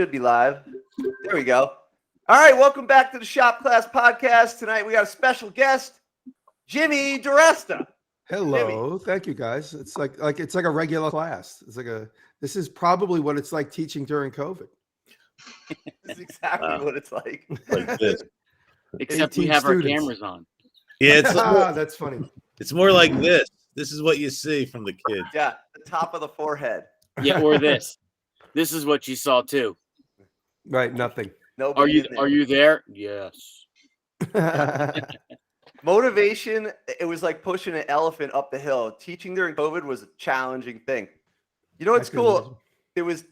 Should be live. There we go. All right, welcome back to the Shop Class Podcast. Tonight we got a special guest, Jimmy Diresta. Hello, thank you guys. It's like it's like a regular class. This is probably what it's like teaching during COVID. This is exactly what it's like. Like this. Except we 18 have our students. cameras on. Yeah, it's That's funny. it's more like this. This is what you see from the kids. Yeah, the top of the forehead. Yeah, or this. This is what you saw too. Right, nothing. Nobody Are you there? Yes. Motivation, it was like pushing an elephant up the hill. Teaching during COVID was a challenging thing. You know what's cool? It was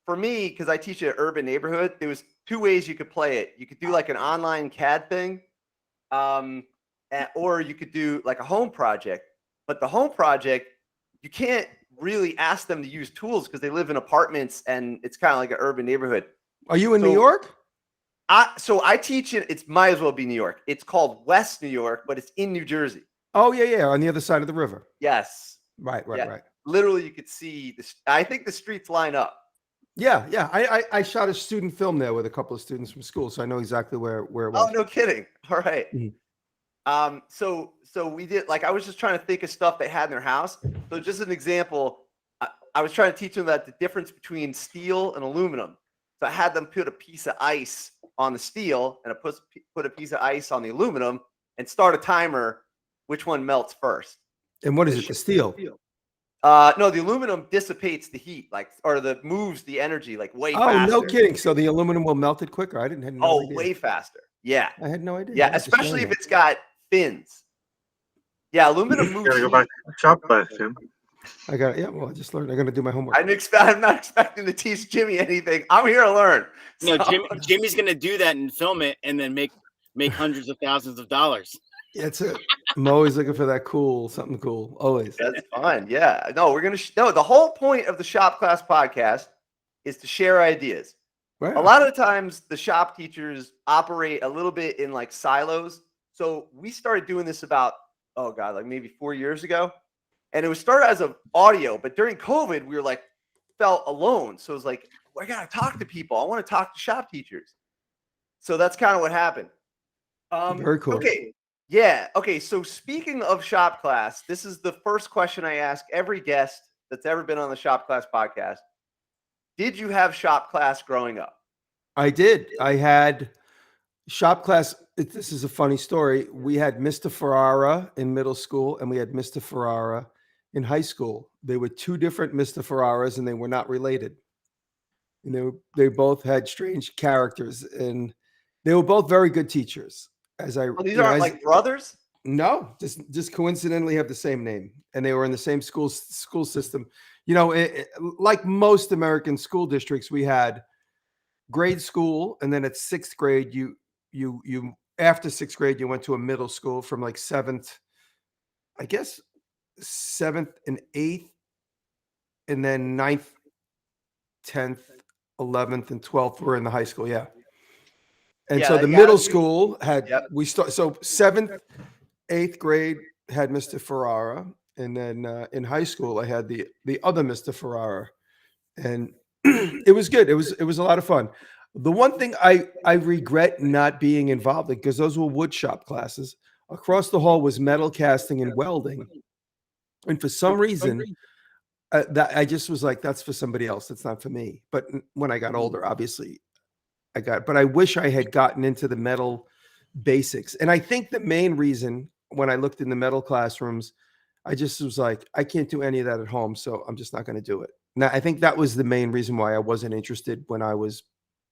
for me, because I teach in an urban neighborhood, there was two ways you could play it. You could do like an online CAD thing, or you could do like a home project. But the home project, you can't really ask them to use tools because they live in apartments and it's kind of like an urban neighborhood. Are you in New York? So I teach it. It's might as well be New York. It's called West New York, but it's in New Jersey. Oh yeah, on the other side of the river. Yes. Right. Yeah. Literally, you could see this. I think the streets line up. Yeah. I shot a student film there with a couple of students from school, so I know exactly where it was. Oh, no kidding. All right. Mhm. So we did, like, I was just trying to think of stuff they had in their house. So just an example, I was trying to teach them that the difference between steel and aluminum. So I had them put a piece of ice on the steel and put a piece of ice on the aluminum and start a timer. Which one melts first? And what is it? The steel? No, the aluminum dissipates the heat, moves the energy like way faster. Oh, no kidding. So the aluminum will melt it quicker. I didn't have no idea. Way faster. Yeah. I had no idea. Yeah, especially if it's got fins. Yeah, aluminum moves. Gotta go back to the shop class, Jim. I got it. Yeah, well, I just learned. I'm going to do my homework. I'm not expecting to teach Jimmy anything. I'm here to learn. No, Jimmy's gonna do that and film it and then make hundreds of thousands of dollars. That's it. I'm always looking for something cool. Always. That's fine. Yeah. No, we're gonna. The whole point of the Shop Class Podcast is to share ideas. Right. A lot of the times, the shop teachers operate a little bit in like silos. So we started doing this about like maybe 4 years ago, and it was started as an audio. But during COVID, we were felt alone. So it was like, I gotta talk to people. I want to talk to shop teachers. So that's kind of what happened. Very cool. Okay. Yeah. Okay. So speaking of shop class, this is the first question I ask every guest that's ever been on the Shop Class Podcast. Did you have shop class growing up? I did. I had shop class. This is a funny story. We had Mr. Ferrara in middle school and we had Mr. Ferrara in high school. They were two different Mr. Ferraras and they were not related. And they both had strange characters and they were both very good teachers. These aren't like brothers? No, just coincidentally have the same name, and they were in the same school system. Like most American school districts, we had grade school, and then at sixth grade, you after sixth grade, you went to a middle school from like seventh and eighth, and then ninth, 10th, 11th, and 12th were in the high school. Yeah. And so the middle school had, so seventh, eighth grade had Mr. Ferrara. And then in high school, I had the other Mr. Ferrara. And it was good. It was a lot of fun. The one thing I regret not being involved in, because those were wood shop classes, across the hall was metal casting and welding. And for some reason, that I just was like, that's for somebody else. That's not for me. But when I got older, obviously, but I wish I had gotten into the metal basics. And I think the main reason when I looked in the metal classrooms, I just was like, I can't do any of that at home. So I'm just not going to do it. Now, I think that was the main reason why I wasn't interested when I was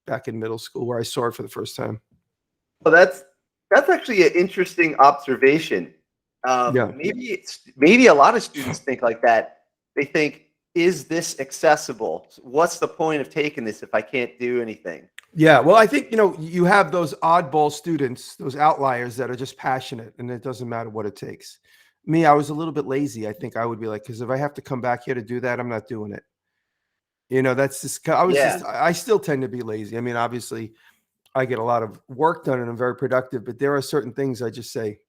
back in middle school, where I saw it for the first time. Well, that's actually an interesting observation. Maybe a lot of students think like that. They think, is this accessible? What's the point of taking this if I can't do anything? Yeah, well, I think, you have those oddball students, those outliers that are just passionate, and it doesn't matter what it takes. Me, I was a little bit lazy. I think I would be like, because if I have to come back here to do that, I'm not doing it. That's just, I still tend to be lazy. I mean, obviously, I get a lot of work done and I'm very productive, but there are certain things I just say,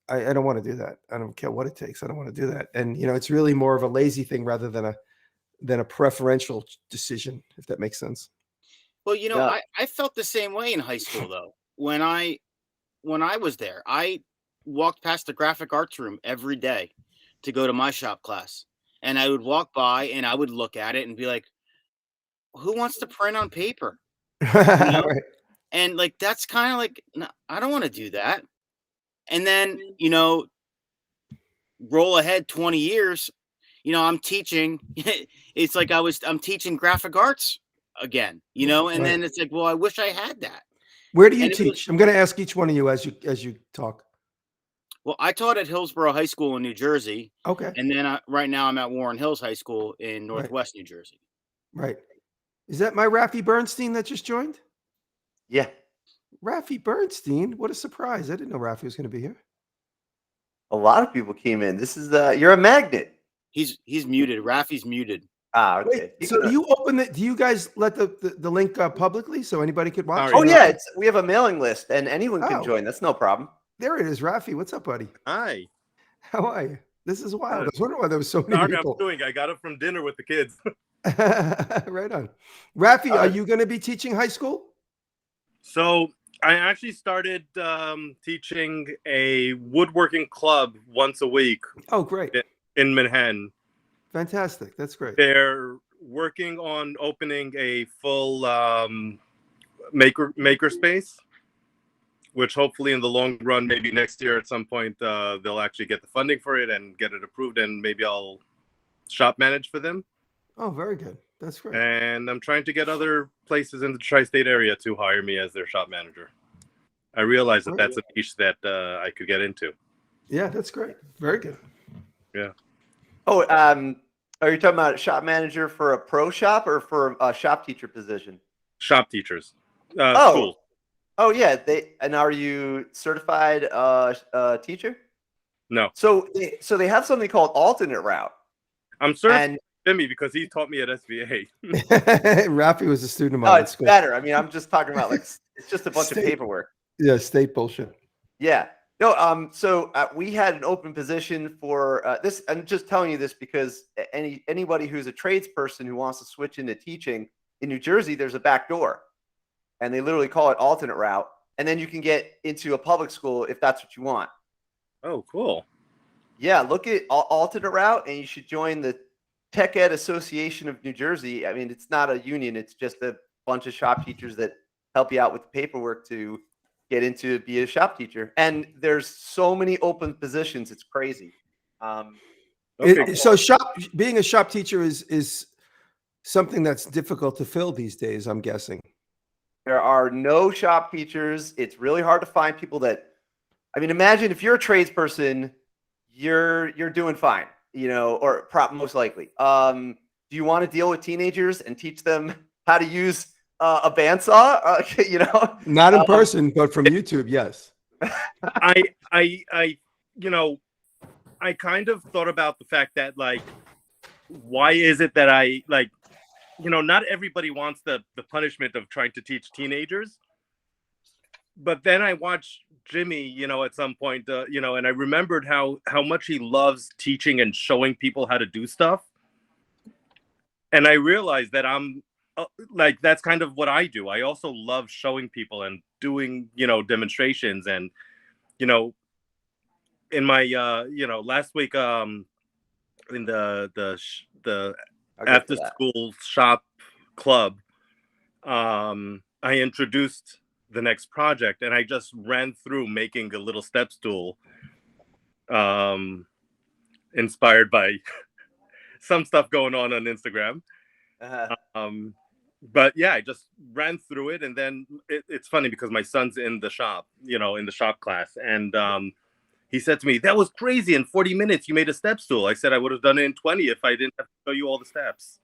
I don't want to do that. I don't care what it takes. I don't want to do that. And, it's really more of a lazy thing rather than a preferential decision, if that makes sense. Well, Yeah. I felt the same way in high school though. When I was there, I walked past the graphic arts room every day to go to my shop class. And I would walk by and I would look at it and be like, who wants to print on paper? know? Right. And like that's kind of like no, I don't want to do that. And then, roll ahead 20 years, I'm teaching. It's like I'm teaching graphic arts again, and Right. then it's like, well, I wish I had that. Where do you And it was- teach? I'm going to ask each one of you as you talk. Well, I taught at Hillsborough High School in New Jersey, Okay. and then right now I'm at Warren Hills High School in Northwest New Jersey. Right. Is that my Rafi Bernstein that just joined? Yeah. Rafi Bernstein? What a surprise. I didn't know Rafi was going to be here. A lot of people came in. This is you're a magnet. He's muted. Rafi's muted. Okay. Wait, so do you open it? Do you guys let the link publicly so anybody could watch? Oh yeah, we have a mailing list and anyone can Oh. join. That's no problem. There it is, Rafi. What's up, buddy? Hi. How are you? This is wild. I was wondering why there was so many Sorry, people. I'm doing. I got up from dinner with the kids. Right on. Rafi, are you going to be teaching high school? So I actually started teaching a woodworking club once a week Oh, great. in Manhattan. Fantastic. That's great. They're working on opening a full maker space, which hopefully in the long run, maybe next year at some point, they'll actually get the funding for it and get it approved, and maybe I'll shop manage for them. Oh, very good. That's great. And I'm trying to get other places in the tri-state area to hire me as their shop manager. I realize that that's a niche that I could get into. Yeah, that's great. Very good. Yeah. Oh, are you talking about a shop manager for a pro shop or for a shop teacher position? Shop teachers. Oh. Schools. Oh yeah, and are you certified teacher? No. So they have something called alternate route. I'm certified And Jimmy because he taught me at SVA. Rafi was a student of mine. oh, at it's school. better. I mean, I'm just talking about like it's just a bunch of paperwork. Yeah, state bullshit. Yeah. No. So we had an open position for this. I'm just telling you this because anybody who's a tradesperson who wants to switch into teaching in New Jersey, there's a back door, and they literally call it alternate route, and then you can get into a public school if that's what you want. Oh, cool. Yeah. Look at alternate route, and you should join the Tech Ed Association of New Jersey. I mean, it's not a union; it's just a bunch of shop teachers that help you out with the paperwork to get into be a shop teacher. And there's so many open positions; it's crazy. So being a shop teacher is something that's difficult to fill these days, I'm guessing. There are no shop teachers. It's really hard to find people that. I mean, imagine if you're a tradesperson, you're doing fine, or most likely. Do you want to deal with teenagers and teach them how to use a bandsaw? Not in person, but from YouTube, yes. I kind of thought about the fact that, like, why is it that I, like, not everybody wants the punishment of trying to teach teenagers. But then I watched Jimmy, at some point, and I remembered how much he loves teaching and showing people how to do stuff. And I realized that I'm that's kind of what I do. I also love showing people and doing, demonstrations. And, in my, last week, in the after school shop club, I introduced the next project, and I just ran through making a little step stool, inspired by some stuff going on Instagram. But yeah, I just ran through it, and then it's funny because my son's in the shop, in the shop class, and he said to me, "That was crazy. In 40 minutes, you made a step stool." I said I would have done it in 20 if I didn't have to show you all the steps.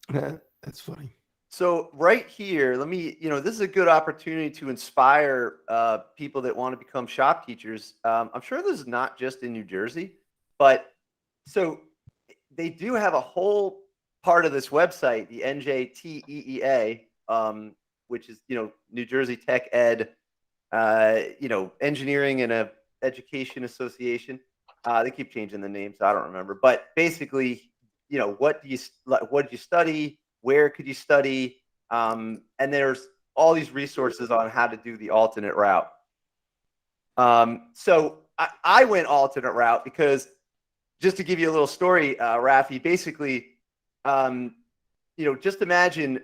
That's funny. So right here, let me, this is a good opportunity to inspire people that want to become shop teachers. I'm sure this is not just in New Jersey, but so they do have a whole part of this website, the NJTEEA, which is, New Jersey Tech Ed, Engineering and Education Association. They keep changing the name, so I don't remember. But basically, what did you study? Where could you study? And there's all these resources on how to do the alternate route. So I went alternate route because, just to give you a little story, Rafi, basically, just imagine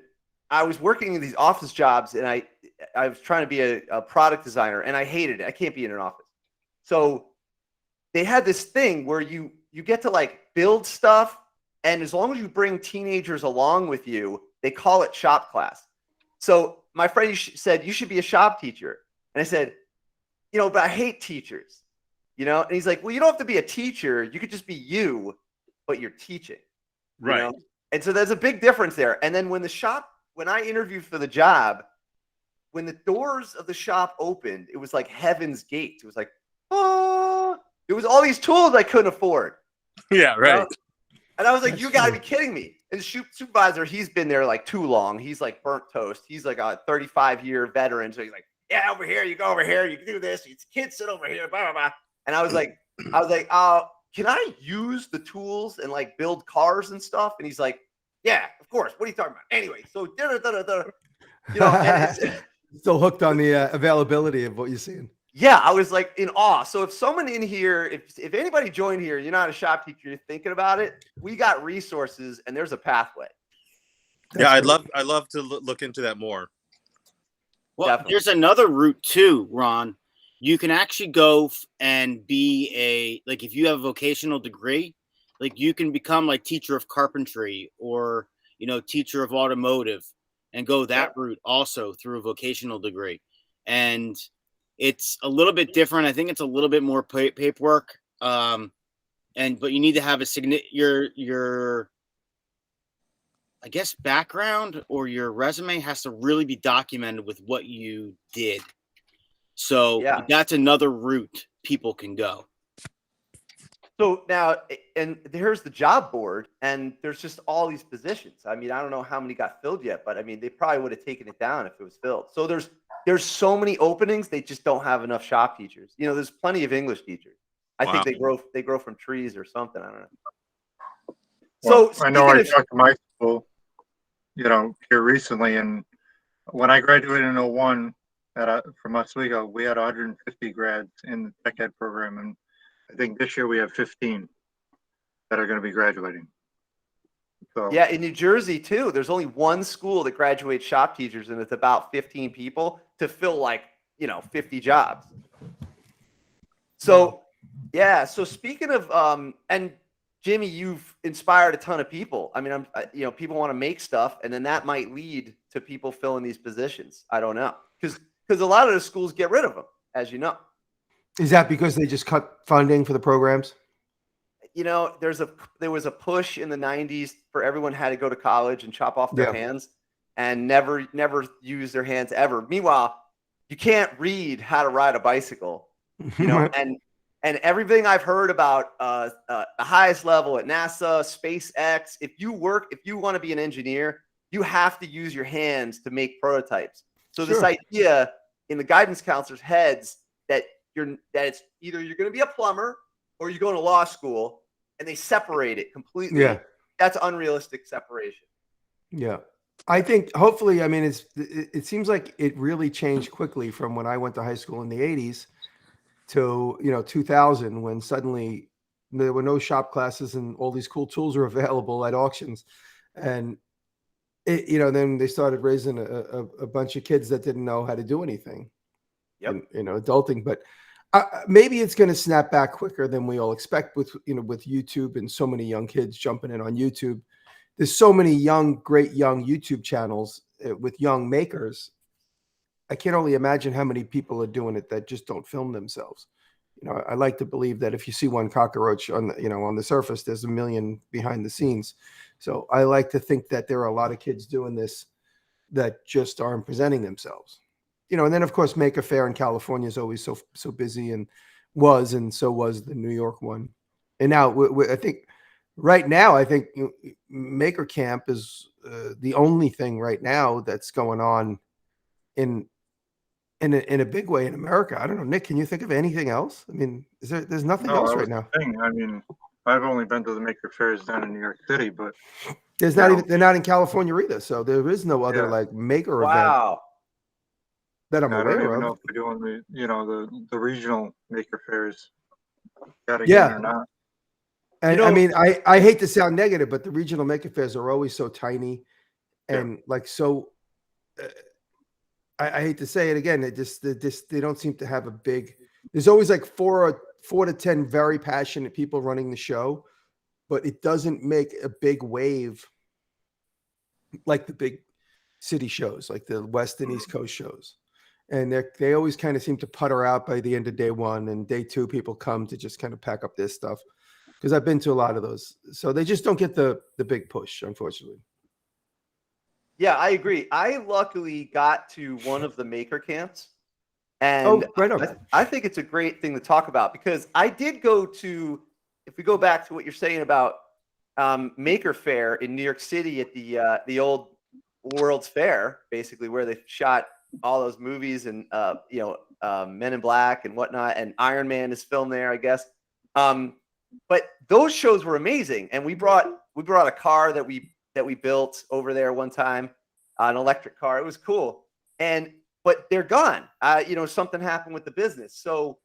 I was working in these office jobs, and I was trying to be a product designer, and I hated it. I can't be in an office. So they had this thing where you get to like build stuff, and as long as you bring teenagers along with you, they call it shop class. So my friend said, you should be a shop teacher. And I said, but I hate teachers, and he's like, well, you don't have to be a teacher. You could just be you, but you're teaching. Right. And so there's a big difference there. And then when I interviewed for the job, when the doors of the shop opened, it was like heaven's gates. It was like, oh, it was all these tools I couldn't afford. Yeah, right. And I was like, you got to be kidding me. And the supervisor, he's been there like too long. He's like burnt toast. He's like a 35-year veteran. So he's like, yeah, over here, you go over here, you can do this. It's kids sit over here, blah, blah, blah. And I was like, can I use the tools and like build cars and stuff? And he's like, yeah, of course. What are you talking about? Anyway, so and still hooked on the availability of what you're seeing. Yeah, I was like in awe. So if someone in here, if anybody joined here, you're not a shop teacher, you're thinking about it, we got resources and there's a pathway. Yeah, I'd love to look into that more. Well, Definitely. There's another route too, Ron. You can actually go and be like if you have a vocational degree, like you can become like teacher of carpentry or teacher of automotive and go that route also through a vocational degree. And it's a little bit different. I think it's a little bit more paperwork. But you need to have your I guess background or your resume has to really be documented with what you did. So that's another route people can go. So now, and here's the job board, and there's just all these positions. I mean, I don't know how many got filled yet, but I mean, they probably would have taken it down if it was filled. So there's so many openings, they just don't have enough shop teachers. There's plenty of English teachers. I think they grow from trees or something. I don't know. Well, I know I talked to my school, here recently, and when I graduated in 01 from Oswego, we had 150 grads in the tech ed program, and I think this year we have 15 that are going to be graduating. So yeah, in New Jersey too, there's only one school that graduates shop teachers, and it's about 15 people to fill 50 jobs. So so speaking of and Jimmy, you've inspired a ton of people. I mean, people want to make stuff, and then that might lead to people filling these positions. I don't know, because a lot of the schools get rid of them, as you know. Is that because they just cut funding for the programs? There was a push in the 90s for everyone had to go to college and chop off their hands and never use their hands ever. Meanwhile, you can't read how to ride a bicycle, and everything I've heard about the highest level at NASA, SpaceX, if you want to be an engineer, you have to use your hands to make prototypes. So this idea in the guidance counselors' heads that it's either you're going to be a plumber or you're going to law school, and they separate it completely. Yeah. That's unrealistic separation. Yeah. I think hopefully, I mean, it seems like it really changed quickly from when I went to high school in the 80s to, 2000, when suddenly there were no shop classes and all these cool tools were available at auctions. And, then they started raising a bunch of kids that didn't know how to do anything. Yep. And, adulting, but maybe it's going to snap back quicker than we all expect with YouTube and so many young kids jumping in on YouTube. There's so many great young YouTube channels with young makers. I can only imagine how many people are doing it that just don't film themselves. I like to believe that if you see one cockroach on the surface, there's a million behind the scenes. So I like to think that there are a lot of kids doing this that just aren't presenting themselves. And then of course, Maker Faire in California is always so busy, and so was the New York one. And now I think right now, Maker Camp is the only thing right now that's going on in a big way in America. I don't know, Nick, can you think of anything else? I mean, there's nothing else right now? I mean, I've only been to the maker fairs down in New York City, but There's not even, they're not in California either. So there is no other like maker event Wow. that I'm I don't aware even of. know if they're doing the regional maker fairs yet Yeah. again or not. And I mean, I hate to sound negative, but the regional maker fairs are always so tiny and like so. I hate to say it again. They don't seem to have a big. There's always like 4 to 10 very passionate people running the show, but it doesn't make a big wave like the big city shows, like the West and East Coast shows. And they always kind of seem to putter out by the end of day one, and day two people come to just kind of pack up their stuff. Because I've been to a lot of those, so they just don't get the big push, unfortunately. Yeah, I agree. I luckily got to one of the maker camps, and right on. I think it's a great thing to talk about because I did go to. If we go back to what you're saying about Maker Fair in New York City at the old World's Fair, basically where they shot all those movies and Men in Black and whatnot, and Iron Man is filmed there, I guess. But those shows were amazing, and we brought a car that we built over there one time, an electric car. It was cool, but they're gone. Something happened with the business. So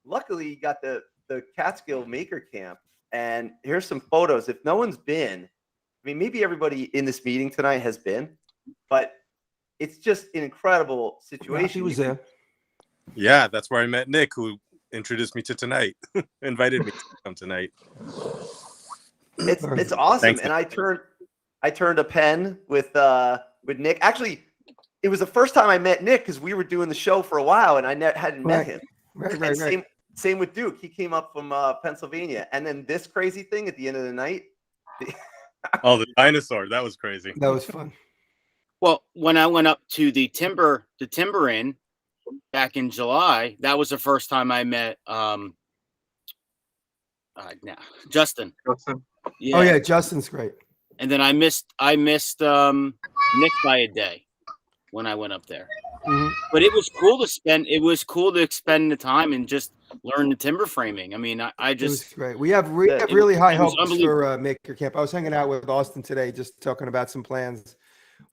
luckily, you got the Catskill Maker Camp, and here's some photos. If no one's been, I mean, maybe everybody in this meeting tonight has been, but it's just an incredible situation. He was there. Yeah, that's where I met Nick, who introduced me to tonight, invited me to come tonight. It's awesome. Thanks, and I turned a pen with Nick. Actually, it was the first time I met Nick because we were doing the show for a while and I hadn't met him. Right. Same with Duke. He came up from Pennsylvania. And then this crazy thing at the end of the night. Oh, the dinosaur. That was crazy. That was fun. Well, when I went up to the Timber Inn back in July, that was the first time I met Justin. Yeah. Oh yeah, Justin's great. And then I missed Nick by a day when I went up there. Mm-hmm. But it was cool to spend the time and just learn the timber framing. I mean, it was great. We have really high hopes for Maker Camp. I was hanging out with Austin today, just talking about some plans.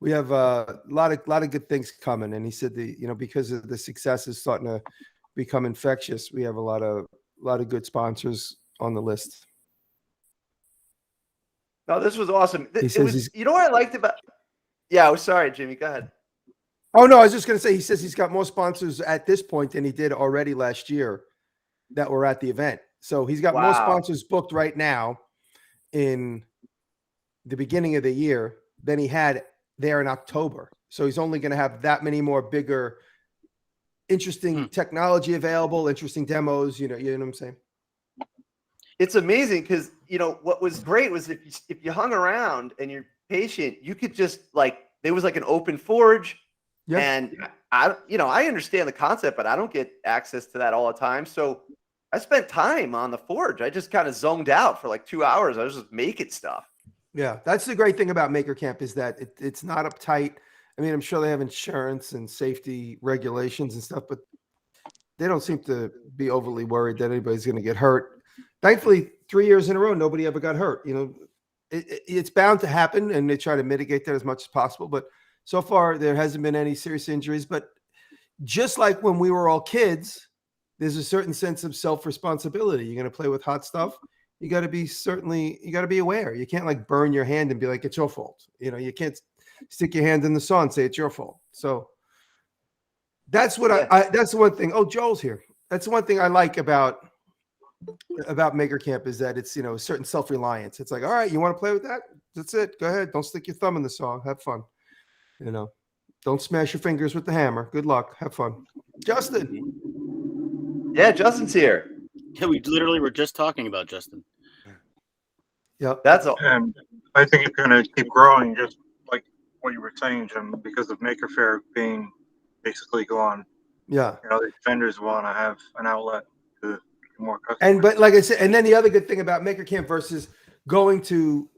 We have a lot of good things coming, and he said because of the success is starting to become infectious, we have a lot of good sponsors on the list. No, this was awesome. You know what I liked about? Yeah, sorry, Jimmy. Go ahead. Oh no, I was just going to say. He says he's got more sponsors at this point than he did already last year that were at the event. So he's got more sponsors booked right now in the beginning of the year than he had there in October. So he's only going to have that many more bigger, interesting technology available, interesting demos. You know what I'm saying? It's amazing because what was great was if you hung around and you're patient, you could just there was an open forge, and I understand the concept, but I don't get access to that all the time. So I spent time on the forge. I just kind of zoned out for 2 hours. I was just making stuff. Yeah, that's the great thing about Maker Camp is that it's not uptight. I mean, I'm sure they have insurance and safety regulations and stuff, but they don't seem to be overly worried that anybody's going to get hurt. Thankfully, 3 years in a row, nobody ever got hurt. It's bound to happen, and they try to mitigate that as much as possible. But so far, there hasn't been any serious injuries. But just like when we were all kids, there's a certain sense of self-responsibility. You're going to play with hot stuff. You got to be aware. You can't burn your hand and be like, it's your fault. You can't stick your hand in the saw and say it's your fault. So that's what that's the one thing. Oh, Joel's here. That's the one thing I like about Maker Camp is that it's, a certain self-reliance. It's like, all right, you want to play with that? That's it. Go ahead. Don't stick your thumb in the saw. Have fun. Don't smash your fingers with the hammer. Good luck. Have fun. Justin. Yeah, Justin's here. Yeah, we literally were just talking about Justin. Yep. That's all. And I think it's going to keep growing, just like what you were saying, Jim, because of Maker Fair being basically gone. Yeah. The vendors want to have an outlet to get more customers. But like I said, and then the other good thing about Maker Camp versus going to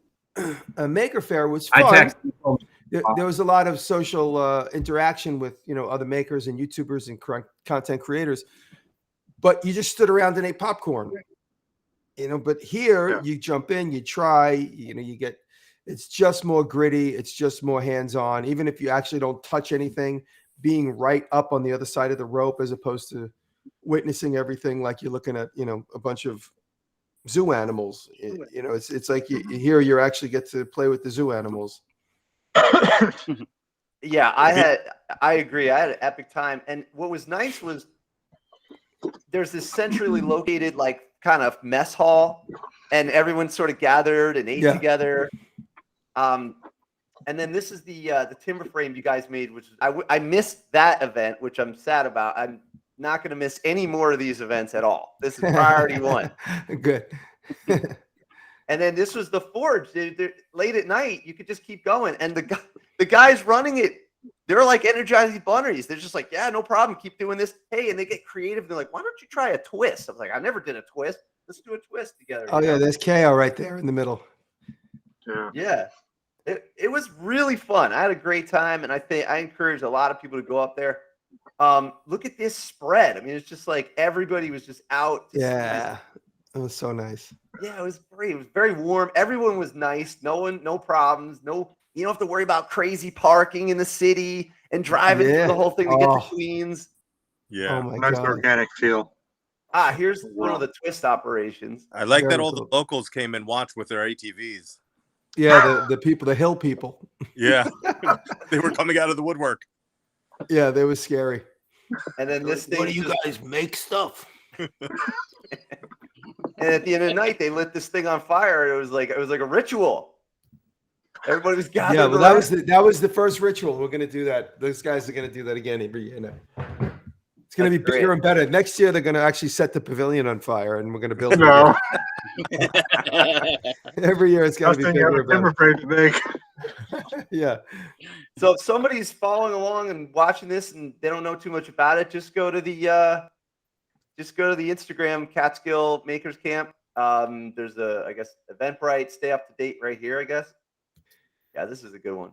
a Maker Fair was fun. There was a lot of social interaction with other makers and YouTubers and content creators. But you just stood around and ate popcorn. but here Yeah. you jump in, you try, you get, it's just more gritty. It's just more hands-on. Even if you actually don't touch anything, being right up on the other side of the rope, as opposed to witnessing everything like you're looking at, a bunch of zoo animals. It's like here you actually get to play with the zoo animals. Yeah, I agree. I had an epic time. And what was nice was there's this centrally located, like, kind of mess hall, and everyone sort of gathered and ate together. And then this is the timber frame you guys made, which I missed that event, which I'm sad about. I'm not going to miss any more of these events at all. This is priority one. Good. And then this was the forge. Late at night, you could just keep going. And the guys running it, they're like energizing bunnies. They're just like, yeah, no problem. Keep doing this. Hey, and they get creative. They're like, why don't you try a twist? I was like, I never did a twist. Let's do a twist together. Oh, yeah, there's KO right there in the middle. Yeah. It was really fun. I had a great time, and I encourage a lot of people to go up there. Look at this spread. I mean, it's just like everybody was just out. Yeah. It was so nice. Yeah, it was great. It was very warm. Everyone was nice. No problems. You don't have to worry about crazy parking in the city and driving through the whole thing to get to Queens. Yeah. Oh my Nice God. organic feel. Here's one of the twist operations. I like Very that all cool. the locals came and watched with their ATVs. Yeah, the hill people. Yeah. They were coming out of the woodwork. Yeah, they were scary. And then this thing. What do you guys make stuff? And at the end of the night, they lit this thing on fire. It was like a ritual. Everybody was gathered. Yeah, well, that was the first ritual. We're gonna do that. Those guys are gonna do that again every year now. It's gonna be bigger and better. Next year, they're gonna actually set the pavilion on fire, and we're gonna build it. No, Every year, it's gonna be bigger and timber better. frame to make. Yeah. So if somebody's following along and watching this and they don't know too much about it, just go to the Instagram Catskill Makers Camp. There's I guess Eventbrite. Stay up to date right here, I guess. Yeah, this is a good one.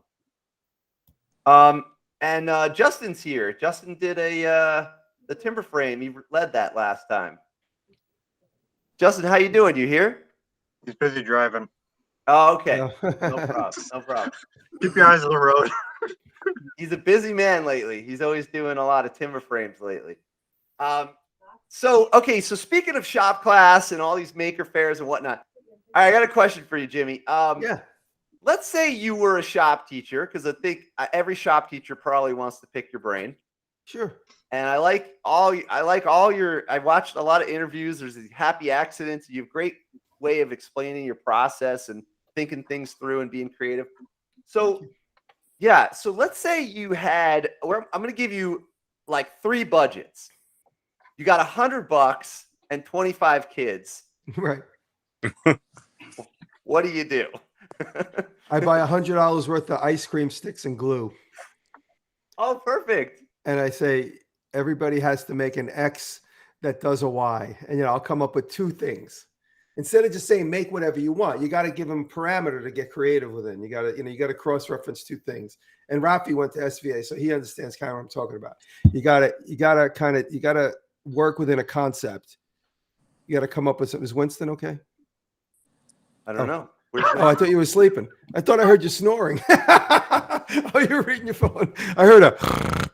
And Justin's here. Justin did the timber frame. He led that last time. Justin, how you doing? You here? He's busy driving. Oh, okay. No. No problem. No problem. Keep your eyes on the road. He's a busy man lately. He's always doing a lot of timber frames lately. So speaking of shop class and all these maker fairs and whatnot, all right, I got a question for you, Jimmy. Yeah. Let's say you were a shop teacher, because I think every shop teacher probably wants to pick your brain. Sure. And I watched a lot of interviews. There's these happy accidents. You have a great way of explaining your process and thinking things through and being creative. So, yeah. So let's say you had, I'm going to give you like 3 budgets. You got $100 and 25 kids. Right. What do you do? I buy $100 worth of ice cream sticks and glue. Oh, perfect. And I say, everybody has to make an X that does a Y. And, I'll come up with 2 things. Instead of just saying, make whatever you want, you got to give them parameter to get creative within. You got to cross-reference 2 things. And Rafi went to SVA, so he understands kind of what I'm talking about. You got to work within a concept. You got to come up with something. Is Winston okay? I don't know. Oh, I thought you were sleeping. I thought I heard you snoring. Oh, you were reading your phone. I heard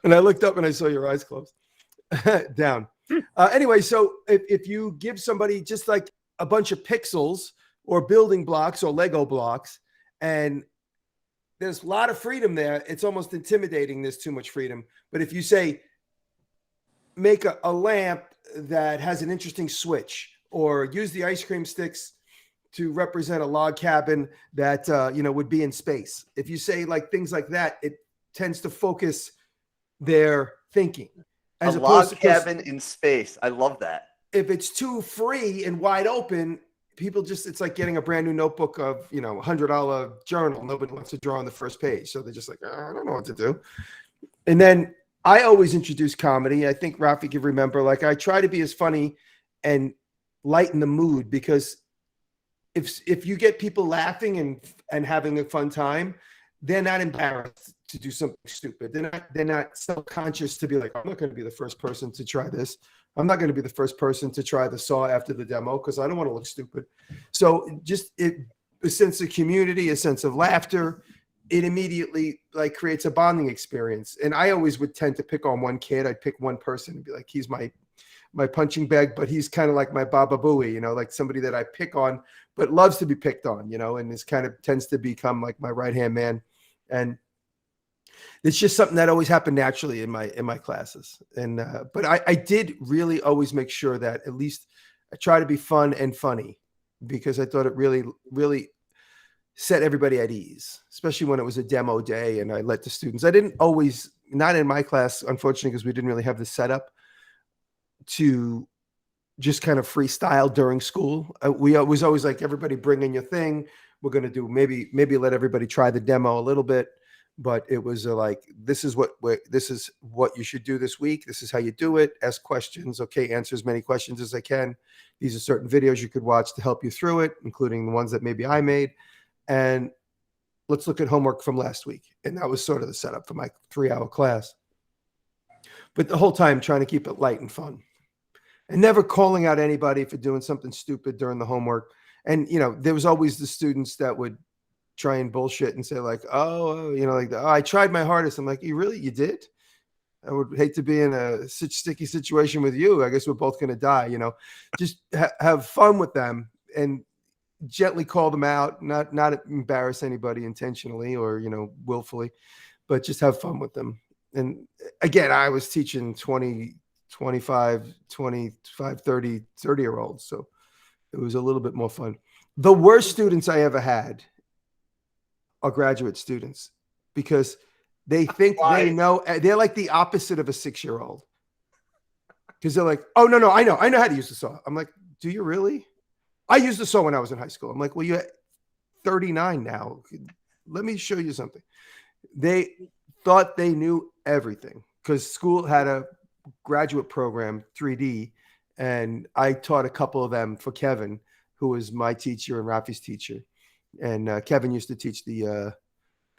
and I looked up and I saw your eyes closed. Down. Anyway, so if you give somebody just like a bunch of pixels or building blocks or Lego blocks, and there's a lot of freedom there, it's almost intimidating. There's too much freedom. But if you say, make a lamp that has an interesting switch, or use the ice cream sticks to represent a log cabin that, would be in space. If you say like things like that, it tends to focus their thinking. As a log cabin in space. I love that. If it's too free and wide open, people it's like getting a brand new notebook of, $100 journal. Nobody wants to draw on the first page. So they're just like, I don't know what to do. And then I always introduce comedy. I think Rafi can remember, like I try to be as funny and lighten the mood, because if you get people laughing and having a fun time, they're not embarrassed to do something stupid. They're not self-conscious to be like, I'm not going to be the first person to try this. I'm not going to be the first person to try the saw after the demo because I don't want to look stupid. So just a sense of community, a sense of laughter, it immediately like creates a bonding experience. And I always would tend to pick on one kid. I'd pick one person and be like, he's my punching bag, but he's kind of like my Baba Booey, like somebody that I pick on, but loves to be picked on, and this kind of tends to become like my right-hand man. And it's just something that always happened naturally in my classes. And, but I did really always make sure that at least I try to be fun and funny because I thought it really, really set everybody at ease, especially when it was a demo day. And I let the students, I didn't always, not in my class, unfortunately, because we didn't really have the setup to just kind of freestyle during school. We was always like, everybody bring in your thing. We're going to do maybe let everybody try the demo a little bit, but it was like, this is what you should do this week. This is how you do it. Ask questions. Okay. Answer as many questions as I can. These are certain videos you could watch to help you through it, including the ones that maybe I made. And let's look at homework from last week. And that was sort of the setup for my 3-hour class. But the whole time trying to keep it light and fun. And never calling out anybody for doing something stupid during the homework. And, there was always the students that would try and bullshit and say like, oh, I tried my hardest. I'm like, you did? I would hate to be in a such sticky situation with you. I guess we're both going to die, just have fun with them and gently call them out, not embarrass anybody intentionally or, willfully, but just have fun with them. And again, I was teaching 20, 25, 25, 30-year-olds. So it was a little bit more fun. The worst students I ever had are graduate students because they think they know. They're like the opposite of a 6-year-old because they're like, oh, no, I know how to use the saw. I'm like, do you really? I used the saw when I was in high school. I'm like, well, you're 39 now. Let me show you something. They thought they knew everything because school had a graduate program, 3D, and I taught a couple of them for Kevin, who was my teacher and Rafi's teacher. And Kevin used to teach the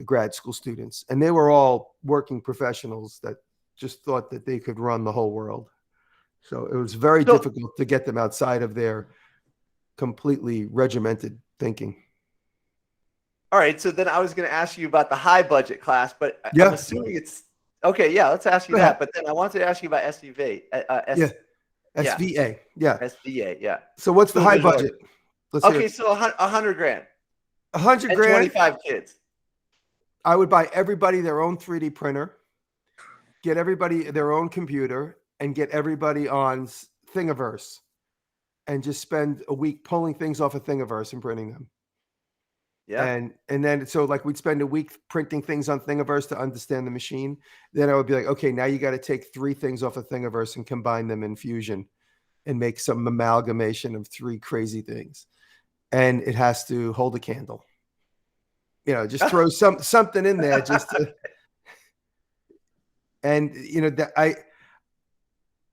grad school students, and they were all working professionals that just thought that they could run the whole world. So it was very difficult to get them outside of their completely regimented thinking. All right. So then I was going to ask you about the high budget class, but yeah. I'm assuming it's okay. Yeah. Let's ask you that. But then I wanted to ask you about SVA. SVA. Yeah. SVA. Yeah. So what's the high budget? Okay. So $100,000. $100,000. 25 kids. I would buy everybody their own 3D printer, get everybody their own computer, and get everybody on Thingiverse. And just spend a week pulling things off of Thingiverse and printing them. Yeah. And then, so like we'd spend a week printing things on Thingiverse to understand the machine. Then I would be like, okay, now you got to take 3 things off of Thingiverse and combine them in Fusion and make some amalgamation of 3 crazy things. And it has to hold a candle. Just throw something in there just to, and that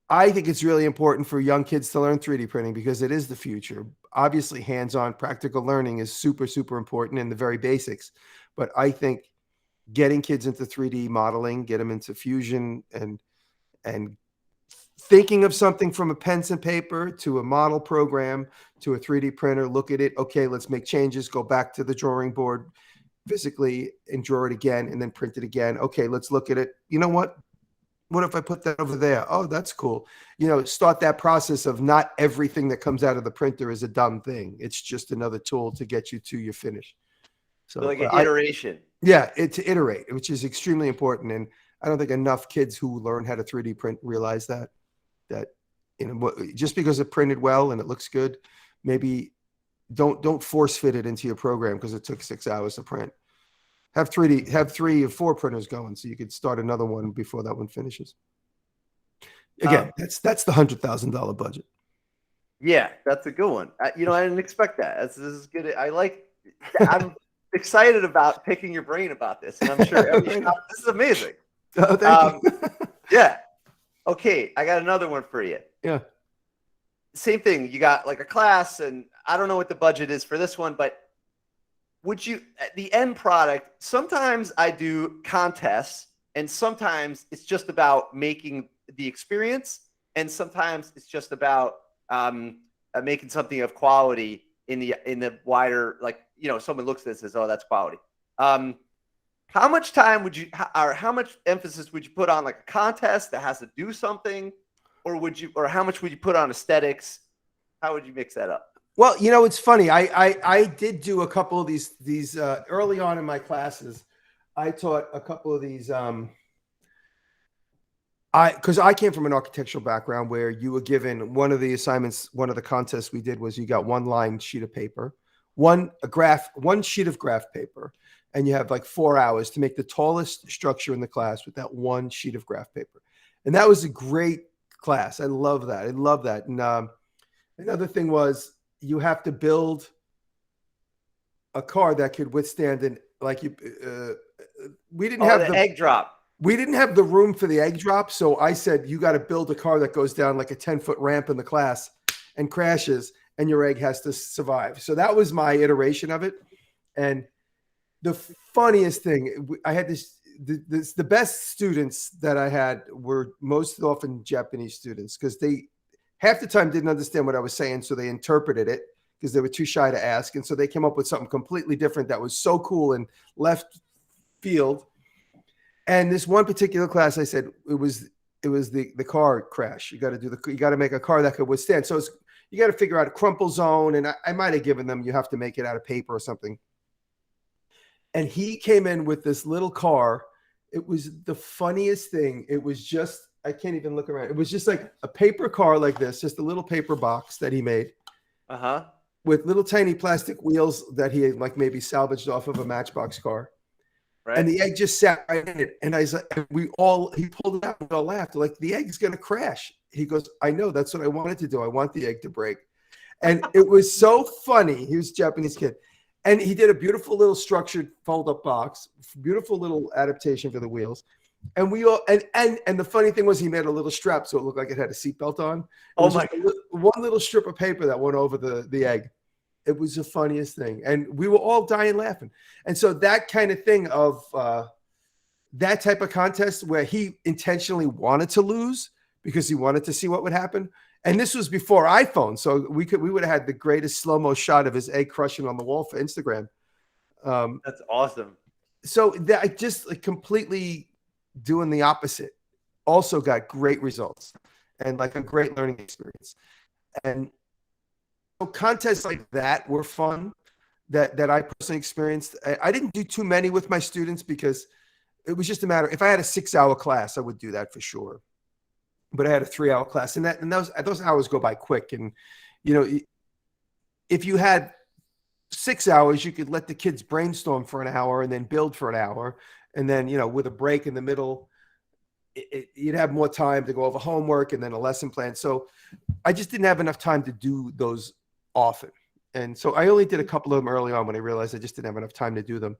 I think it's really important for young kids to learn 3D printing because it is the future. Obviously, hands-on practical learning is super, super important in the very basics. But I think getting kids into 3D modeling, get them into Fusion and thinking of something from a pen and paper to a model program to a 3D printer, look at it. Okay, let's make changes, go back to the drawing board physically and draw it again and then print it again. Okay, let's look at it. You know what? What if I put that over there? Oh, that's cool. Start that process of not everything that comes out of the printer is a dumb thing. It's just another tool to get you to your finish. So like an iteration. To iterate, which is extremely important. And I don't think enough kids who learn how to 3D print realize that just because it printed well and it looks good, maybe don't force fit it into your program because it took 6 hours to print. Have 3 or 4 printers going so you could start another one before that one finishes. Again, that's the $100,000 budget. Yeah, that's a good one. I didn't expect that. This is good. I'm excited about picking your brain about this, and I'm sure this is amazing. Oh, thank you. Yeah. Okay, I got another one for you. Yeah. Same thing. You got like a class, and I don't know what the budget is for this one, but would you, the end product, sometimes I do contests and sometimes it's just about making the experience. And sometimes it's just about making something of quality in the wider, like, someone looks at this and says, oh, that's quality. How much time would you, or how much emphasis would you put on like a contest that has to do something, or how much would you put on aesthetics? How would you mix that up? Well, it's funny. I did do a couple of these early on in my classes. I taught a couple of these. Because I came from an architectural background where you were given one of the assignments, one of the contests we did was you got one line sheet of paper, one sheet of graph paper, and you have like 4 hours to make the tallest structure in the class with that one sheet of graph paper. And that was a great class. I love that. And another thing was you have to build a car that could withstand we didn't have the egg drop. We didn't have the room for the egg drop. So I said, you got to build a car that goes down like a 10-foot ramp in the class and crashes and your egg has to survive. So that was my iteration of it. And the funniest thing, I had the best students that I had were most often Japanese students because they half the time didn't understand what I was saying. So they interpreted it because they were too shy to ask. And so they came up with something completely different that was so cool and left field. And this one particular class, I said it was the car crash. You got to make a car that could withstand. So you got to figure out a crumple zone. And I might have given them, you have to make it out of paper or something. And he came in with this little car. It was the funniest thing. It was just, I can't even look around. It was just like a paper car like this, just a little paper box that he made. With little tiny plastic wheels that he had like maybe salvaged off of a Matchbox car. Right. And the egg just sat right in it. And I was like, he pulled it out and we all laughed. Like, the egg's going to crash. He goes, I know, that's what I wanted to do. I want the egg to break. And it was so funny. He was a Japanese kid. And he did a beautiful little structured fold-up box, beautiful little adaptation for the wheels. And we all, and the funny thing was he made a little strap so it looked like it had a seatbelt on. One little strip of paper that went over the egg. It was the funniest thing. And we were all dying laughing. And so that kind of thing of that type of contest where he intentionally wanted to lose because he wanted to see what would happen. And this was before iPhone. So we would have had the greatest slow-mo shot of his egg crushing on the wall for Instagram. That's awesome. So that just like completely doing the opposite also got great results and like a great learning experience. And contests like that were fun that I personally experienced. I didn't do too many with my students because it was just a matter. If I had a 6-hour class, I would do that for sure. But I had a 3-hour class and those hours go by quick. And, if you had 6 hours, you could let the kids brainstorm for an hour and then build for an hour. And then, with a break in the middle, you'd have more time to go over homework and then a lesson plan. So I just didn't have enough time to do those often. And so I only did a couple of them early on when I realized I just didn't have enough time to do them.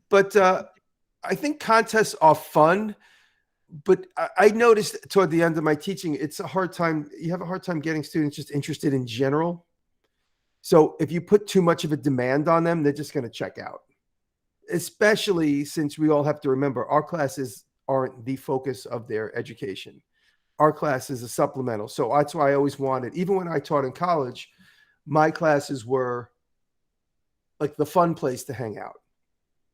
But I think contests are fun, but I noticed toward the end of my teaching, you have a hard time getting students just interested in general. So if you put too much of a demand on them, they're just going to check out, especially since we all have to remember our classes aren't the focus of their education. Our class is a supplemental. So that's why I always wanted, even when I taught in college, my classes were like the fun place to hang out.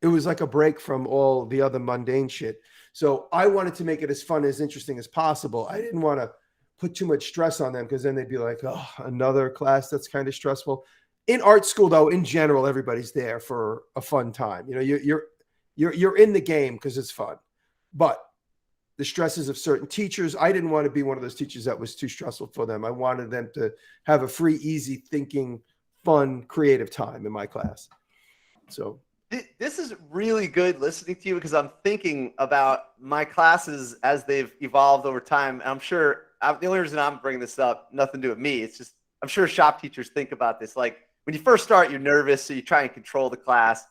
It was like a break from all the other mundane shit. So I wanted to make it as fun, as interesting as possible. I didn't want to put too much stress on them because then they'd be like, oh, another class that's kind of stressful. In art school, though, in general, everybody's there for a fun time. You're in the game because it's fun. But the stresses of certain teachers, I didn't want to be one of those teachers that was too stressful for them. I wanted them to have a free, easy thinking, fun, creative time in my class. So this is really good listening to you because I'm thinking about my classes as they've evolved over time. I'm sure the only reason I'm bringing this up, nothing to do with me. It's just, I'm sure shop teachers think about this. Like when you first start, you're nervous. So you try and control the class.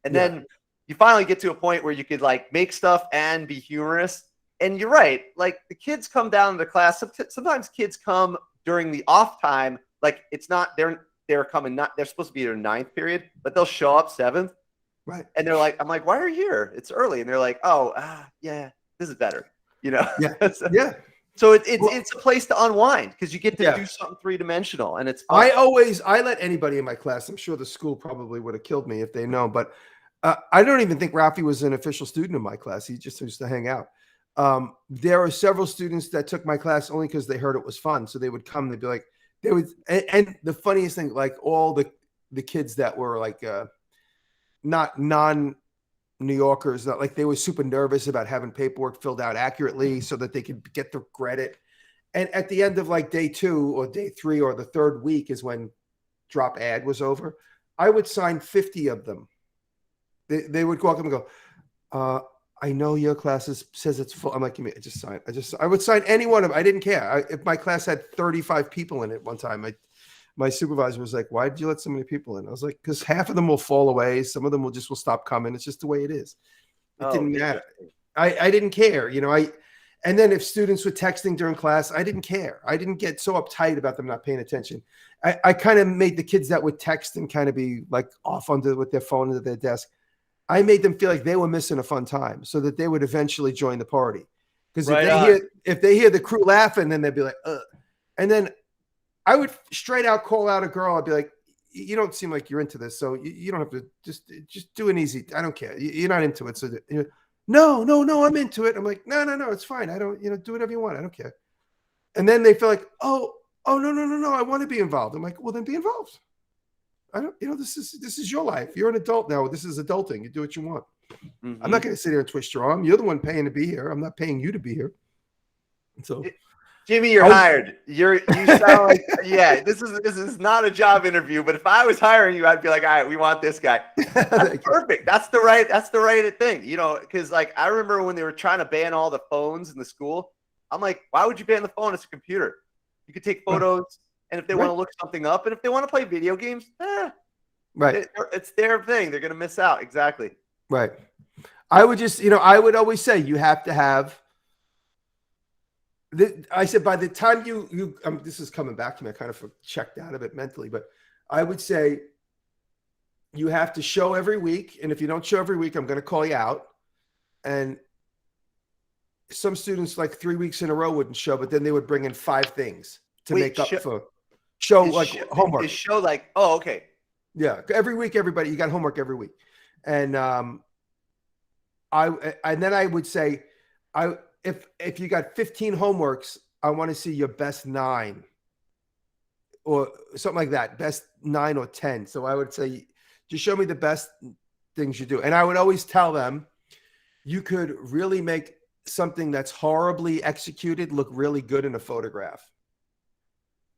And then you finally get to a point where you could like make stuff and be humorous. And you're right. Like the kids come down to the class. Sometimes kids come during the off time. Like it's not, they're coming, not, they're supposed to be their 9th period, but they'll show up 7th. Right. And they're like, I'm like, why are you here? It's early. And they're like, oh, yeah, this is better. You know? Yeah. So, Yeah. so it's a place to unwind because you get to Yeah. do something 3-dimensional, and it's fun. I let anybody in my class. I'm sure the school probably would have killed me if they know, but I don't even think Rafi was an official student in my class. He just used to hang out. There are several students that took my class only because they heard it was fun. So they would come, they'd be like, and the funniest thing, like all the kids that were like, not non-New Yorkers, not like they were super nervous about having paperwork filled out accurately so that they could get the credit. And at the end of like day 2 or day 3 or the 3rd week is when drop ad was over. I would sign 50 of them. They would walk up and go, I know your class says it's full. I'm like, I just sign. I would sign any one of them. I didn't care. If my class had 35 people in it one time, my supervisor was like, why did you let so many people in? I was like, because half of them will fall away. Some of them will stop coming. It's just the way it is. It didn't matter. I didn't care. You know, and then if students were texting during class, I didn't care. I didn't get so uptight about them not paying attention. I kind of made the kids that would text and kind of be like off with their phone at their desk. I made them feel like they were missing a fun time so that they would eventually join the party. Because if they hear the crew laughing, then they'd be like, ugh. And then I would straight out call out a girl. I'd be like, you don't seem like you're into this. So you don't have to just do an easy. I don't care. You're not into it. So no, I'm into it. I'm like, no, it's fine. I don't, do whatever you want. I don't care. And then they feel like, oh, no. I want to be involved. I'm like, well, then be involved. I don't, this is your life. You're an adult now. This is adulting. You do what you want. Mm-hmm. I'm not going to sit here and twist your arm. You're the one paying to be here. I'm not paying you to be here. So, Jimmy, you're hired. You sound like, yeah, this is not a job interview, but if I was hiring you, I'd be like, all right, we want this guy. That's perfect. That's the right thing. Because like I remember when they were trying to ban all the phones in the school. I'm like, why would you ban the phone? It's a computer. You could take photos. And if they want to look something up, and if they want to play video games, right, it's their thing. They're going to miss out. Exactly. Right. I would just, I would always say you have to have. I said by the time this is coming back to me. I kind of checked out of it mentally, but I would say you have to show every week, and if you don't show every week, I'm going to call you out. And some students like 3 weeks in a row wouldn't show, but then they would bring in 5 things to make up for. Show like homework. Is show like, oh, okay. Yeah. Every week, everybody, you got homework every week. And then I would say, if you got 15 homeworks, I want to see your best 9 or something like that. Best 9 or 10. So I would say, just show me the best things you do. And I would always tell them, you could really make something that's horribly executed look really good in a photograph.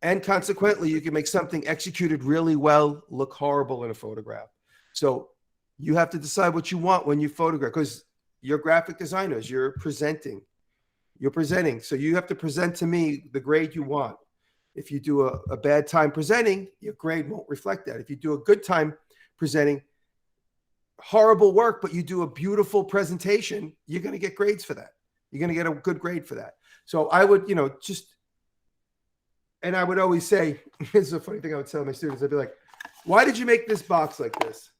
And consequently, you can make something executed really well look horrible in a photograph. So you have to decide what you want when you photograph, because you're graphic designers, you're presenting. So you have to present to me the grade you want. If you do a bad time presenting, your grade won't reflect that. If you do a good time presenting, horrible work, but you do a beautiful presentation, you're going to get grades for that. You're going to get a good grade for that. So I would, and I would always say, this is a funny thing I would tell my students. I'd be like, why did you make this box like this?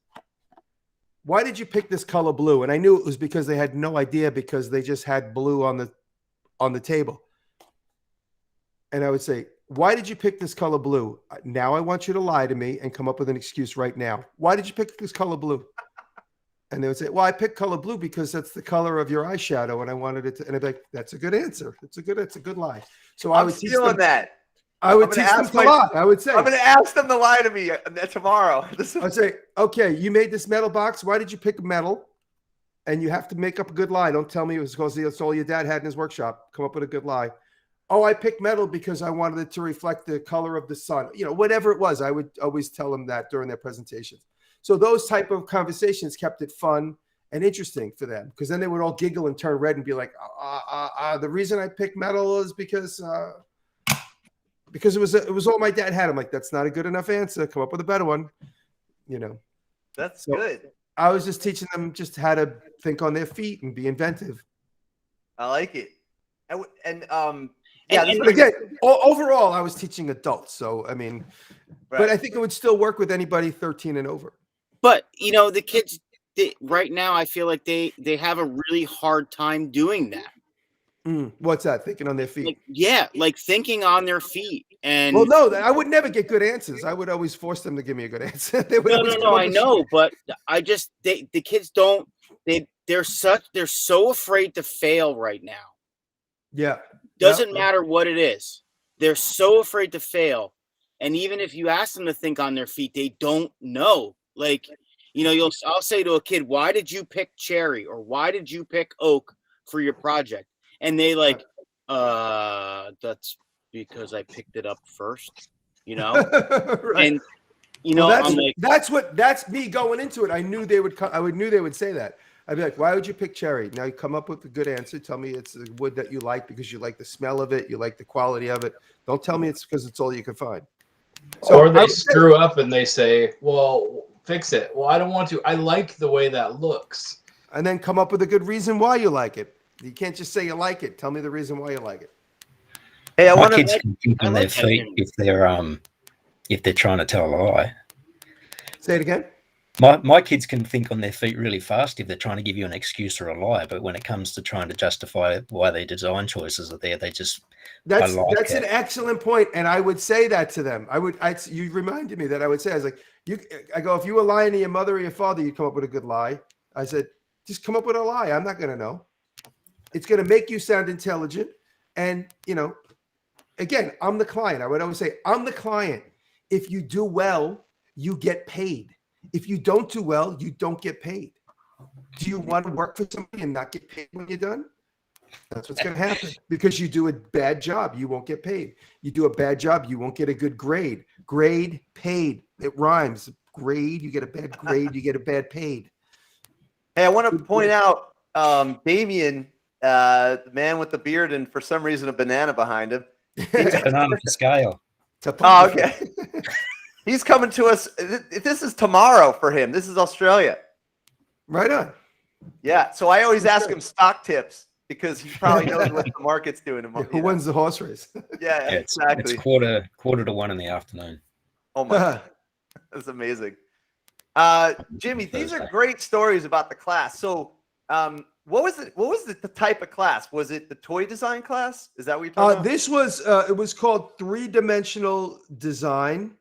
Why did you pick this color blue? And I knew it was because they had no idea, because they just had blue on the table. And I would say, why did you pick this color blue? Now I want you to lie to me and come up with an excuse right now. Why did you pick this color blue? And they would say, well, I picked color blue because that's the color of your eyeshadow. And I wanted it to, and I'd be like, that's a good answer. It's a good lie. So I would teach them that. I would teach them to lie. I would say, I'm going to ask them to lie to me tomorrow. I'd say, okay, you made this metal box. Why did you pick metal? And you have to make up a good lie. Don't tell me it was because that's all your dad had in his workshop. Come up with a good lie. Oh, I picked metal because I wanted it to reflect the color of the sun. Whatever it was, I would always tell them that during their presentations. So those type of conversations kept it fun and interesting for them, because then they would all giggle and turn red and be like, the reason I picked metal is because it was all my dad had. I'm like, that's not a good enough answer. Come up with a better one. That's good. I was just teaching them just how to think on their feet and be inventive. I like it. And Yeah, And But again, overall, I was teaching adults. So, I mean, but right. I think it would still work with anybody 13 and over. but the kids right now, I feel like they have a really hard time doing that. What's that? Thinking on their feet. Like thinking on their feet. And Well, no, I would never get good answers. I would always force them to give me a good answer. They would always come no, up I with know, but I just the kids don't. They're so afraid to fail right now. Yeah. Doesn't matter what it is. They're so afraid to fail. And even if you ask them to think on their feet, they don't know. Like, I'll say to a kid, why did you pick cherry or why did you pick oak for your project? And they like, that's because I picked it up first, Right. And Well, I'm that's me going into it. I knew they would knew they would say that. I'd be like, why would you pick cherry? Now you come up with a good answer. Tell me it's the wood that you like because you like the smell of it. You like the quality of it. Don't tell me it's because it's all you can find. So, or they screw up and they say, well, fix it. Well, I don't want to. I like the way that looks. And then come up with a good reason why you like it. You can't just say you like it. Tell me the reason why you like it. Hey, My kids can think on their feet if they're trying to tell a lie. Say it again. My kids can think on their feet really fast if they're trying to give you an excuse or a lie, but when it comes to trying to justify why their design choices are there, they just that's an excellent point, and I would say that to them. You reminded me that I would say, I was like, I go, if you were lying to your mother or your father, you'd come up with a good lie. I said, just come up with a lie. I'm not going to know. It's going to make you sound intelligent, and again, I'm the client. I would always say, I'm the client. If you do well, you get paid. If you don't do well, you don't get paid. Do you want to work for somebody and not get paid when you're done? That's what's going to happen. Because you do a bad job, you won't get paid. You do a bad job, you won't get a good grade. Grade, paid. It rhymes. Grade, you get a bad grade, you get a bad paid. Hey, I want to point out Damien, the man with the beard and for some reason a banana behind him. It's a banana for scale. Oh, okay. He's coming to us. This is tomorrow for him. This is Australia. Right on. Yeah. So I always ask him stock tips because he probably knows what the market's doing tomorrow. Who wins the horse race? Yeah, exactly. It's quarter to 1 in the afternoon. Oh my God. That's amazing. Jimmy, these are great stories about the class. So what was the type of class? Was it the toy design class? Is that what you're talking about? This was it was called 3-dimensional design.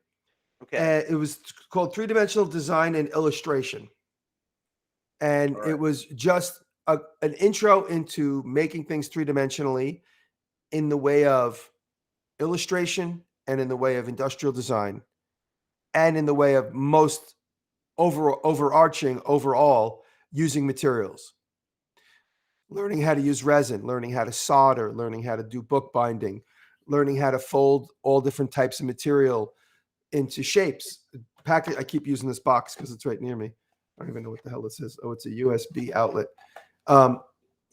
Okay. It was called 3-dimensional design and illustration. And it was just an intro into making things 3-dimensionally in the way of illustration and in the way of industrial design and in the way of most overall using materials. Learning how to use resin, learning how to solder, learning how to do bookbinding, learning how to fold all different types of material into shapes. Packet. I keep using this box because it's right near me. I don't even know what the hell this is. Oh, it's a USB outlet.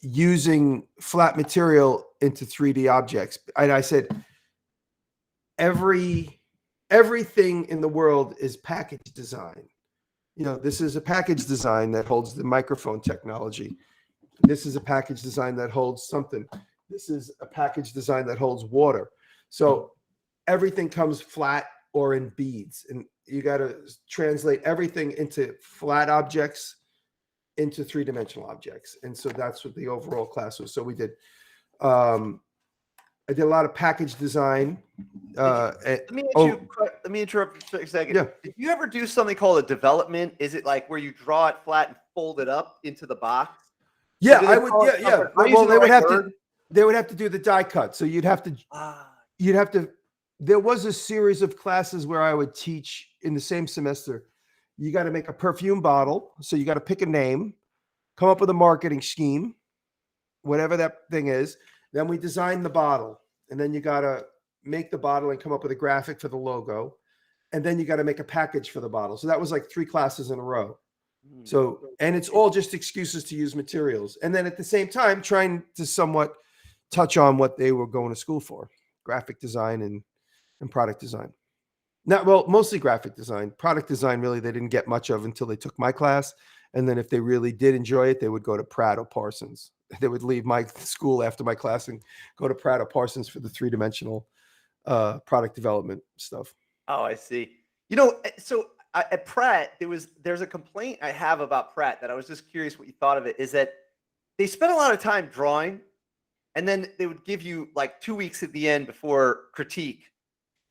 Using flat material into 3D objects. And I said, everything in the world is package design. This is a package design that holds the microphone technology. This is a package design that holds something. This is a package design that holds water. So everything comes flat or in beads, and you got to translate everything into flat objects into 3-dimensional objects. And so that's what the overall class was. So we did I did a lot of package design. Let me interrupt for a second. Yeah. Did you ever do something called a development? Is it like where you draw it flat and fold it up into the box? Yeah, I would. Yeah. Well, they would have to do the die cut. So you'd have to. There was a series of classes where I would teach in the same semester. You got to make a perfume bottle. So you got to pick a name, come up with a marketing scheme, whatever that thing is. Then we design the bottle, and then you got to make the bottle and come up with a graphic for the logo. And then you got to make a package for the bottle. So that was like 3 classes in a row. So, and it's all just excuses to use materials. And then at the same time, trying to somewhat touch on what they were going to school for, graphic design and product design. Mostly graphic design. Product design, really, they didn't get much of until they took my class. And then if they really did enjoy it, they would go to Pratt or Parsons. They would leave my school after my class and go to Pratt or Parsons for the 3-dimensional product development stuff. Oh, I see. So at Pratt, there's a complaint I have about Pratt that I was just curious what you thought of it, is that they spent a lot of time drawing, and then they would give you like 2 weeks at the end before critique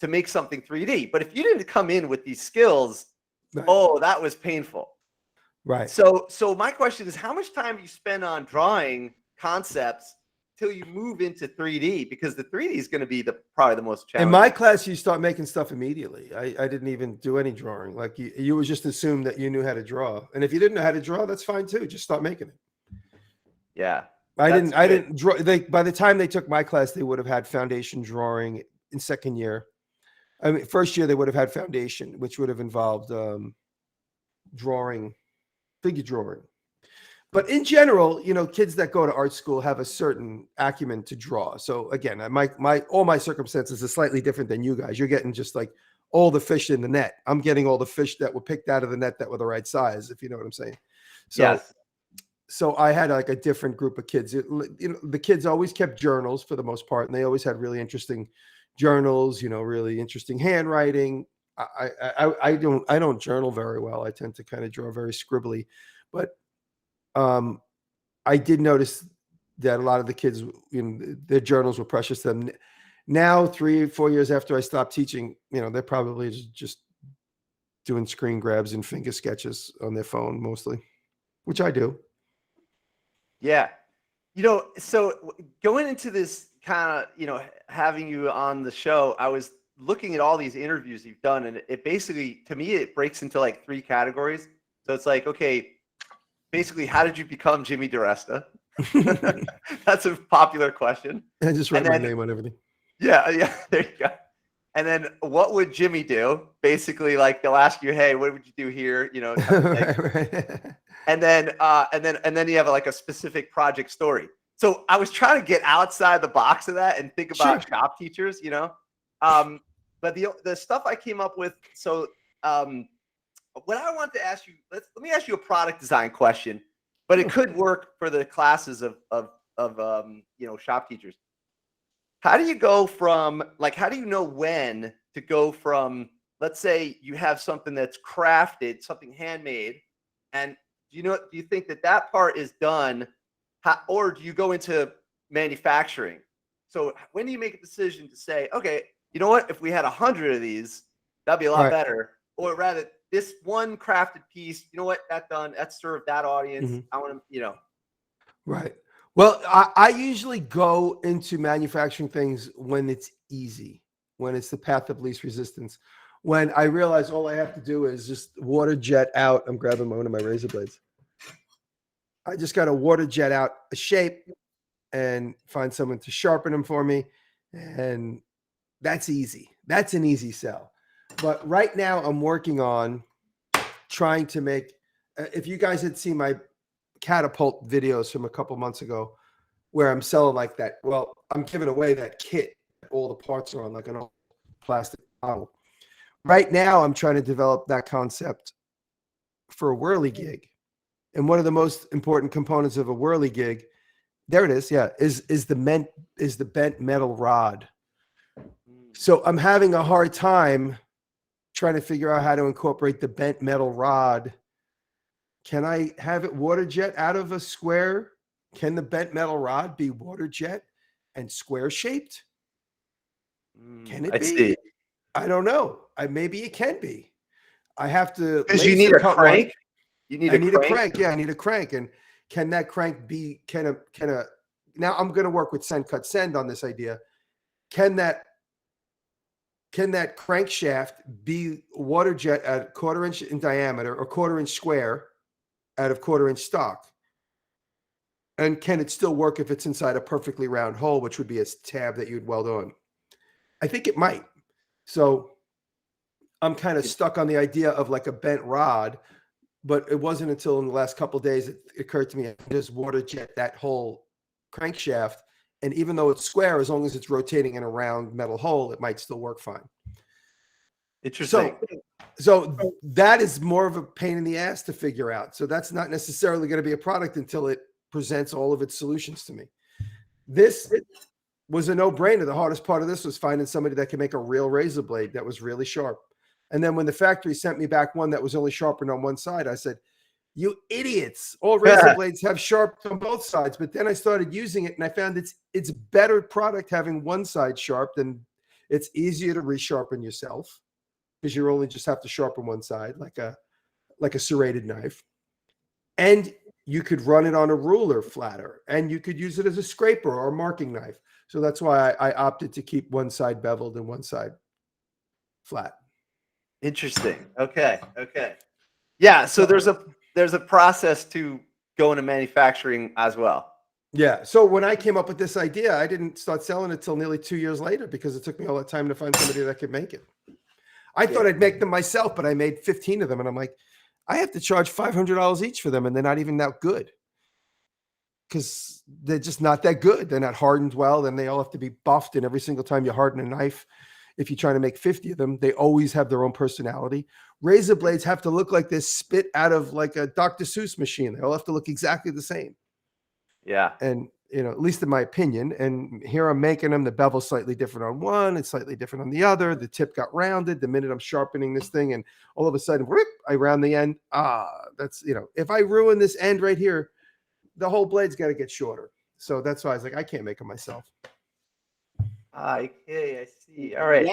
to make something 3D. But if you didn't come in with these skills, Right. oh, that was painful. Right. So my question is, how much time do you spend on drawing concepts till you move into 3D? Because the 3D is going to be probably the most challenging. In my class, you start making stuff immediately. I didn't even do any drawing. Like you would just assume that you knew how to draw. And if you didn't know how to draw, that's fine too. Just start making it. Yeah. I didn't draw. By the time they took my class, they would have had foundation drawing in second year. I mean, first year they would have had foundation, which would have involved figure drawing. But in general, kids that go to art school have a certain acumen to draw. So again, all my circumstances are slightly different than you guys. You're getting just like all the fish in the net. I'm getting all the fish that were picked out of the net that were the right size, if you know what I'm saying. So, yes. So I had like a different group of kids. The kids always kept journals for the most part, and they always had really interesting journals. Really interesting handwriting. I don't journal very well. I tend to kind of draw very scribbly, but I did notice that a lot of the kids, their journals were precious to them. Now, 3 or 4 years after I stopped teaching, they're probably just doing screen grabs and finger sketches on their phone mostly, which I do. Yeah. So going into this kind of, having you on the show, I was looking at all these interviews you've done, and it basically, to me, it breaks into like 3 categories. So it's like, okay, basically, how did you become Jimmy Diresta? That's a popular question. I just write my name on everything. Yeah, there you go. And then what would Jimmy do? Basically, like they'll ask you, hey, what would you do here? Right. And then you have like a specific project story. So I was trying to get outside the box of that and think about shop teachers, but the stuff I came up with. So what I want to ask you, let me ask you a product design question, but it could work for the classes of shop teachers. How do you go from how do you know when to go from, let's say you have something that's crafted, something handmade, and do you think that part is done, or do you go into manufacturing? So when do you make a decision to say, okay, you know what, if we had 100 of these, that'd be a lot better, or rather this one crafted piece, you know what, that's served that audience. Mm-hmm. I want to, Right. Well, I usually go into manufacturing things when it's easy, when it's the path of least resistance. When I realize all I have to do is just water jet out. I'm grabbing one of my razor blades. I just got to water jet out a shape and find someone to sharpen them for me. And that's easy. That's an easy sell. But right now I'm working on trying to make, if you guys had seen my catapult videos from a couple months ago where I'm selling like that, well, I'm giving away that kit. All the parts are on like an old plastic bottle. Right now, I'm trying to develop that concept for a whirly gig. And one of the most important components of a whirly gig, there it is, yeah, is the bent metal rod. So I'm having a hard time trying to figure out how to incorporate the bent metal rod. Can I have it water jet out of a square? Can the bent metal rod be water jet and square shaped? Can it be? See. I don't know. Maybe it can be. I have to. Because you need a crank. You need a crank. Yeah, I need a crank. And can that crank be? Now I'm going to work with Send Cut Send on this idea. Can that crankshaft be water jet at 1/4 inch in diameter or 1/4 inch square out of 1/4 inch stock? And can it still work if it's inside a perfectly round hole, which would be a tab that you'd weld on? I think it might. So I'm kind of stuck on the idea of like a bent rod, but it wasn't until in the last couple of days it occurred to me I can just water jet that whole crankshaft. And even though it's square, as long as it's rotating in a round metal hole, it might still work fine. Interesting. So So that is more of a pain in the ass to figure out. So that's not necessarily going to be a product until it presents all of its solutions to me. This was a no-brainer. The hardest part of this was finding somebody that could make a real razor blade that was really sharp. And then when the factory sent me back one that was only sharpened on one side, I said, you idiots, all razor blades have sharp on both sides. But then I started using it and I found it's better product having one side sharp, than it's easier to resharpen yourself, because you only just have to sharpen one side like a serrated knife. And you could run it on a ruler flatter, and you could use it as a scraper or a marking knife. So that's why I opted to keep one side beveled and one side flat. Interesting. Okay. Yeah. So there's a process to go into manufacturing as well. Yeah. So when I came up with this idea, I didn't start selling it till nearly 2 years later, because it took me all that time to find somebody that could make it. I thought I'd make them myself, but I made 15 of them, and I'm like, I have to charge $500 each for them, and they're not even that good, because they're just not that good. They're not hardened well. Then they all have to be buffed, and every single time you harden a knife, if you're trying to make 50 of them, they always have their own personality. Razor blades have to look like this spit out of like a Dr. Seuss machine. They all have to look exactly the same. Yeah. And, at least in my opinion, and here I'm making them, the bevel's slightly different on one, it's slightly different on the other. The tip got rounded the minute I'm sharpening this thing, and all of a sudden, whoop, I round the end. That's, if I ruin this end right here, the whole blade's got to get shorter. So that's why I was like, I can't make them myself. Okay, I see. All right.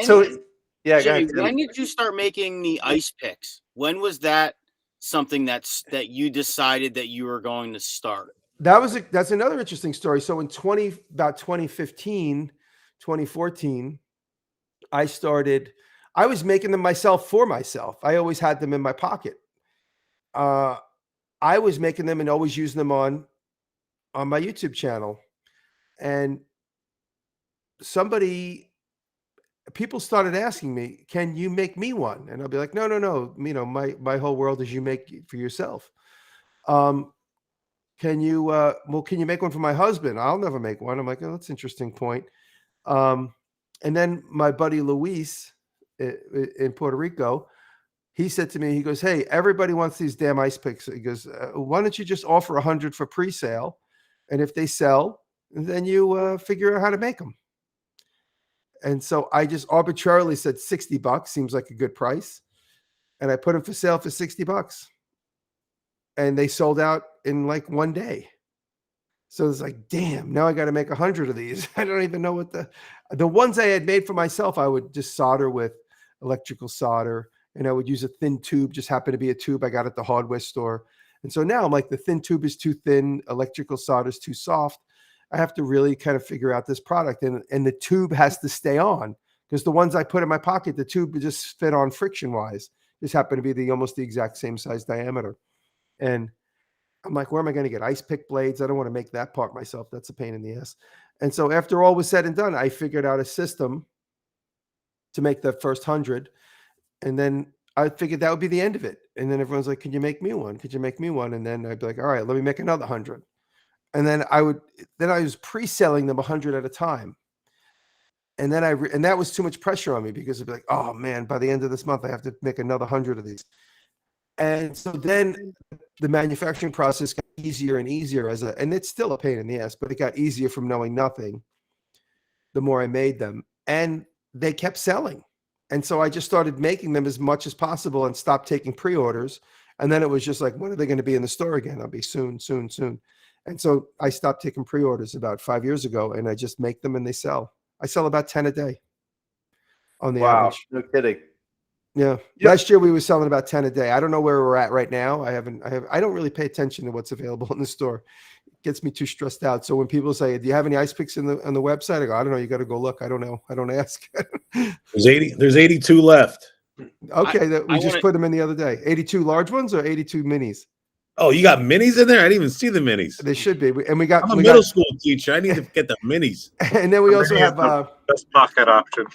Yeah, Jimmy, when did you start making the ice picks? When was that something that you decided that you were going to start? That's another interesting story. So in 2015, 2014, I was making them myself for myself. I always had them in my pocket. I was making them and always using them on my YouTube channel. And people started asking me, can you make me one? And I'll be like, no. My whole world is you make for yourself. Can you make one for my husband? I'll never make one. I'm like, oh, that's an interesting point. And then my buddy Luis in Puerto Rico, he said to me, he goes, hey, everybody wants these damn ice picks. He goes, why don't you just offer 100 for pre-sale? And if they sell, then you figure out how to make them. And so I just arbitrarily said $60 seems like a good price. And I put them for sale for $60. And they sold out in like one day. So it's like, damn, now I got to make 100 of these. I don't even know what the ones I had made for myself, I would just solder with electrical solder, and I would use a thin tube, just happened to be a tube I got at the hardware store. And so now I'm like, the thin tube is too thin, electrical solder is too soft. I have to really kind of figure out this product, and the tube has to stay on, because the ones I put in my pocket, the tube just fit on friction wise. This happened to be almost the exact same size diameter. And I'm like, where am I going to get ice pick blades? I don't want to make that part myself. That's a pain in the ass. And so after all was said and done, I figured out a system to make the first 100. And then I figured that would be the end of it. And then everyone's like, can you make me one? Could you make me one? And then I'd be like, all right, let me make another 100. And then I was pre-selling them 100 at a time. And then and that was too much pressure on me, because it'd be like, oh man, by the end of this month, I have to make another 100 of these. And so then the manufacturing process got easier and easier and it's still a pain in the ass, but it got easier from knowing nothing. The more I made them, and they kept selling. And so I just started making them as much as possible and stopped taking pre-orders. And then it was just like, when are they going to be in the store again? I'll be soon. And so I stopped taking pre-orders about 5 years ago, and I just make them and they sell. I sell about 10 a day on the average. No kidding. Yeah. Yep. Last year we were selling about 10 a day. I don't know where we're at right now. I don't really pay attention to what's available in the store. It gets me too stressed out. So when people say, do you have any ice picks on the website? I go, I don't know. You got to go look. I don't know. I don't ask. There's 82 left. Okay. We just put them in the other day. 82 large ones or 82 minis? Oh, you got minis in there? I didn't even see the minis. They should be. I'm a middle school teacher. I need to get the minis. And then we also have best pocket option.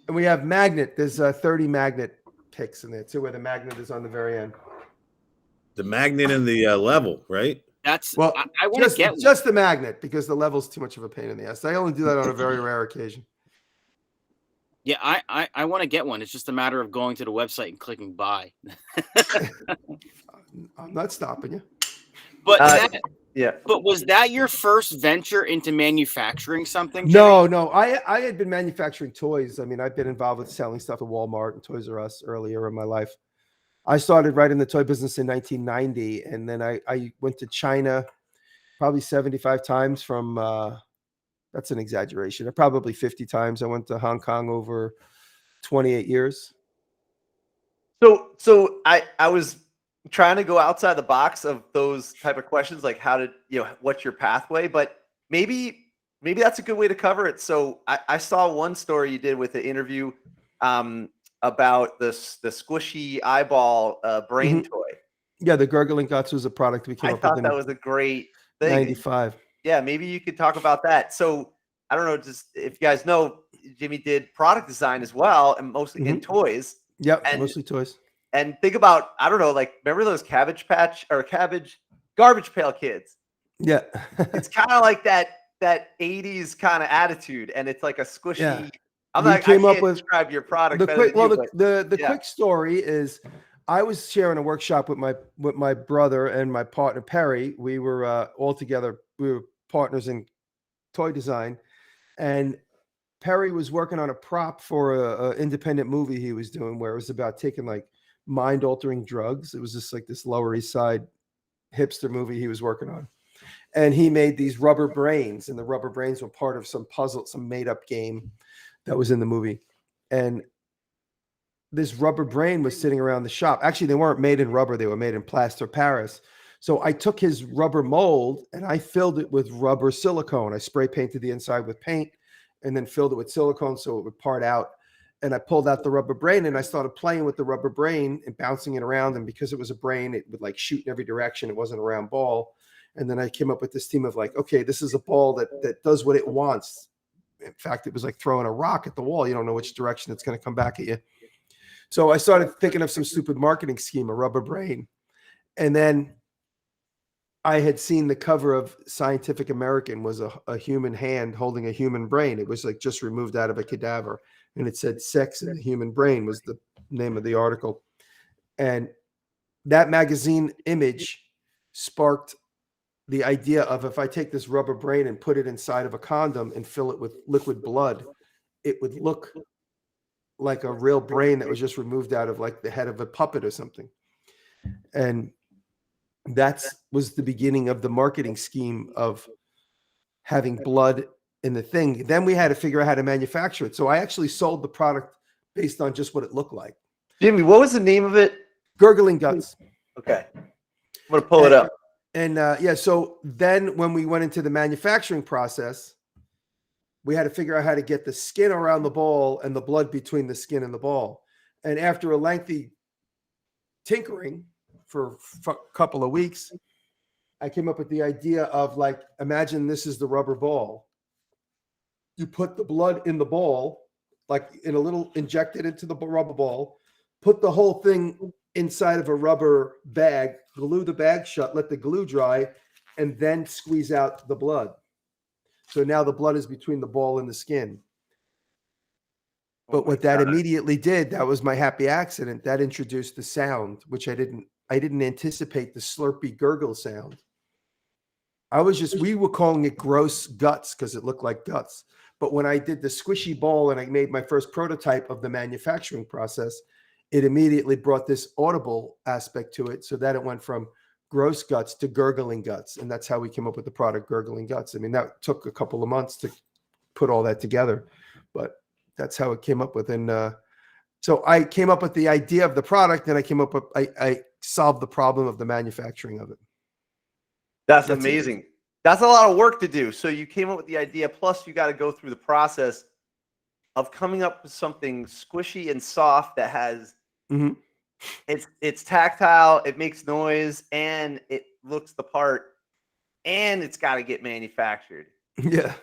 And we have magnet. There's 30 magnet picks in there too, where the magnet is on the very end. The magnet and the level, right? That's well. I want to get just the magnet, because the level's too much of a pain in the ass. I only do that on a very rare occasion. Yeah, I want to get one. It's just a matter of going to the website and clicking buy. I'm not stopping you. But yeah. But was that your first venture into manufacturing something, Jimmy? No. I had been manufacturing toys. I mean, I've been involved with selling stuff at Walmart and Toys R Us earlier in my life. I started right in the toy business in 1990, and then I went to China probably 75 times from, that's an exaggeration, probably 50 times. I went to Hong Kong over 28 years. So I was trying to go outside the box of those type of questions, like what's your pathway? But maybe that's a good way to cover it. So I saw one story you did with the interview about the squishy eyeball brain toy. Yeah, the Gurgling Guts was a product we came up with. I thought that was a great thing. 95. Yeah, maybe you could talk about that. So I don't know, just if you guys know, Jimmy did product design as well, and mostly in toys. Yep, mostly toys. And think about, I don't know, like remember those garbage pail kids? Yeah. It's kind of like that 80s kind of attitude, and it's like a squishy. Yeah. I can't describe your product. The quick story is I was sharing a workshop with my brother and my partner Perry. We were all together. We were partners in toy design, and Perry was working on a prop for a independent movie he was doing where it was about taking like mind-altering drugs. It was just like this Lower East Side hipster movie he was working on. And he made these rubber brains, and the rubber brains were part of some puzzle, some made-up game that was in the movie. And this rubber brain was sitting around the shop. Actually, they weren't made in rubber. They were made in plaster Paris. So I took his rubber mold and I filled it with rubber silicone. I spray painted the inside with paint and then filled it with silicone so it would part out. And I pulled out the rubber brain and I started playing with the rubber brain and bouncing it around. And because it was a brain, it would like shoot in every direction. It wasn't a round ball. And then I came up with this theme of like, okay, this is a ball that does what it wants. In fact, it was like throwing a rock at the wall. You don't know which direction it's going to come back at you. So I started thinking of some stupid marketing scheme, a rubber brain. And then I had seen the cover of Scientific American was a human hand holding a human brain. It was like just removed out of a cadaver. And it said sex in the human brain was the name of the article. And that magazine image sparked the idea of if I take this rubber brain and put it inside of a condom and fill it with liquid blood, it would look like a real brain that was just removed out of like the head of a puppet or something. And that was the beginning of the marketing scheme of having blood in the thing. Then we had to figure out how to manufacture it. So I actually sold the product based on just what it looked like. Jimmy, what was the name of it? Gurgling Guts. Okay. I'm going to pull it up. And yeah, so then when we went into the manufacturing process, we had to figure out how to get the skin around the ball and the blood between the skin and the ball. And after a lengthy tinkering for a couple of weeks, I came up with the idea of like, imagine this is the rubber ball. You put the blood in the ball, like in a little injected into the rubber ball, put the whole thing inside of a rubber bag, glue the bag shut, let the glue dry, and then squeeze out the blood. So now the blood is between the ball and the skin. But what that immediately did, that was my happy accident. That introduced the sound, which I didn't anticipate the slurpy gurgle sound. We were calling it gross guts because it looked like guts. But when I did the squishy ball and I made my first prototype of the manufacturing process, it immediately brought this audible aspect to it so that it went from gross guts to gurgling guts. And that's how we came up with the product Gurgling Guts. I mean, that took a couple of months to put all that together, but that's how it came up with. And so I came up with the idea of the product and I solved the problem of the manufacturing of it. That's amazing. That's a lot of work to do. So you came up with the idea, plus you got to go through the process of coming up with something squishy and soft that has it's tactile, it makes noise, and it looks the part, and it's got to get manufactured. Yeah,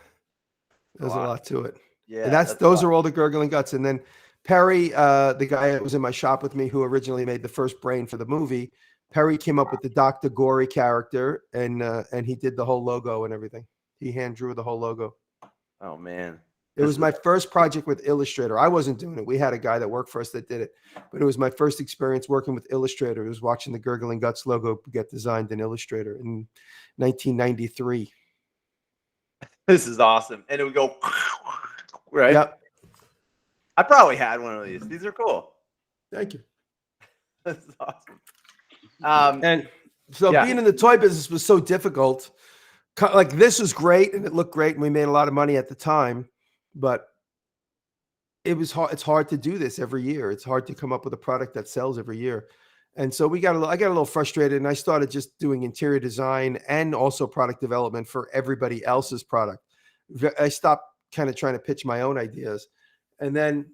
there's a lot to it. Yeah, and those are all the Gurgling Guts. And then Perry, the guy that was in my shop with me, who originally made the first brain for the movie, Perry came up with the Dr. Gory character, and he did the whole logo and everything. He hand drew the whole logo. Oh man. It was my first project with Illustrator. I wasn't doing it. We had a guy that worked for us that did it, but it was my first experience working with Illustrator. It was watching the Gurgling Guts logo get designed in Illustrator in 1993. This is awesome. And it would go, right? Yep. I probably had one of these. These are cool. Thank you. This is awesome. And so being in the toy business was so difficult. Like this was great and it looked great and we made a lot of money at the time, but it was hard. It's hard to do this every year. It's hard to come up with a product that sells every year. And so I got a little frustrated and I started just doing interior design and also product development for everybody else's product. I stopped kind of trying to pitch my own ideas. And then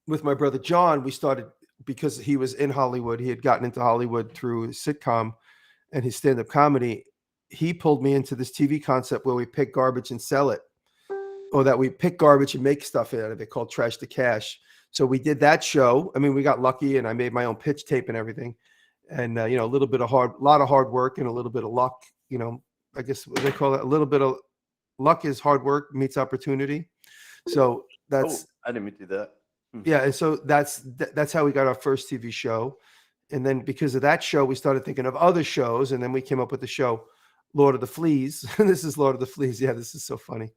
with my brother John, we started, because he was in Hollywood, he had gotten into Hollywood through a sitcom and his stand-up comedy. He pulled me into this TV concept where we pick garbage and sell it, or that we pick garbage and make stuff out of it, called Trash to Cash. So we did that show. I mean, we got lucky and I made my own pitch tape and everything. And, a little bit of lot of hard work and a little bit of luck, I guess what they call it. A little bit of luck is hard work meets opportunity. So that's, I didn't mean to do that. yeah. And so that's how we got our first TV show. And then because of that show, we started thinking of other shows. And then we came up with the show, Lord of the Fleas. This is Lord of the Fleas. Yeah, this is so funny.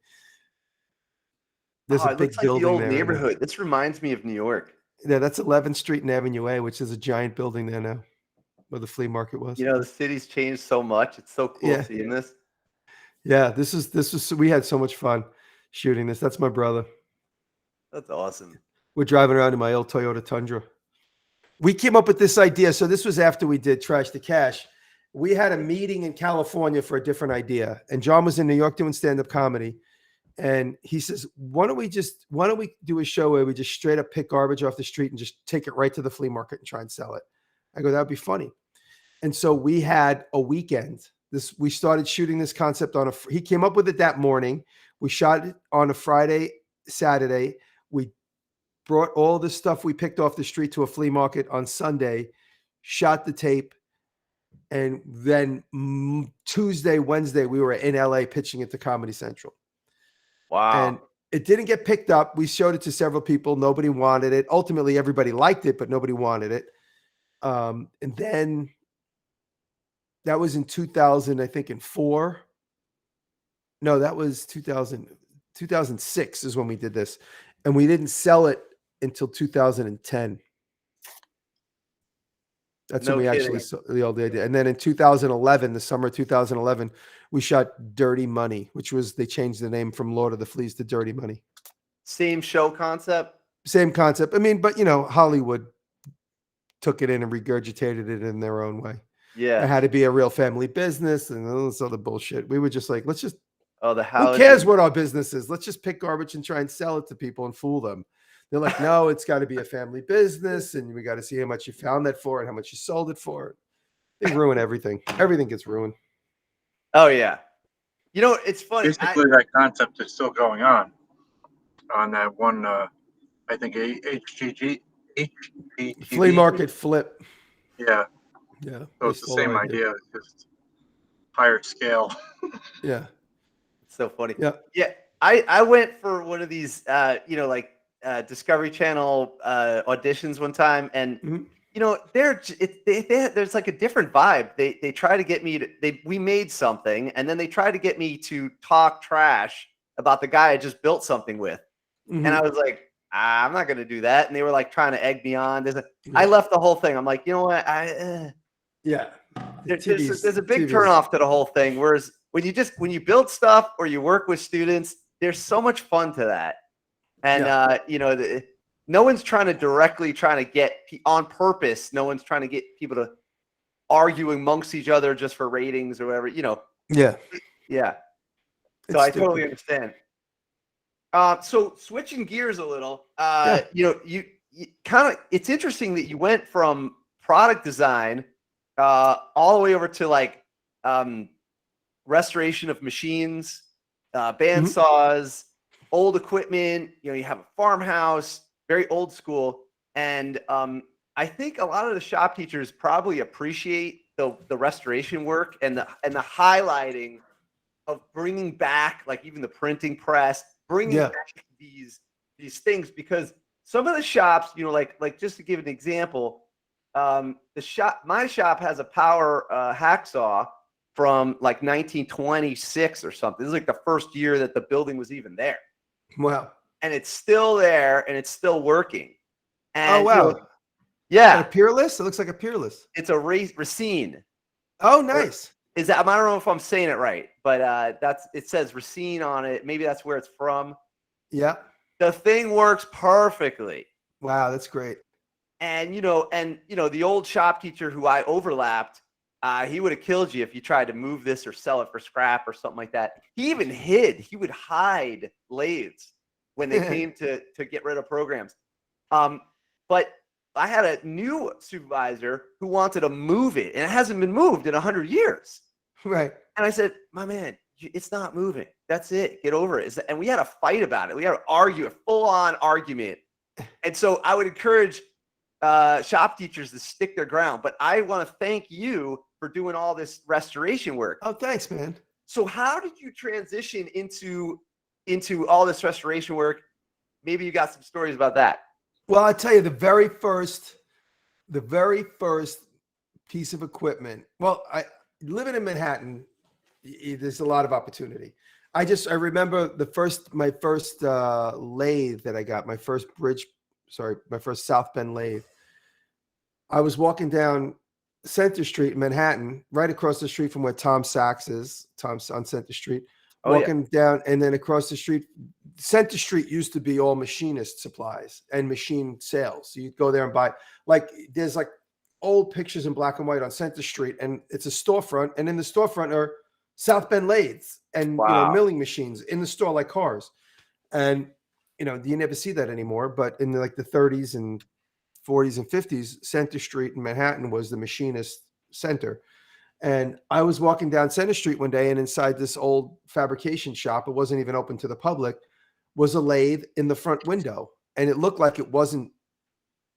There's a big building the old there. neighborhood. This reminds me of New York. Yeah, that's 11th Street and Avenue A, which is a giant building there now, where the flea market was. The city's changed so much. It's so cool seeing this. Yeah, this was we had so much fun shooting this. That's my brother. That's awesome. We're driving around in my old Toyota Tundra. We came up with this idea. So this was after we did Trash to Cash. We had a meeting in California for a different idea. And John was in New York doing stand-up comedy. And he says, why don't we do a show where we just straight up pick garbage off the street and just take it right to the flea market and try and sell it? I go, that'd be funny. And so we had a weekend. We started shooting this concept he came up with it that morning. We shot it on a Friday, Saturday. We brought all the stuff we picked off the street to a flea market on Sunday, shot the tape. And then Tuesday, Wednesday, we were in LA pitching it to Comedy Central. Wow. And it didn't get picked up. We showed it to several people. Nobody wanted it. Ultimately, everybody liked it, but nobody wanted it. And then that was in 2000, I think in 4. No, that was 2006 is when we did this. And we didn't sell it until 2010. That's when we actually saw the old idea. And then in 2011, the summer of 2011, we shot Dirty Money, which was, they changed the name from Lord of the Fleas to Dirty Money. Same show concept? Same concept. I mean, but Hollywood took it in and regurgitated it in their own way. Yeah. It had to be a real family business and all this other bullshit. We were just like, let's just, who cares what our business is? Let's just pick garbage and try and sell it to people and fool them. They're like, no, it's got to be a family business, and we got to see how much you found that for and how much you sold it for. They ruin everything. Everything gets ruined. Oh yeah. It's funny. Basically, that concept is still going on that one. I think HGG Flea market flip. Yeah. Yeah. So it's the same idea. It's just higher scale. Yeah. It's so funny. Yeah. Yeah. I went for one of these, Discovery Channel auditions one time, and there's like a different vibe. They try to get me we made something, and then they try to get me to talk trash about the guy I just built something with, and I was like, I'm not gonna do that. And they were like trying to egg me on. I left the whole thing. I'm like, you know what? There's a big turnoff to the whole thing. Whereas when you build stuff or you work with students, there's so much fun to that. And, no one's trying to get on purpose. No one's trying to get people to argue amongst each other just for ratings or whatever, Yeah. Yeah. So I totally understand. So switching gears a little, you kind of, it's interesting that you went from product design, all the way over to restoration of machines, bandsaws, old equipment. You have a farmhouse, very old school. And I think a lot of the shop teachers probably appreciate the restoration work and the highlighting of bringing back, like, even the printing press, bringing back these things, because some of the shops, you know, like just to give an example, my shop has a power hacksaw from like 1926 or something. This is like the first year that the building was even there. Wow. And it's still there and it's still working. And, oh, wow. You know, yeah. A Peerless? It looks like a Peerless. It's a Racine. Oh, nice. Is that, I don't know if I'm saying it right, but it says Racine on it. Maybe that's where it's from. Yeah. The thing works perfectly. Wow, that's great. And you know, the old shop teacher who I overlapped, he would have killed you if you tried to move this or sell it for scrap or something like that. He would hide lathes when they came to get rid of programs. But I had a new supervisor who wanted to move it, and it hasn't been moved in 100 years. Right. And I said, my man, it's not moving. That's it. Get over it. And we had a fight about it. We had to argue, a full-on argument. And so I would encourage shop teachers to stick their ground. But I want to thank you for doing all this restoration work. Oh, thanks, man. So how did you transition into all this restoration work? Maybe you got some stories about that. Well, I tell you, the very first piece of equipment. Well, living in Manhattan, there's a lot of opportunity. I remember my first lathe that I got, my first South Bend lathe. I was walking down Center Street in Manhattan, right across the street from where Tom Sachs is. Tom's on Center Street. Walking down, and then across the street, Center Street used to be all machinist supplies and machine sales. So you'd go there and buy, there's old pictures in black and white on Center Street, and it's a storefront, and in the storefront are South Bend lathes and milling machines in the store, like cars. And you never see that anymore. But in the 30s and 40s and 50s, Center Street in Manhattan was the machinist center. And I was walking down Center Street one day, and inside this old fabrication shop, it wasn't even open to the public, was a lathe in the front window. And it looked like it wasn't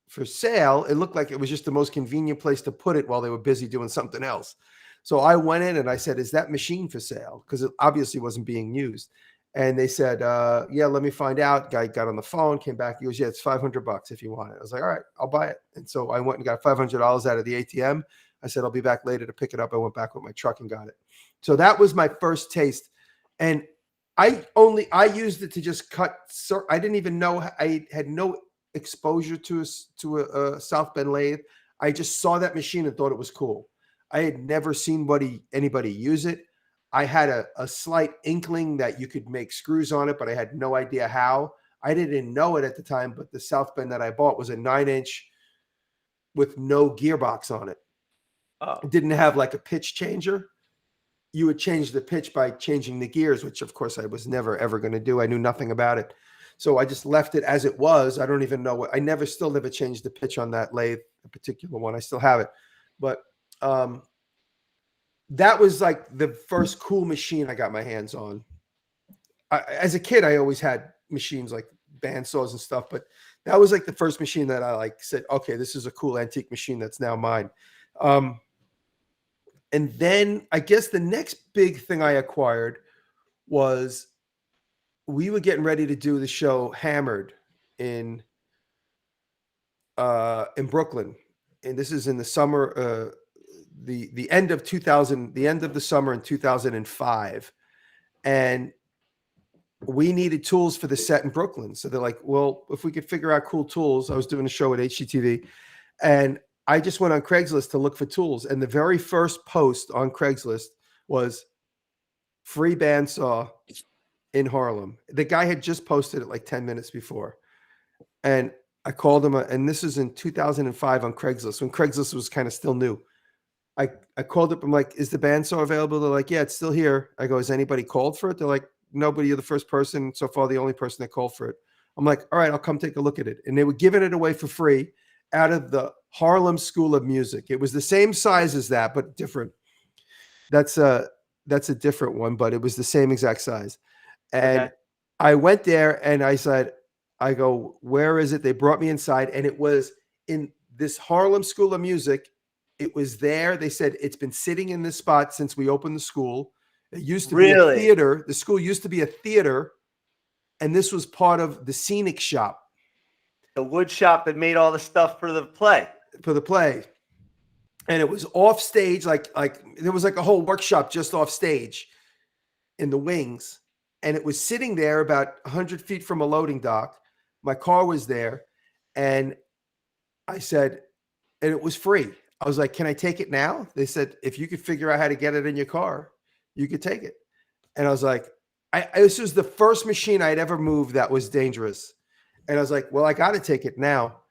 for sale. It looked like it was just the most convenient place to put it while they were busy doing something else. So I went in and I said, is that machine for sale? Because it obviously wasn't being used. And they said, yeah, let me find out. Guy got on the phone, came back. He goes, yeah, it's $500 if you want it. I was like, all right, I'll buy it. And so I went and got $500 out of the ATM. I said, I'll be back later to pick it up. I went back with my truck and got it. So that was my first taste. And I used it to just cut. I didn't even know, I had no exposure to a South Bend lathe. I just saw that machine and thought it was cool. I had never seen anybody use it. I had a slight inkling that you could make screws on it, but I had no idea how. I didn't know it at the time, but the South Bend that I bought was a 9-inch with no gearbox on it. It didn't have a pitch changer. You would change the pitch by changing the gears, which of course I was never, ever going to do. I knew nothing about it. So I just left it as it was. I don't even know still never changed the pitch on that lathe, a particular one. I still have it. But that was the first cool machine I got my hands on. As a kid, I always had machines like bandsaws and stuff, but that was the first machine that I said, okay, this is a cool antique machine that's now mine. And then I guess the next big thing I acquired was we were getting ready to do the show Hammered in Brooklyn. And this is in the summer, the end of the summer in 2005. And we needed tools for the set in Brooklyn. So they're like, well, if we could figure out cool tools, I was doing a show at HGTV, and I just went on Craigslist to look for tools. And the very first post on Craigslist was free bandsaw in Harlem. The guy had just posted it 10 minutes before. And I called him, and this is in 2005 on Craigslist, when Craigslist was kind of still new. I called up, I'm like, is the bandsaw available? They're like, yeah, it's still here. I go, has anybody called for it? They're like, nobody. You're the first person so far, the only person that called for it. I'm like, all right, I'll come take a look at it. And they were giving it away for free out of the Harlem School of Music. It was the same size as that, but different. That's a different one, but it was the same exact size. And I went there and I go, where is it? They brought me inside, and it was in this Harlem School of Music. It was there. They said it's been sitting in this spot since we opened the school. It used to be a theater. The school used to be a theater. And this was part of the scenic shop. The wood shop that made all the stuff for the play. And it was off stage, like there was like a whole workshop just off stage in the wings. And it was sitting there about 100 feet from a loading dock. My car was there. And I said, and it was free. I was like, can I take it now? They said, if you could figure out how to get it in your car, you could take it. And I was like, this was the first machine I'd ever moved that was dangerous. And I was like, well, I got to take it now.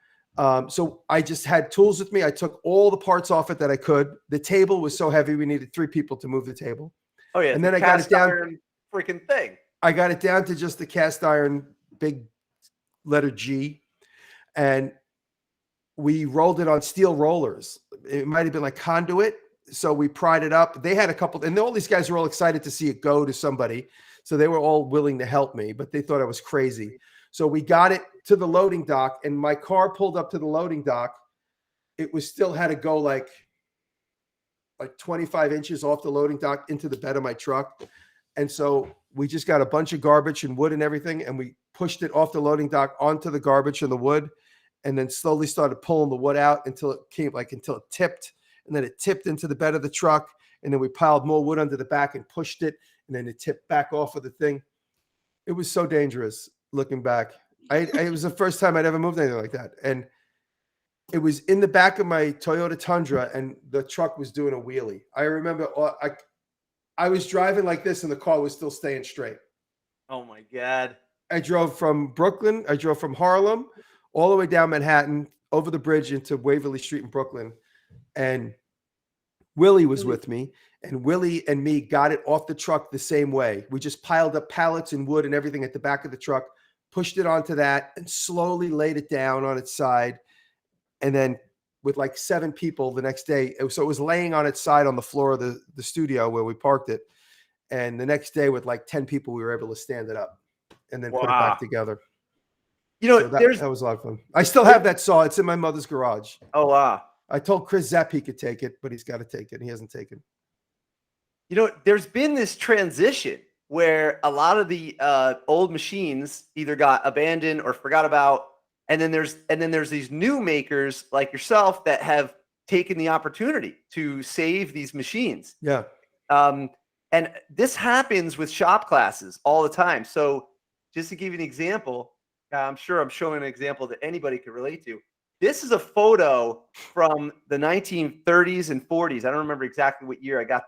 So I just had tools with me. I took all the parts off it that I could. The table was so heavy, we needed 3 people to move the table. Oh yeah. And then I got it down. Freaking thing. I got it down to just the cast iron, big letter G. And we rolled it on steel rollers. It might've been like conduit. So we pried it up. They had a couple, and all these guys were all excited to see it go to somebody. So they were all willing to help me, but they thought I was crazy. So we got it to the loading dock, and my car pulled up to the loading dock. It was still had to go like 25 inches off the loading dock into the bed of my truck. And so we just got a bunch of garbage and wood and everything, and we pushed it off the loading dock onto the garbage and the wood, and then slowly started pulling the wood out until it tipped, and then it tipped into the bed of the truck, and then we piled more wood under the back and pushed it, and then it tipped back off of the thing. It was so dangerous looking back. It was the first time I'd ever moved anything like that. And it was in the back of my Toyota Tundra, and the truck was doing a wheelie. I remember I was driving like this, and the car was still staying straight. Oh my God. I drove from Brooklyn. I drove from Harlem all the way down Manhattan, over the bridge into Waverly Street in Brooklyn. And Willie was with me, and Willie and me got it off the truck the same way. We just piled up pallets and wood and everything at the back of the truck, pushed it onto that, and slowly laid it down on its side. And then with like 7 people the next day, so it was laying on its side on the floor of the studio where we parked it. And the next day with like 10 people, we were able to stand it up and then put it back together. You know, So that was a lot of fun. I still have that saw. It's in my mother's garage. Oh, wow. I told Chris Zapp he could take it, but he's got to take it. He hasn't taken. You know, there's been this transition where a lot of the old machines either got abandoned or forgot about, and then there's these new makers like yourself that have taken the opportunity to save these machines. Yeah. And this happens with shop classes all the time. So just to give you an example, I'm sure I'm showing an example that anybody could relate to. This is a photo from the 1930s and 40s. I don't remember exactly what year I got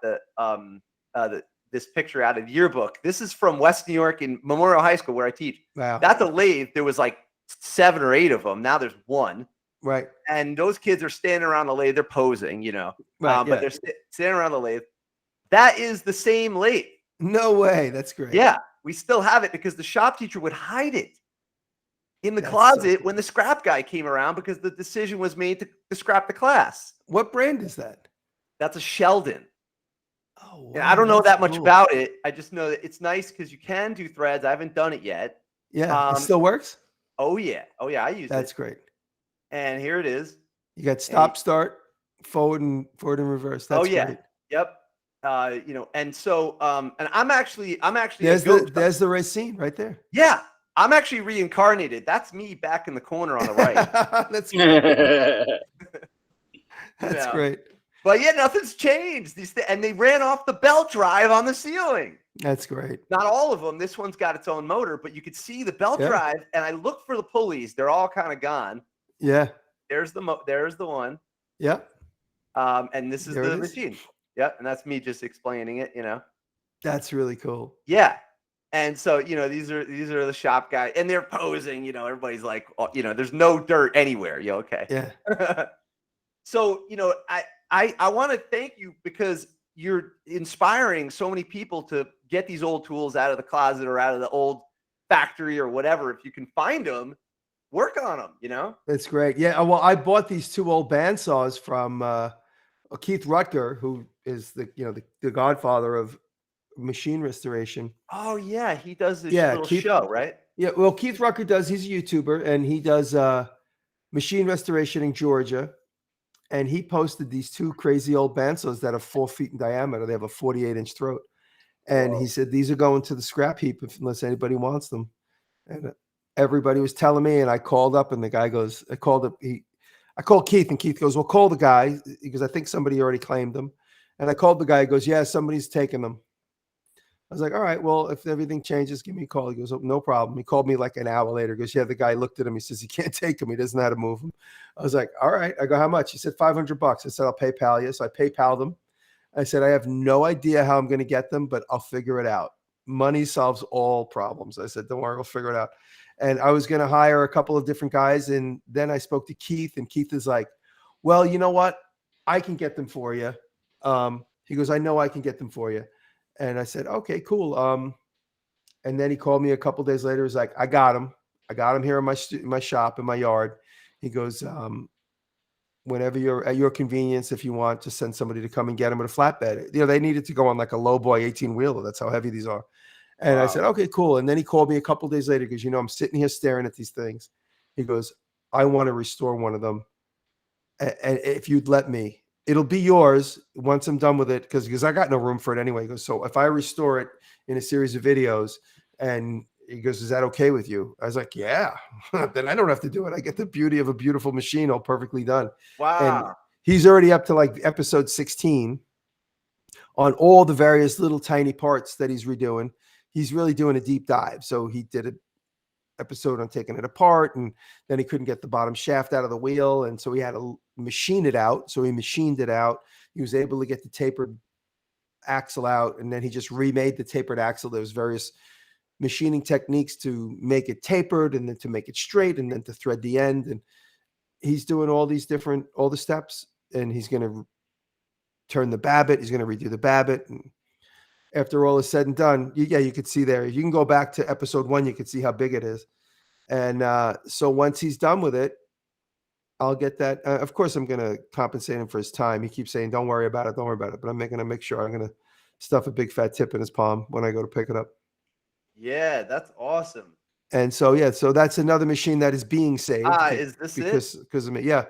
this picture out of the yearbook. This is from West New York in Memorial High School where I teach. Wow. That's a lathe. There was like 7 or 8 of them. Now there's 1. Right. And those kids are standing around the lathe. They're posing, you know, Right, but they're standing around the lathe. That is the same lathe. No way. That's great. Yeah, we still have it because the shop teacher would hide it in the That's closet so cool. when the scrap guy came around because the decision was made to scrap the class. What brand is that? That's a Sheldon. Oh, wow, And I don't know that's that much cool. about it. I just know that it's nice because you can do threads. I haven't done it yet. Yeah, it still works. Oh yeah, I use That's it. great. And here it is. You got stop, start, forward and reverse. That's great. Yep. You know, and so and I'm actually There's a there's the Racine right there. Yeah, I'm actually reincarnated. That's me back in the corner on the right. That's great. That's Yeah. great. But yeah, nothing's changed. And they ran off the belt drive on the ceiling. That's great. Not all of them. This one's got its own motor, but you could see the belt Yeah. drive. And I looked for the pulleys. They're all kind of gone. Yeah. There's the one. Yeah. And this is There the it is. machine. Yep. And that's me just explaining it. You know. That's really cool. Yeah. And so, you know, these are the shop guys, and they're posing. You know, everybody's like, oh, you know, there's no dirt anywhere. You okay? Yeah. So, you know, I want to thank you because you're inspiring so many people to get these old tools out of the closet or out of the old factory or whatever. If you can find them, work on them, you know? That's great. Yeah. Well, I bought these 2 old bandsaws from Keith Rutger, who is the godfather of machine restoration. Oh yeah. He does this Yeah, little Keith- show, right? Yeah. Well, Keith Rutger he's a YouTuber, and he does machine restoration in Georgia. And he posted these 2 crazy old bandsaws that are 4 feet in diameter. They have a 48-inch throat. And he said, these are going to the scrap heap unless anybody wants them. And everybody was telling me, and I called up, and the guy goes, I called Keith, and Keith goes, well, call the guy, because I think somebody already claimed them. And I called the guy, he goes, yeah, somebody's taking them. I was like, all right, well, if everything changes, give me a call. He goes, oh, no problem. He called me like an hour later. He goes, yeah, the guy looked at him. He says, he can't take him. He doesn't know how to move him. I was like, all right. I go, how much? He said, $500. I said, I'll PayPal you. So I PayPal them. I said, I have no idea how I'm going to get them, but I'll figure it out. Money solves all problems. I said, don't worry, we'll figure it out. And I was going to hire a couple of different guys. And then I spoke to Keith, and Keith is like, well, you know what? I can get them for you. He goes, I know I can get them for you. And I said, okay, cool. And then he called me a couple of days later. He's like, I got him. I got him here in my shop, in my yard. He goes, whenever you're at your convenience, if you want to send somebody to come and get him with a flatbed. You know, they needed to go on like a low boy 18-wheeler. That's how heavy these are. And I said, okay, cool. And then he called me a couple of days later because, you know, I'm sitting here staring at these things. He goes, I want to restore one of them. And if you'd let me, it'll be yours once I'm done with it. Because I got no room for it anyway. He goes, so if I restore it in a series of videos, and he goes, is that okay with you? I was like, yeah, then I don't have to do it. I get the beauty of a beautiful machine all perfectly done. Wow. And he's already up to like episode 16 on all the various little tiny parts that he's redoing. He's really doing a deep dive. So he did an episode on taking it apart, and then he couldn't get the bottom shaft out of the wheel. And so he had to machine it out. So he machined it out. He was able to get the tapered axle out, and then he just remade the tapered axle. There was various machining techniques to make it tapered, and then to make it straight, and then to thread the end. And he's doing all the steps, and he's going to turn the babbitt. He's going to redo the babbitt. And after all is said and done, you could see there, you can go back to episode 1. You could see how big it is. And so once he's done with it, I'll get that. Of course, I'm going to compensate him for his time. He keeps saying, don't worry about it. Don't worry about it. But I'm going to make sure I'm going to stuff a big fat tip in his palm when I go to pick it up. Yeah, that's awesome. And so, yeah, so that's another machine that is being saved. Is this because of me? Yeah.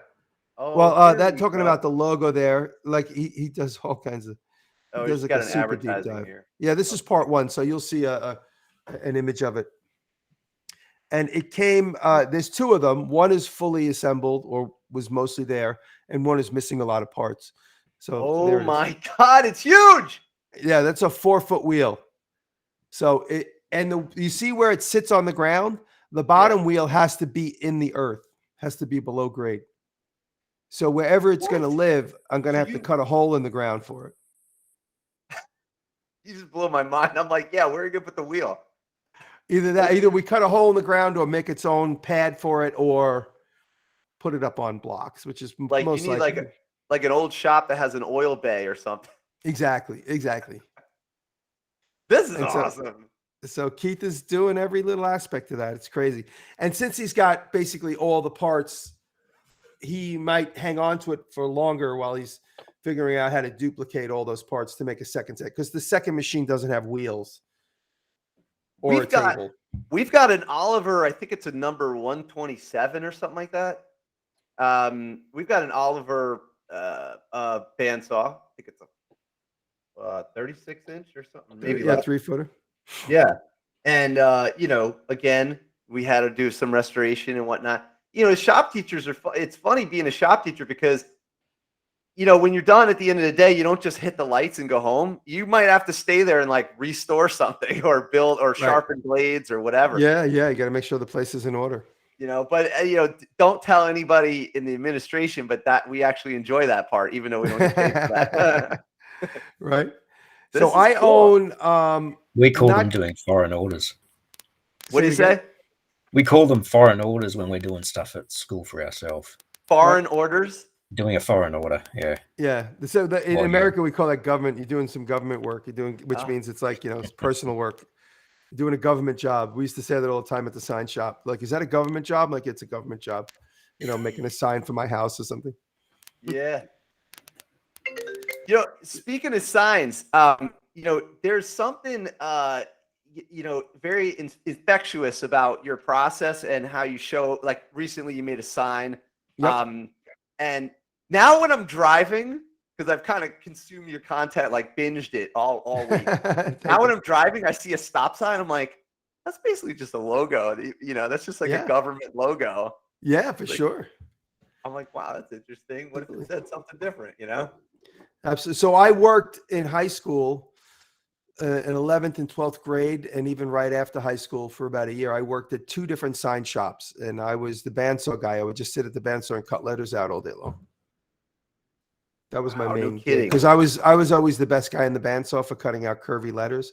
Oh, well, that talking about the logo there, like he does all kinds of. Oh, There's he's like got a an super deep advertising dive. here. Yeah, this is part 1, so you'll see an image of it. And it came. There's 2 of them. One is fully assembled or was mostly there, and one is missing a lot of parts. So, oh my God, it's huge! Yeah, that's a 4-foot wheel. So you see where it sits on the ground. The bottom wheel has to be in the earth. Has to be below grade. So wherever it's going to live, I'm going to have to cut a hole in the ground for it. You just blew my mind. I'm like, yeah, where are you gonna put the wheel? Either we cut a hole in the ground or make its own pad for it, or put it up on blocks, which is like most you need likely. like an old shop that has an oil bay or something. Exactly. This is awesome. So Keith is doing every little aspect of that. It's crazy. And since he's got basically all the parts, he might hang on to it for longer while he's figuring out how to duplicate all those parts to make a second set, because the second machine doesn't have wheels or a table. We've got an Oliver, I think it's a number 127 or something like that. We've got an Oliver bandsaw. I think it's a 36-inch or something. Maybe 3-footer. Yeah. And again, we had to do some restoration and whatnot. Shop teachers it's funny being a shop teacher because when you're done at the end of the day, you don't just hit the lights and go home. You might have to stay there and like restore something or build or sharpen blades or whatever. Yeah. You got to make sure the place is in order. But don't tell anybody in the administration, but that we actually enjoy that part, even though we don't get paid for that. Right. So I own. We call them doing foreign orders. What do you say? We call them foreign orders when we're doing stuff at school for ourselves. Foreign orders? Doing a foreign order, yeah. Yeah. So in America, we call that government. You're doing some government work. Which means it's like, it's personal work. You're doing a government job. We used to say that all the time at the sign shop. Like, is that a government job? Like, it's a government job. Making a sign for my house or something. Yeah. Speaking of signs, there's something, very infectious about your process and how you show, like recently you made a sign. Yep. And now when I'm driving, because I've kind of consumed your content, like binged it all week. Now when I'm driving, I see a stop sign. I'm like, That's basically just a logo. That's just like Yeah. a government logo. Yeah, for Like, sure. I'm like, wow, that's interesting. What if Totally. it said something different? You know? Absolutely. So I worked in high school, in 11th and 12th grade, and even right after high school for about a year. I worked at 2 different sign shops, and I was the bandsaw guy. I would just sit at the bandsaw and cut letters out all day long. That was my Wow, no main gig, kidding. because I was always the best guy in the bandsaw for cutting out curvy letters,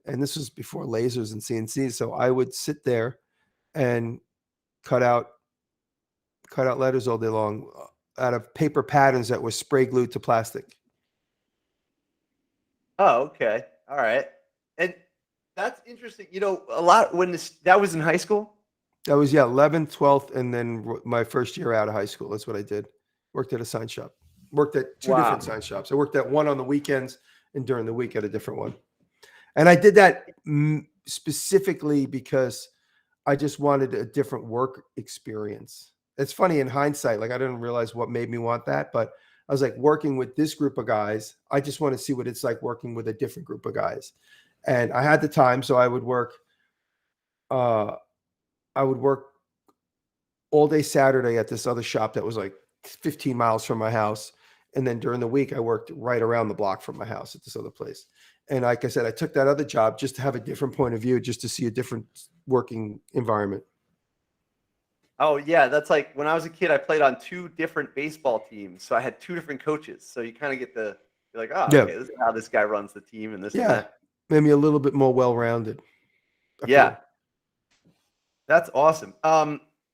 and this was before lasers and CNCs. So I would sit there and cut out letters all day long out of paper patterns that were spray glued to plastic. Oh, okay. All right. And that's interesting. A lot that was in high school. That was 11th, 12th, and then my first year out of high school. That's what I did. Worked at a sign shop. Worked at 2 different sign shops. I worked at one on the weekends and during the week at a different one. And I did that specifically because I just wanted a different work experience. It's funny in hindsight, like I didn't realize what made me want that, but I was like, working with this group of guys, I just want to see what it's like working with a different group of guys. And I had the time, so I would work all day Saturday at this other shop that was like 15 miles from my house. And then during the week, I worked right around the block from my house at this other place. And like I said, I took that other job just to have a different point of view, just to see a different working environment. Oh yeah, that's like when I was a kid, I played on 2 different baseball teams, so I had 2 different coaches. So you kind of get you're like, oh, Yeah. okay, this is how this guy runs the team, and this. Yeah. And that. Made me a little bit more well-rounded. Yeah, that's awesome.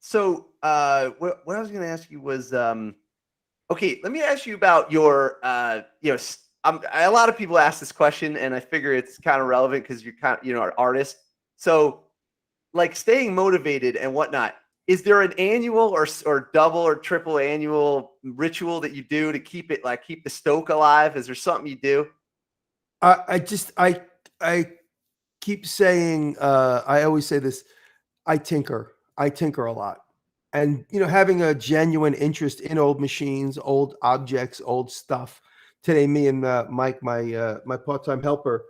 So what I was going to ask you was, okay, let me ask you about your, a lot of people ask this question, and I figure it's kind of relevant because you're kind of, an artist. So, like staying motivated and whatnot. Is there an annual or double or triple annual ritual that you do to keep the stoke alive? Is there something you do? I keep saying, I always say this, I tinker a lot. And, having a genuine interest in old machines, old objects, old stuff. Today, me and Mike, my part-time helper,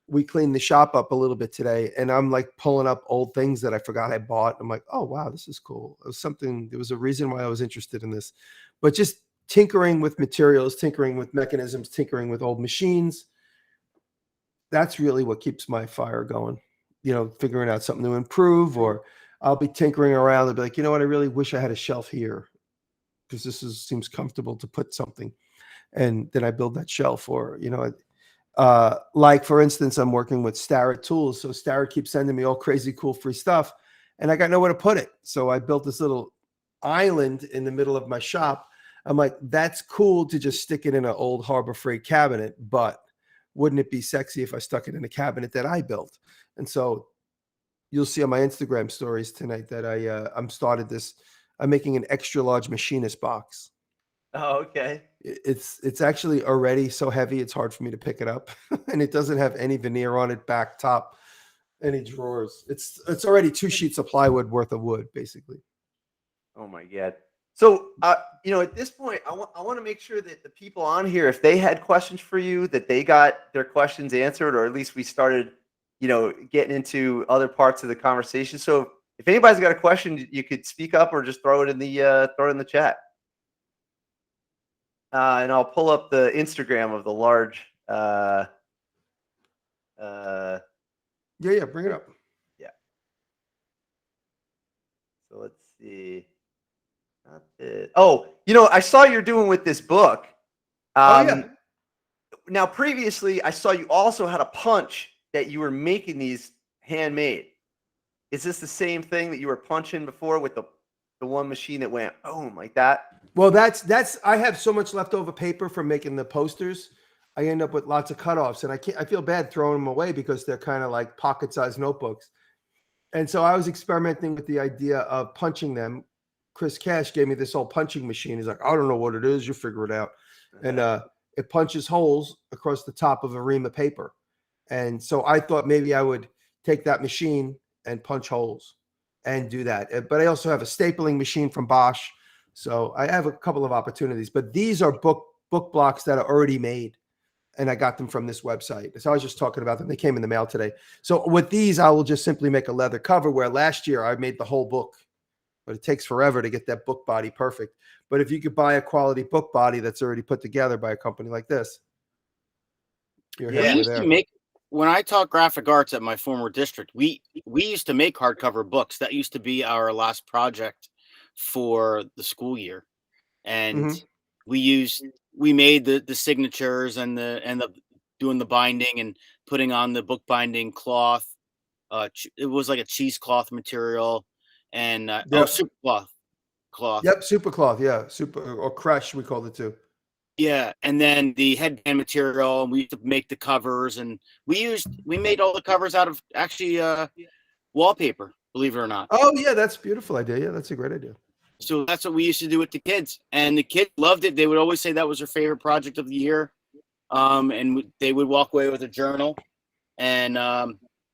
we cleaned the shop up a little bit today, and I'm like pulling up old things that I forgot I bought. I'm like, oh, wow, this is cool. There was a reason why I was interested in this. But just tinkering with materials, tinkering with mechanisms, tinkering with old machines, that's really what keeps my fire going. Figuring out something to improve, or I'll be tinkering around and be like, you know what, I really wish I had a shelf here because seems comfortable to put something. And then I build that shelf, or, like for instance, I'm working with Starrett Tools. So Starrett keeps sending me all crazy cool free stuff, and I got nowhere to put it. So I built this little island in the middle of my shop. I'm like, that's cool to just stick it in an old Harbor Freight cabinet, but wouldn't it be sexy if I stuck it in a cabinet that I built? And so you'll see on my Instagram stories tonight that I'm making an extra large machinist box. Oh, okay. It's actually already so heavy it's hard for me to pick it up, and it doesn't have any veneer on it, back, top, any drawers. It's already 2 sheets of plywood worth of wood, basically. Oh my God. So at this point, I want to make sure that the people on here, if they had questions for you, that they got their questions answered, or at least we started, getting into other parts of the conversation. So if anybody's got a question, you could speak up or just throw it in the chat. And I'll pull up the Instagram of the large. Yeah, bring it up. Yeah. So let's see. Not it. Oh, I saw you're doing with this book. Yeah. Now, previously, I saw you also had a punch that you were making these handmade. Is this the same thing that you were punching before with the one machine that went boom like that? Well, that's I have so much leftover paper from making the posters. I end up with lots of cutoffs, and I feel bad throwing them away because they're kind of like pocket-sized notebooks. And so I was experimenting with the idea of punching them. Chris Cash gave me this old punching machine. He's like, I don't know what it is. You figure it out. And it punches holes across the top of a ream of paper. And so I thought maybe I would take that machine and punch holes and do that. But I also have a stapling machine from Bosch. So I have a couple of opportunities. But these are book blocks that are already made. and I got them from this website. So I was just talking about them. They came in the mail today. So with these, I will just simply make a leather cover, where last year I made the whole book, but it takes forever to get that book body perfect. But if you could buy a quality book body that's already put together by a company like this, you're We halfway used to there. make, when I taught graphic arts at my former district, we used to make hardcover books. That used to be our last project for the school year, and Mhm. we made the signatures and the doing the binding and putting on the bookbinding cloth. It was like a cheesecloth material, and Yep. super cloth. Yep, super cloth, yeah, super or crush we called it too. Yeah, and then the headband material, and we used to make the covers, and we made all the covers out of actually wallpaper, believe it or not. Oh yeah, that's a beautiful idea. Yeah, that's a great idea. So that's what we used to do with the kids, and the kids loved it. They would always say that was their favorite project of the year, and they would walk away with a journal, and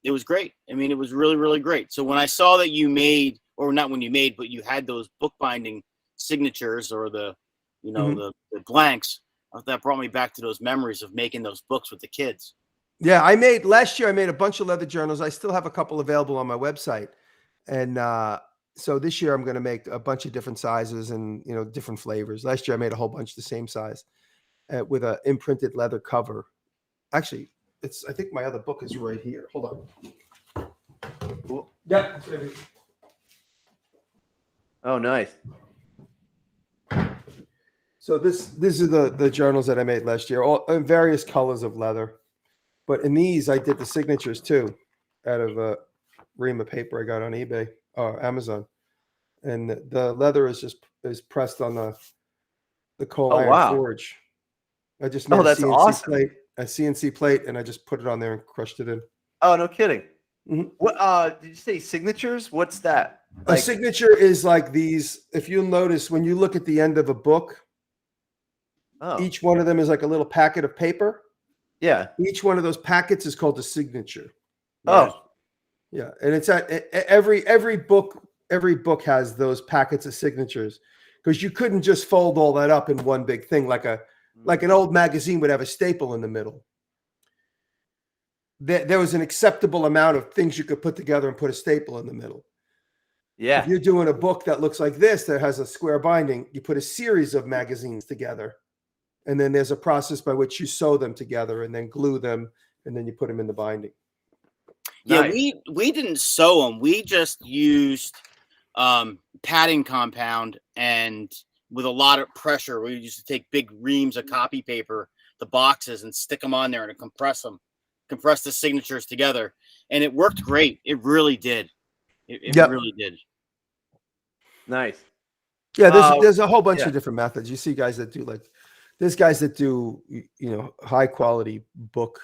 it was great. I mean, it was really, really great. So when I saw that you made, or not when you made, but you had those bookbinding signatures or the the blanks, that brought me back to those memories of making those books with the kids. Yeah, last year I made a bunch of leather journals. I still have a couple available on my website. And so this year I'm going to make a bunch of different sizes and, different flavors. Last year I made a whole bunch the same size with an imprinted leather cover. Actually, I think my other book is right here. Hold on. Cool. Yeah. It's right here. Oh, nice. So these are the journals that I made last year, all in various colors of leather. But in these, I did the signatures too, out of a ream of paper I got on eBay or Amazon, and the leather is pressed on the coal iron forge. I just made that's awesome. plate, a CNC plate, and I just put it on there and crushed it in. Oh, no kidding. Mhm. What did you say? Signatures? What's that? A signature is like these. If you'll notice, when you look at the end of a book, each one of them is like a little packet of paper. Yeah. Each one of those packets is called a signature. Oh. Yeah, and it's at every book. Every book has those packets of signatures, because you couldn't just fold all that up in one big thing like an old magazine would have a staple in the middle. There was an acceptable amount of things you could put together and put a staple in the middle. Yeah. If you're doing a book that looks like this, that has a square binding, you put a series of magazines together. And then there's a process by which you sew them together and then glue them, and then you put them in the binding. Yeah, Nice. we didn't sew them. We just used padding compound, and with a lot of pressure, we used to take big reams of copy paper, the boxes, and stick them on there and compress the signatures together. And it worked great. It really did. It really did. Nice. Yeah, there's a whole bunch of different methods. You see guys that do there's guys that do, high quality book.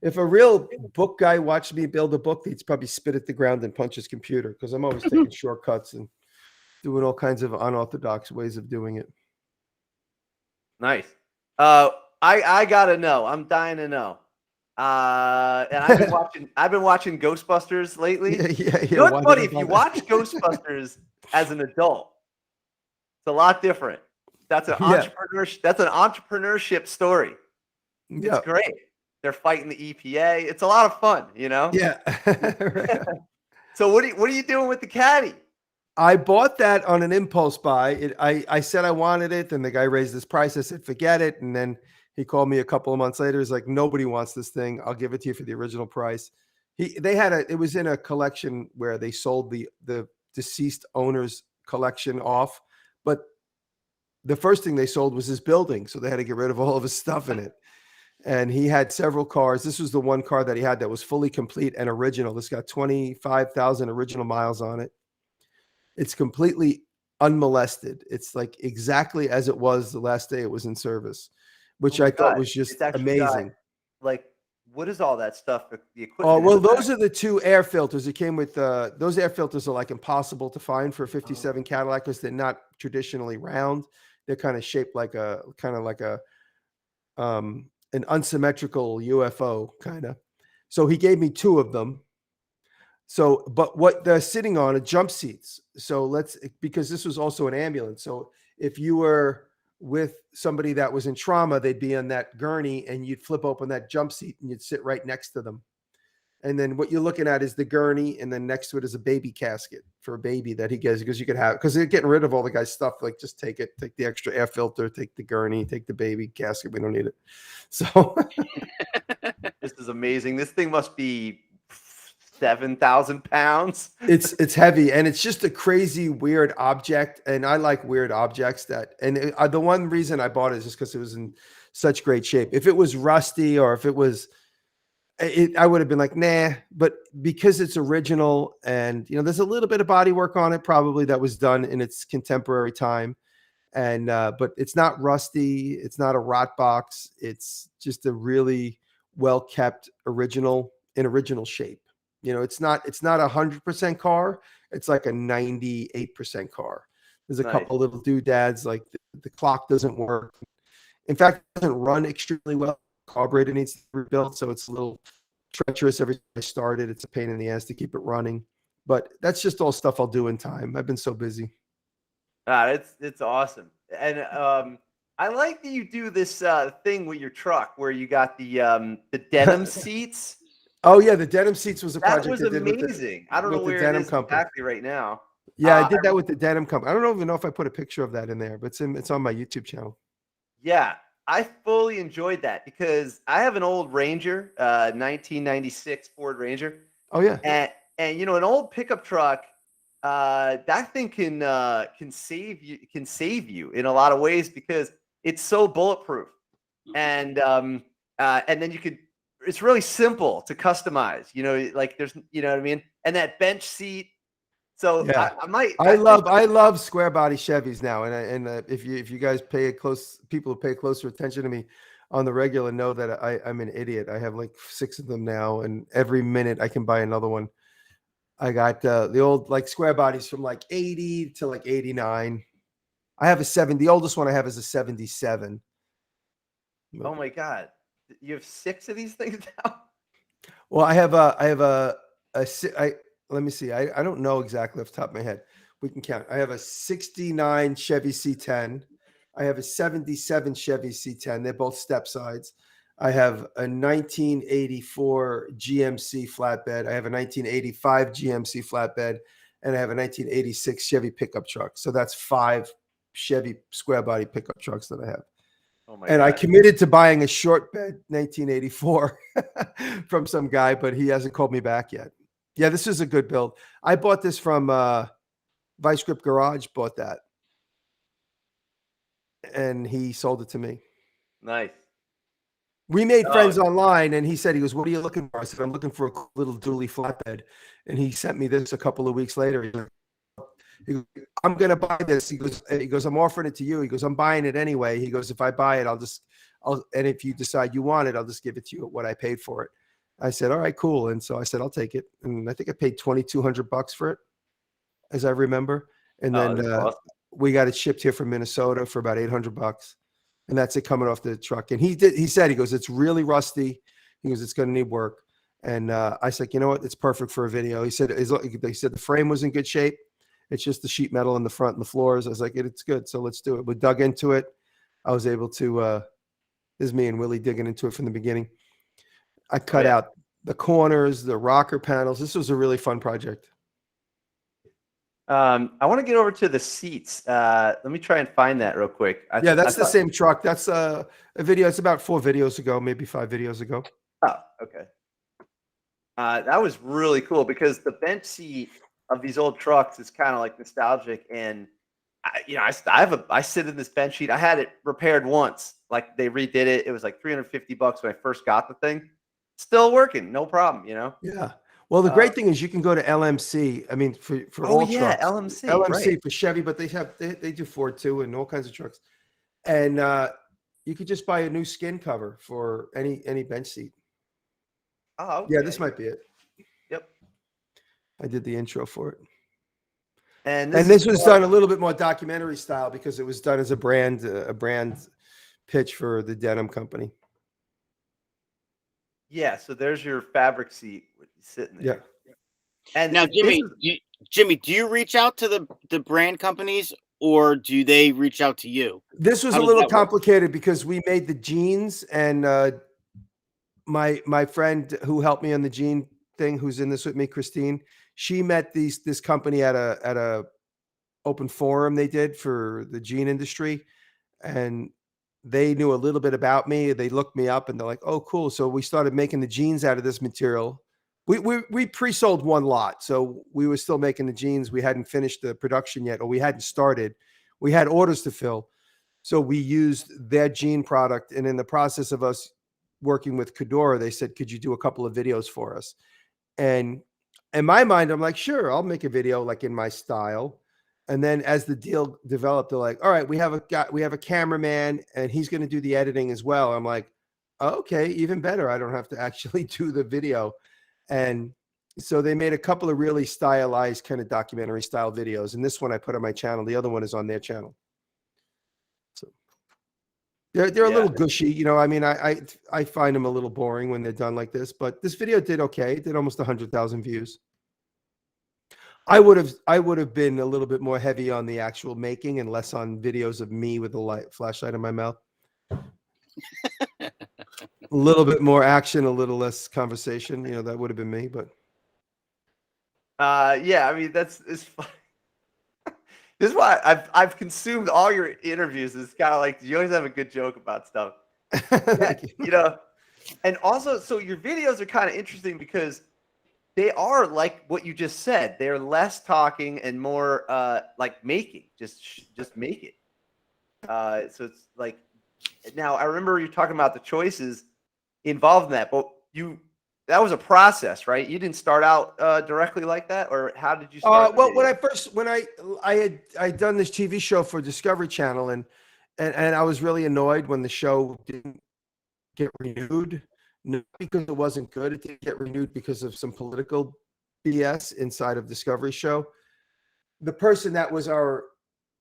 If a real book guy watched me build a book, he'd probably spit at the ground and punch his computer, because I'm always taking shortcuts and doing all kinds of unorthodox ways of doing it. Nice. I gotta know. I'm dying to know. And I've been watching Ghostbusters lately. Yeah. You know what's funny? If you watch Ghostbusters as an adult, it's a lot different. That's an entrepreneurship. That's an entrepreneurship story. Yeah. It's great. They're fighting the EPA. It's a lot of fun, Yeah. So what are you doing with the caddy? I bought that on an impulse buy. I said I wanted it, and the guy raised his price. I said, forget it. And then he called me a couple of months later. He's like, nobody wants this thing. I'll give it to you for the original price. It was in a collection where they sold the deceased owner's collection off, but the first thing they sold was his building. So they had to get rid of all of his stuff in it. And he had several cars. This was the one car that he had that was fully complete and original. This got 25,000 original miles on it. It's completely unmolested. It's like exactly as it was the last day it was in service, which I thought was just amazing. Like, what is all that stuff? The equipment. Oh, well, those are the two air filters. It came with those air filters are like impossible to find for a 57 Cadillac, because they're not traditionally round. They're kind of shaped like an unsymmetrical UFO kind of. So he gave me two of them. So, but what they're sitting on are jump seats. So because this was also an ambulance. So if you were with somebody that was in trauma, they'd be on that gurney and you'd flip open that jump seat and you'd sit right next to them. And then what you're looking at is the gurney, and then next to it is a baby casket for a baby that he gets, because you could have, because they're getting rid of all the guy's stuff. Like, just take it, take the extra air filter, take the gurney, take the baby casket. We don't need it. So this is amazing. This thing must be 7,000 pounds. It's heavy, and it's just a crazy, weird object. And I like weird objects the one reason I bought it is just because it was in such great shape. If it was rusty, or if it was, I would have been like, nah, but because it's original, and there's a little bit of body work on it, probably, that was done in its contemporary time. And but it's not rusty, it's not a rot box, it's just a really well-kept original shape. It's not 100% car, it's like a 98% car. There's a couple little doodads, like the clock doesn't work. In fact, it doesn't run extremely well. Carburetor needs to be rebuilt, so it's a little treacherous every time I start it. It's a pain in the ass to keep it running, but that's just all stuff I'll do in time. I've been so busy. It's awesome. And I like that you do this thing with your truck where you got the denim seats. Oh yeah, the denim seats was a project that was amazing. I don't know where it is exactly right now. Yeah, I did that with the denim company. I don't even know if I put a picture of that in there, but it's on my YouTube channel. Yeah, I fully enjoyed that because I have an old Ranger, 1996 Ford Ranger. Oh yeah, and an old pickup truck. That thing can save you in a lot of ways because it's so bulletproof, and then you could. It's really simple to customize. Like there's, what I mean, and that bench seat. So yeah. I love square body Chevys now, and if you guys people who pay closer attention to me on the regular know that I'm an idiot. I have like 6 of them now, and every minute I can buy another one. I got the old like square bodies from like 80 to like 89. I have the oldest one I have is a 77. Oh my God. You have 6 of these things now? Well, let me see. I don't know exactly off the top of my head. We can count. I have a 69 Chevy C10. I have a 77 Chevy C10. They're both step sides. I have a 1984 GMC flatbed. I have a 1985 GMC flatbed, and I have a 1986 Chevy pickup truck. So that's 5 Chevy square body pickup trucks that I have. Oh my God. I committed to buying a short bed 1984 from some guy, but he hasn't called me back yet. Yeah, this is a good build. I bought this from Vice Grip Garage, bought that. And he sold it to me. Nice. We made friends online, and he goes, what are you looking for? I said, I'm looking for a little dually flatbed. And he sent me this a couple of weeks later. He goes, I'm going to buy this. He goes, I'm offering it to you. He goes, I'm buying it anyway. He goes, if I buy it, and if you decide you want it, I'll just give it to you at what I paid for it. I said, all right, cool. And so I said, I'll take it. And I think I paid $2,200 for it, as I remember. And then awesome. We got it shipped here from Minnesota for about $800. And that's it coming off the truck. And he said, it's really rusty. He goes, it's going to need work. And I said, you know what? It's perfect for a video. He said the frame was in good shape. It's just the sheet metal in the front and the floors. I was like, it's good. So let's do it. We dug into it. I was able to, this is me and Willie digging into it from the beginning. I cut out the corners, the rocker panels. This was a really fun project. I want to get over to the seats. Let me try and find that real quick. That's the same truck. That's a video. It's about 4 videos ago, maybe 5 videos ago. Oh, okay. That was really cool because the bench seat of these old trucks is kind of like nostalgic. And I sit in this bench seat. I had it repaired once. Like they redid it. It was like $350 when I first got the thing. Still working, no problem. Yeah. Well, the great thing is you can go to LMC. I mean, for all trucks. LMC right. For Chevy, but they do Ford too, and all kinds of trucks. And you could just buy a new skin cover for any bench seat. Oh, okay. Yeah, this might be it. Yep. I did the intro for it. And this was done a little bit more documentary style because it was done as a brand pitch for the Denim Company. Yeah, so there's your fabric seat sitting there. Yeah. And now, Jimmy, do you reach out to the brand companies or do they reach out to you? This was How a does little that work? complicated because we made the jeans, and my friend who helped me on the jean thing, who's in this with me, Christine, she met this company at a open forum they did for the jean industry, and they knew a little bit about me. They looked me up and they're like, "Oh, cool." So we started making the jeans out of this material. We pre-sold one lot, so we were still making the jeans. We hadn't finished the production yet, or we hadn't started. We had orders to fill. So we used their jean product, and in the process of us working with Cadora, they said, "Could you do a couple of videos for us?" And in my mind, I'm like, "Sure, I'll make a video like in my style." And then as the deal developed, they're like, "All right, we have a cameraman, and he's going to do the editing as well." I'm like, "Okay, even better. I don't have to actually do the video." And so they made a couple of really stylized kind of documentary style videos, and this one I put on my channel. The other one is on their channel. So they're a little gushy, you know. I mean, I find them a little boring when they're done like this, but this video did okay. It did almost 100,000 views. I would have been a little bit more heavy on the actual making and less on videos of me with a flashlight in my mouth. A little bit more action, a little less conversation. You know, that would have been me, but yeah, I mean, it's fun. This is why I've consumed all your interviews. It's kind of like you always have a good joke about stuff. Yeah, you know, and also, so your videos are kind of interesting because they are like what you just said. They're less talking and more like making, just make it. So it's like, now I remember you talking about the choices involved in that, but that was a process, right? You didn't start out directly like that, or how did you start? Well, when I had done this TV show for Discovery Channel, and I was really annoyed when the show didn't get renewed. Not because it wasn't good. It didn't get renewed because of some political BS inside of Discovery show. The person that was our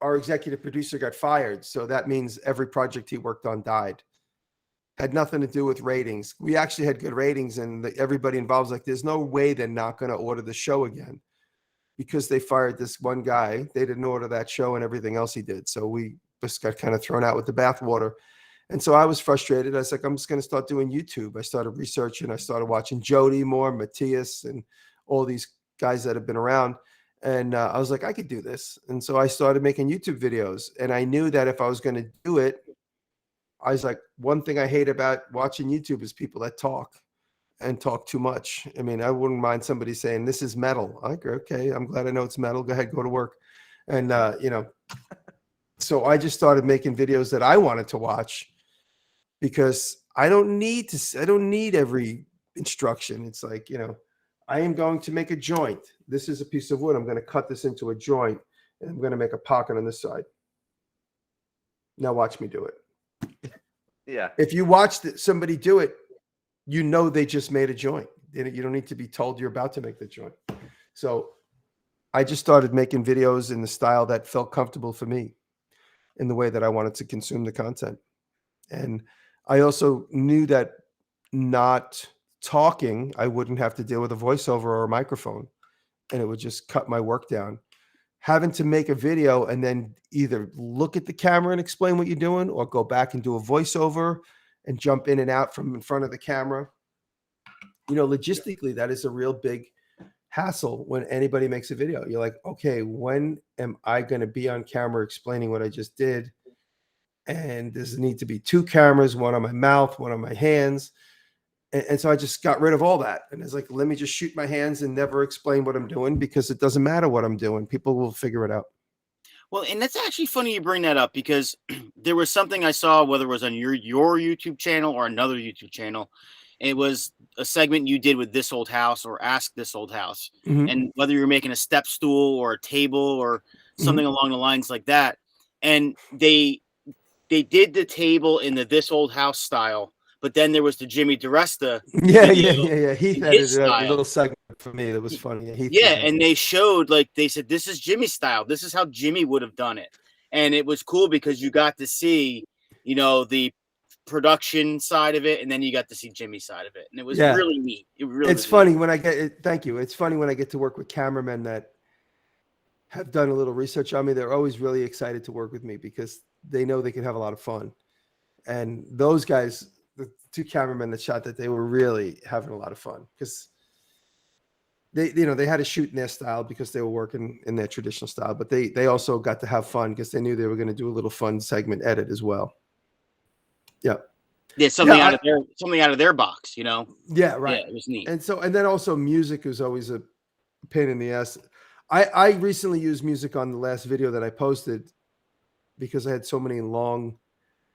executive producer got fired. So that means every project he worked on died. Had nothing to do with ratings. We actually had good ratings, and everybody involved was like, there's no way they're not going to order the show again because they fired this one guy. They didn't order that show and everything else he did. So we just got kind of thrown out with the bathwater. And so I was frustrated. I was like, I'm just going to start doing YouTube. I started researching. I started watching Jody more, Matthias, and all these guys that have been around. And I was like, I could do this. And so I started making YouTube videos. And I knew that if I was going to do it, I was like, one thing I hate about watching YouTube is people that talk and talk too much. I mean, I wouldn't mind somebody saying, this is metal. I go, okay, I'm glad I know it's metal. Go ahead, go to work. And, you know, so I just started making videos that I wanted to watch because I don't need every instruction. It's like, you know, I am going to make a joint. This is a piece of wood. I'm going to cut this into a joint, and I'm going to make a pocket on this side. Now watch me do it. Yeah. If you watch somebody do it, you know they just made a joint. You don't need to be told you're about to make the joint. So I just started making videos in the style that felt comfortable for me, in the way that I wanted to consume the content. And I also knew that not talking, I wouldn't have to deal with a voiceover or a microphone, and it would just cut my work down. Having to make a video and then either look at the camera and explain what you're doing, or go back and do a voiceover and jump in and out from in front of the camera. You know, logistically, that is a real big hassle when anybody makes a video. You're like, okay, when am I going to be on camera explaining what I just did? And does it need to be two cameras, one on my mouth, one on my hands? And so I just got rid of all that. And it's like, let me just shoot my hands and never explain what I'm doing, because it doesn't matter what I'm doing. People will figure it out. Well, and that's actually funny you bring that up, because there was something I saw, whether it was on your YouTube channel or another YouTube channel. It was a segment you did with This Old House or Ask This Old House. Mm-hmm. And whether you're making a step stool or a table or something along the lines like that. And they did the table in the This Old House style, but then there was the Jimmy Diresta. Yeah. He edited a little segment for me that was funny. And they showed, like, they said, this is Jimmy's style. This is how Jimmy would have done it. And it was cool because you got to see, you know, the production side of it, and then you got to see Jimmy's side of it. And it was really neat. It's funny when I get it. Thank you. It's funny when I get to work with cameramen that have done a little research on me, they're always really excited to work with me because they know they can have a lot of fun. And those guys, the two cameramen that shot that, they were really having a lot of fun because they had to shoot in their style because they were working in their traditional style, but they also got to have fun because they knew they were going to do a little fun segment edit as well. Yeah. Yeah, something out of their box, you know. Yeah, right. Yeah, it was neat. And then also music is always a pain in the ass. I recently used music on the last video that I posted because I had so many long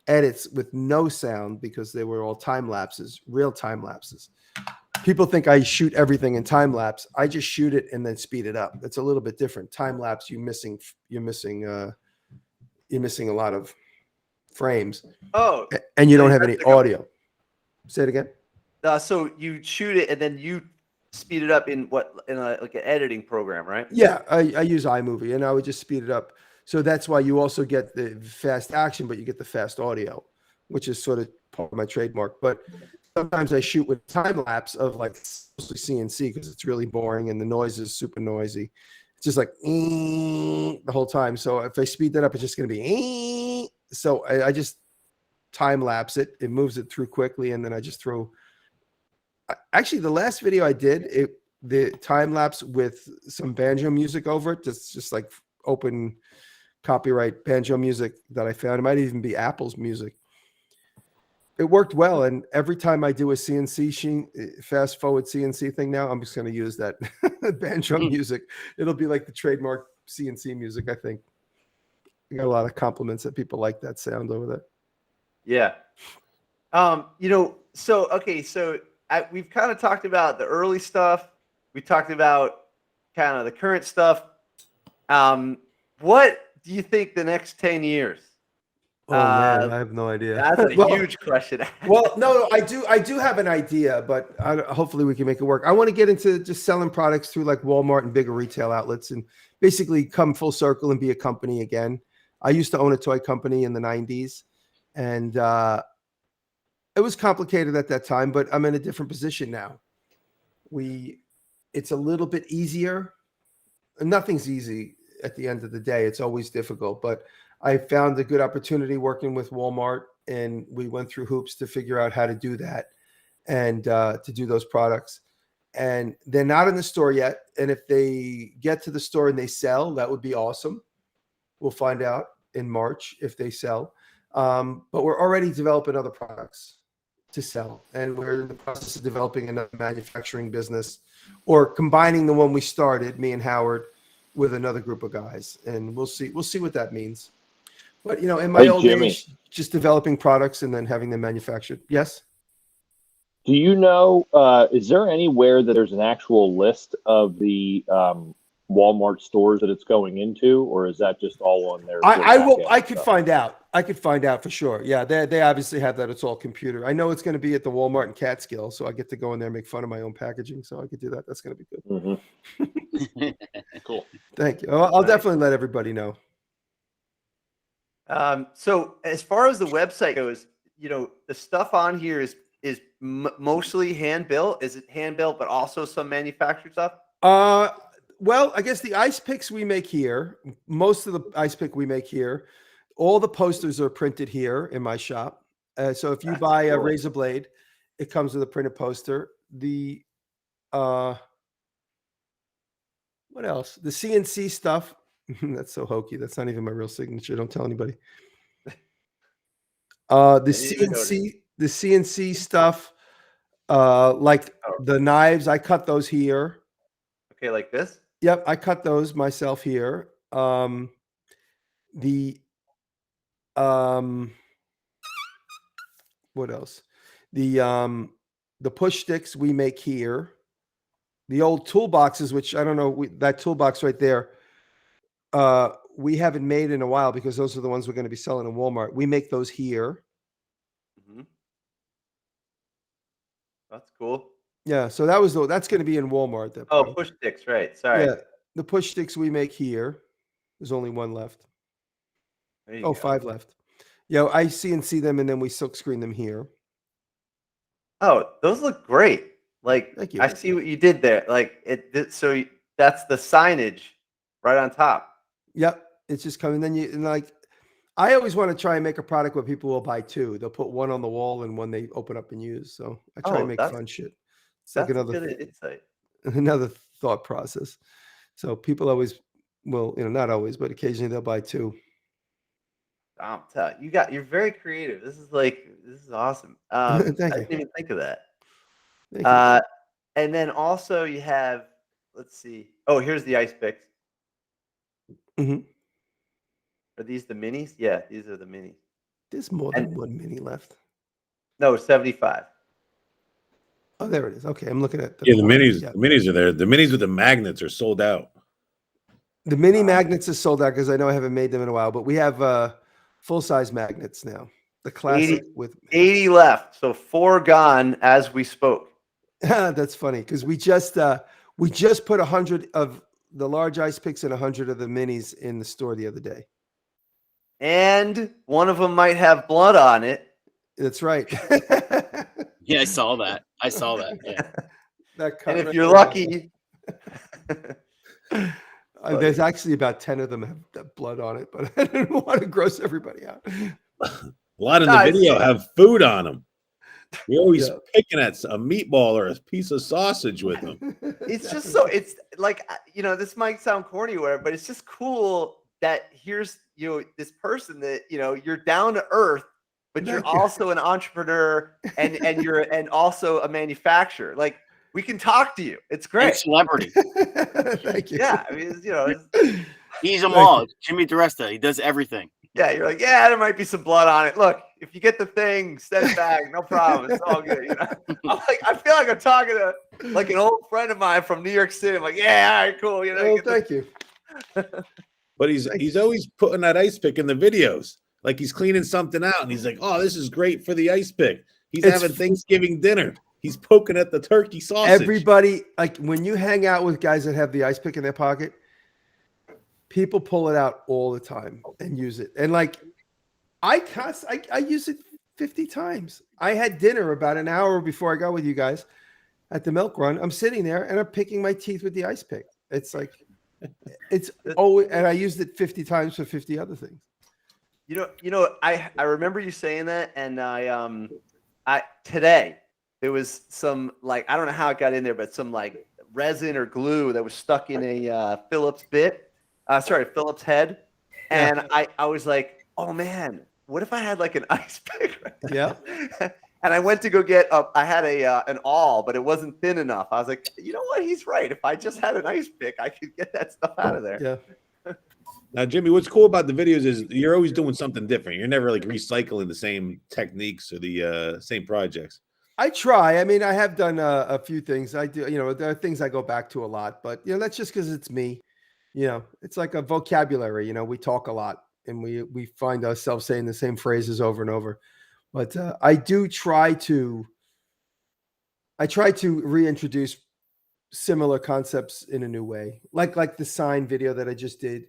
edits with no sound because they were all time lapses, real time lapses. People think I shoot everything in time lapse. I just shoot it and then speed it up. It's a little bit different. Time lapse, you're missing a lot of frames. Oh, and you don't have any audio. Say it again. So you shoot it and then you speed it up in like an editing program, right? Yeah, I use iMovie and I would just speed it up. So that's why you also get the fast action, but you get the fast audio, which is sort of part of my trademark. But sometimes I shoot with time lapse of like mostly CNC because it's really boring and the noise is super noisy. It's just like the whole time. So if I speed that up, it's just going to be so I just time lapse it. It moves it through quickly, and then I just throw. Actually, the last video I did, the time lapse with some banjo music over it, just like open copyright banjo music that I found. It might even be Apple's music. It worked well, and every time I do a CNC fast forward CNC thing now, I'm just going to use that banjo music. It'll be like the trademark CNC music, I think. I got a lot of compliments that people like that sound over there. Yeah. So we've kind of talked about the early stuff. We talked about kind of the current stuff. What do you think the next 10 years? Oh man, I have no idea. That's a huge question. Well, no, I do have an idea, but hopefully we can make it work. I want to get into just selling products through like Walmart and bigger retail outlets and basically come full circle and be a company again. I used to own a toy company in the 90s, and it was complicated at that time, but I'm in a different position now. It's a little bit easier. Nothing's easy at the end of the day. It's always difficult, but I found a good opportunity working with Walmart, and we went through hoops to figure out how to do that and to do those products. And they're not in the store yet. And if they get to the store and they sell, that would be awesome. We'll find out in March if they sell. But we're already developing other products to sell. And we're in the process of developing another manufacturing business or combining the one we started, me and Howard, with another group of guys. And we'll see what that means. But, in my old age, just developing products and then having them manufactured. Yes? Do you know, is there anywhere that there's an actual list of the Walmart stores that it's going into, or is that just all on their? I could find out. I could find out for sure. Yeah, they obviously have that. It's all computer. I know it's going to be at the Walmart in Catskill, so I get to go in there and make fun of my own packaging. So I could do that. That's going to be good. Mm-hmm. Cool. Thank you. I'll definitely let everybody know. So as far as the website goes, the stuff on here is mostly hand built. Is it hand built, but also some manufactured stuff? Well, I guess the ice picks we make here, most of the ice pick we make here, all the posters are printed here in my shop. So if you buy a razor blade, it comes with a printed poster. What else? The CNC stuff. That's so hokey. That's not even my real signature. Don't tell anybody. The CNC stuff, like the knives, I cut those here. Okay, like this? Yep, I cut those myself here. What else? The push sticks we make here. The old toolboxes, which I don't know, that toolbox right there, we haven't made in a while because those are the ones we're going to be selling in Walmart. We make those here. Mm-hmm. That's cool. Yeah, so that's going to be in Walmart. Push sticks, right? Sorry. Yeah, the push sticks we make here. There's only one left. Go. 5 left. Yeah, I CNC them and then we silk screen them here. Oh, those look great. Like, thank you. I see what you did there. Like so that's the signage right on top. Yep. It's just coming. Then you, and like, I always want to try and make a product where people will buy two. They'll put one on the wall and one they open up and use. So I try and make fun shit. It's like That's a another good insight. another thought process. So people always will, not always, but occasionally they'll buy two. I'm telling you, you're very creative. This is awesome. I Thank didn't you. even think of that. Thank you. And then also you have, let's see. Oh, here's the ice picks. Mhm. Are these the minis? Yeah, these are the minis. There's more than one mini left. No, 75. Oh, there it is. Okay, I'm looking at Yeah, the quantity. minis. Yeah. The minis are there. The minis with the magnets are sold out. The mini magnets is sold out because I know I haven't made them in a while, but we have full-size magnets now. The classic 80, with 80 left. So 4 gone as we spoke. That's funny because we just put 100 of the large ice picks and 100 of the minis in the store the other day. And one of them might have blood on it. That's right. Yeah, I saw that. Yeah. And if you're lucky, there's actually about 10 of them have blood on it, but I don't want to gross everybody out. A lot in the video have food on them. You're always picking at a meatball or a piece of sausage with them. It's just so, it's like, this might sound corny or whatever, but it's just cool that here's, this person that, you're down to earth, but you're also an entrepreneur and also a manufacturer. Like, we can talk to you. It's great. And celebrity. Thank you. Yeah. I mean, he's them all. It's Jimmy Diresta. He does everything. Yeah. You're like, yeah, there might be some blood on it. Look, if you get the thing, send it back. No problem. It's all good. I feel like I'm talking to like an old friend of mine from New York City. I'm like, yeah, all right, cool. Oh, thank you. But he's always putting that ice pick in the videos. Like he's cleaning something out and he's like, oh, this is great for the ice pick. He's having Thanksgiving dinner. He's poking at the turkey sausage. Everybody, like when you hang out with guys that have the ice pick in their pocket, people pull it out all the time and use it. And like, I use it 50 times. I had dinner about an hour before I got with you guys at the milk run. I'm sitting there and I'm picking my teeth with the ice pick. It's like, it's always, and I used it 50 times for 50 other things. I remember you saying that, and I today there was some, like, I don't know how it got in there, but some like resin or glue that was stuck in a Phillips head, and I was like, oh man, what if I had like an ice pick? Yeah. And I went to go get I had an awl, but it wasn't thin enough. I was like, you know what? He's right. If I just had an ice pick, I could get that stuff out of there. Yeah. Now, Jimmy, what's cool about the videos is you're always doing something different. You're never like recycling the same techniques or the same projects. I try. I mean, I have done a few things. I do, there are things I go back to a lot, but that's just because it's me. It's like a vocabulary. We talk a lot and we find ourselves saying the same phrases over and over. But I try to reintroduce similar concepts in a new way, like the sign video that I just did.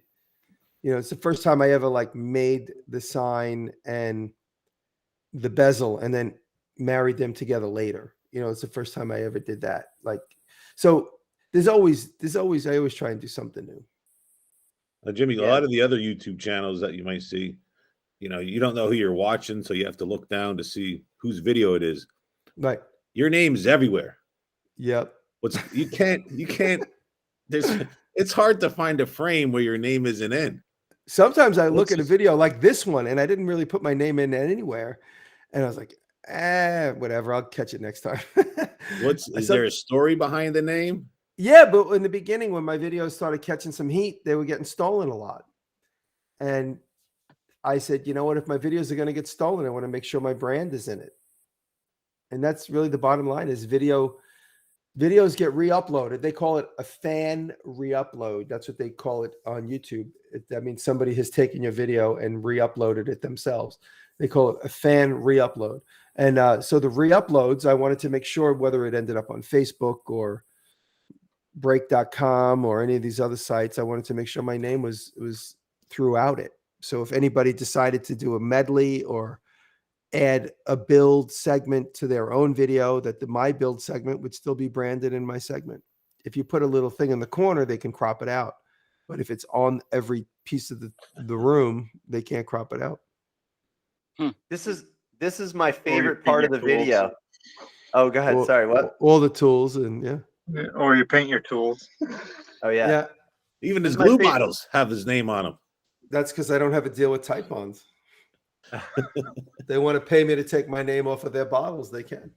It's the first time I ever like made the sign and the bezel and then married them together later. It's the first time I ever did that. Like, so I always try and do something new. Jimmy, a lot of the other YouTube channels that you might see, you don't know who you're watching, so you have to look down to see whose video it is. Right. Your name's everywhere. Yep. You can't, it's hard to find a frame where your name isn't in. Sometimes I look at a video like this one and I didn't really put my name in anywhere. And I was like, whatever, I'll catch it next time. Is there a story behind the name? Yeah, but in the beginning, when my videos started catching some heat, they were getting stolen a lot. And I said, you know what, if my videos are going to get stolen, I want to make sure my brand is in it. And that's really the bottom line is videos get re-uploaded. They call it a fan re-upload. That's what they call it on YouTube. That means somebody has taken your video and re-uploaded it themselves. They call it a fan re-upload. And so the re-uploads, I wanted to make sure whether it ended up on Facebook or break.com or any of these other sites, I wanted to make sure my name was throughout it. So if anybody decided to do a medley or add a build segment to their own video, that my build segment would still be branded in my segment. If you put a little thing in the corner, they can crop it out. But if it's on every piece of the room, they can't crop it out. This is my Or you favorite paint part of your the tools. video. Oh, go ahead. All- Sorry, what? All the tools and yeah. Or you paint your tools. Oh yeah. Yeah. Even This his is my glue favorite. bottles have his name on them. That's because I don't have a deal with Type-Ons. They want to pay me to take my name off of their bottles. They can.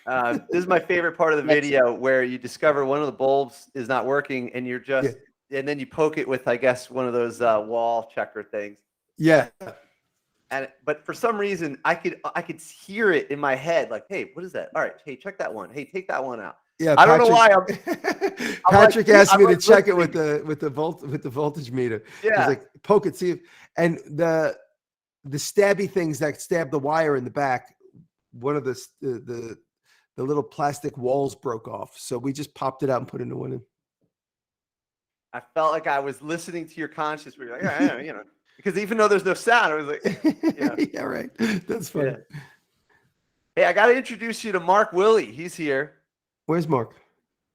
This is my favorite part of the video where you discover one of the bulbs is not working, and you're just, and then you poke it with, I guess, one of those wall checker things. Yeah. But for some reason, I could hear it in my head, like, hey, what is that? All right, hey, check that one. Hey, take that one out. Yeah, I don't know why. Patrick asked me to like check it listening. with the voltage meter. He's Yeah. like, poke it, see if, and the stabby things that stab the wire in the back. One of the little plastic walls broke off, so we just popped it out and put a new one in. I felt like I was listening to your conscience. Where you're like, yeah, because even though there's no sound, I was like, yeah, right. That's funny. Yeah. Hey, I got to introduce you to Mark Willie. He's here. Where's Mark?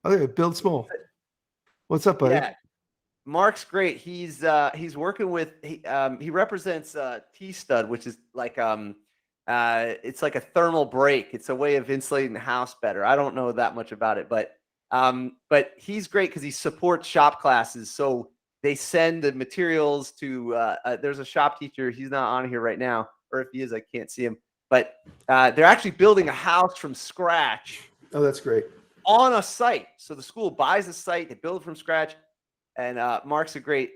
Oh, yeah, Build Small. What's up, buddy? Yeah, Mark's great. He's working with he represents T-Stud, which is like it's like a thermal break. It's a way of insulating the house better. I don't know that much about it, but he's great because he supports shop classes. So they send the materials to there's a shop teacher. He's not on here right now, or if he is, I can't see him. But they're actually building a house from scratch. Oh, that's great. On a site. So the school buys a site, they build it from scratch. And Mark's a great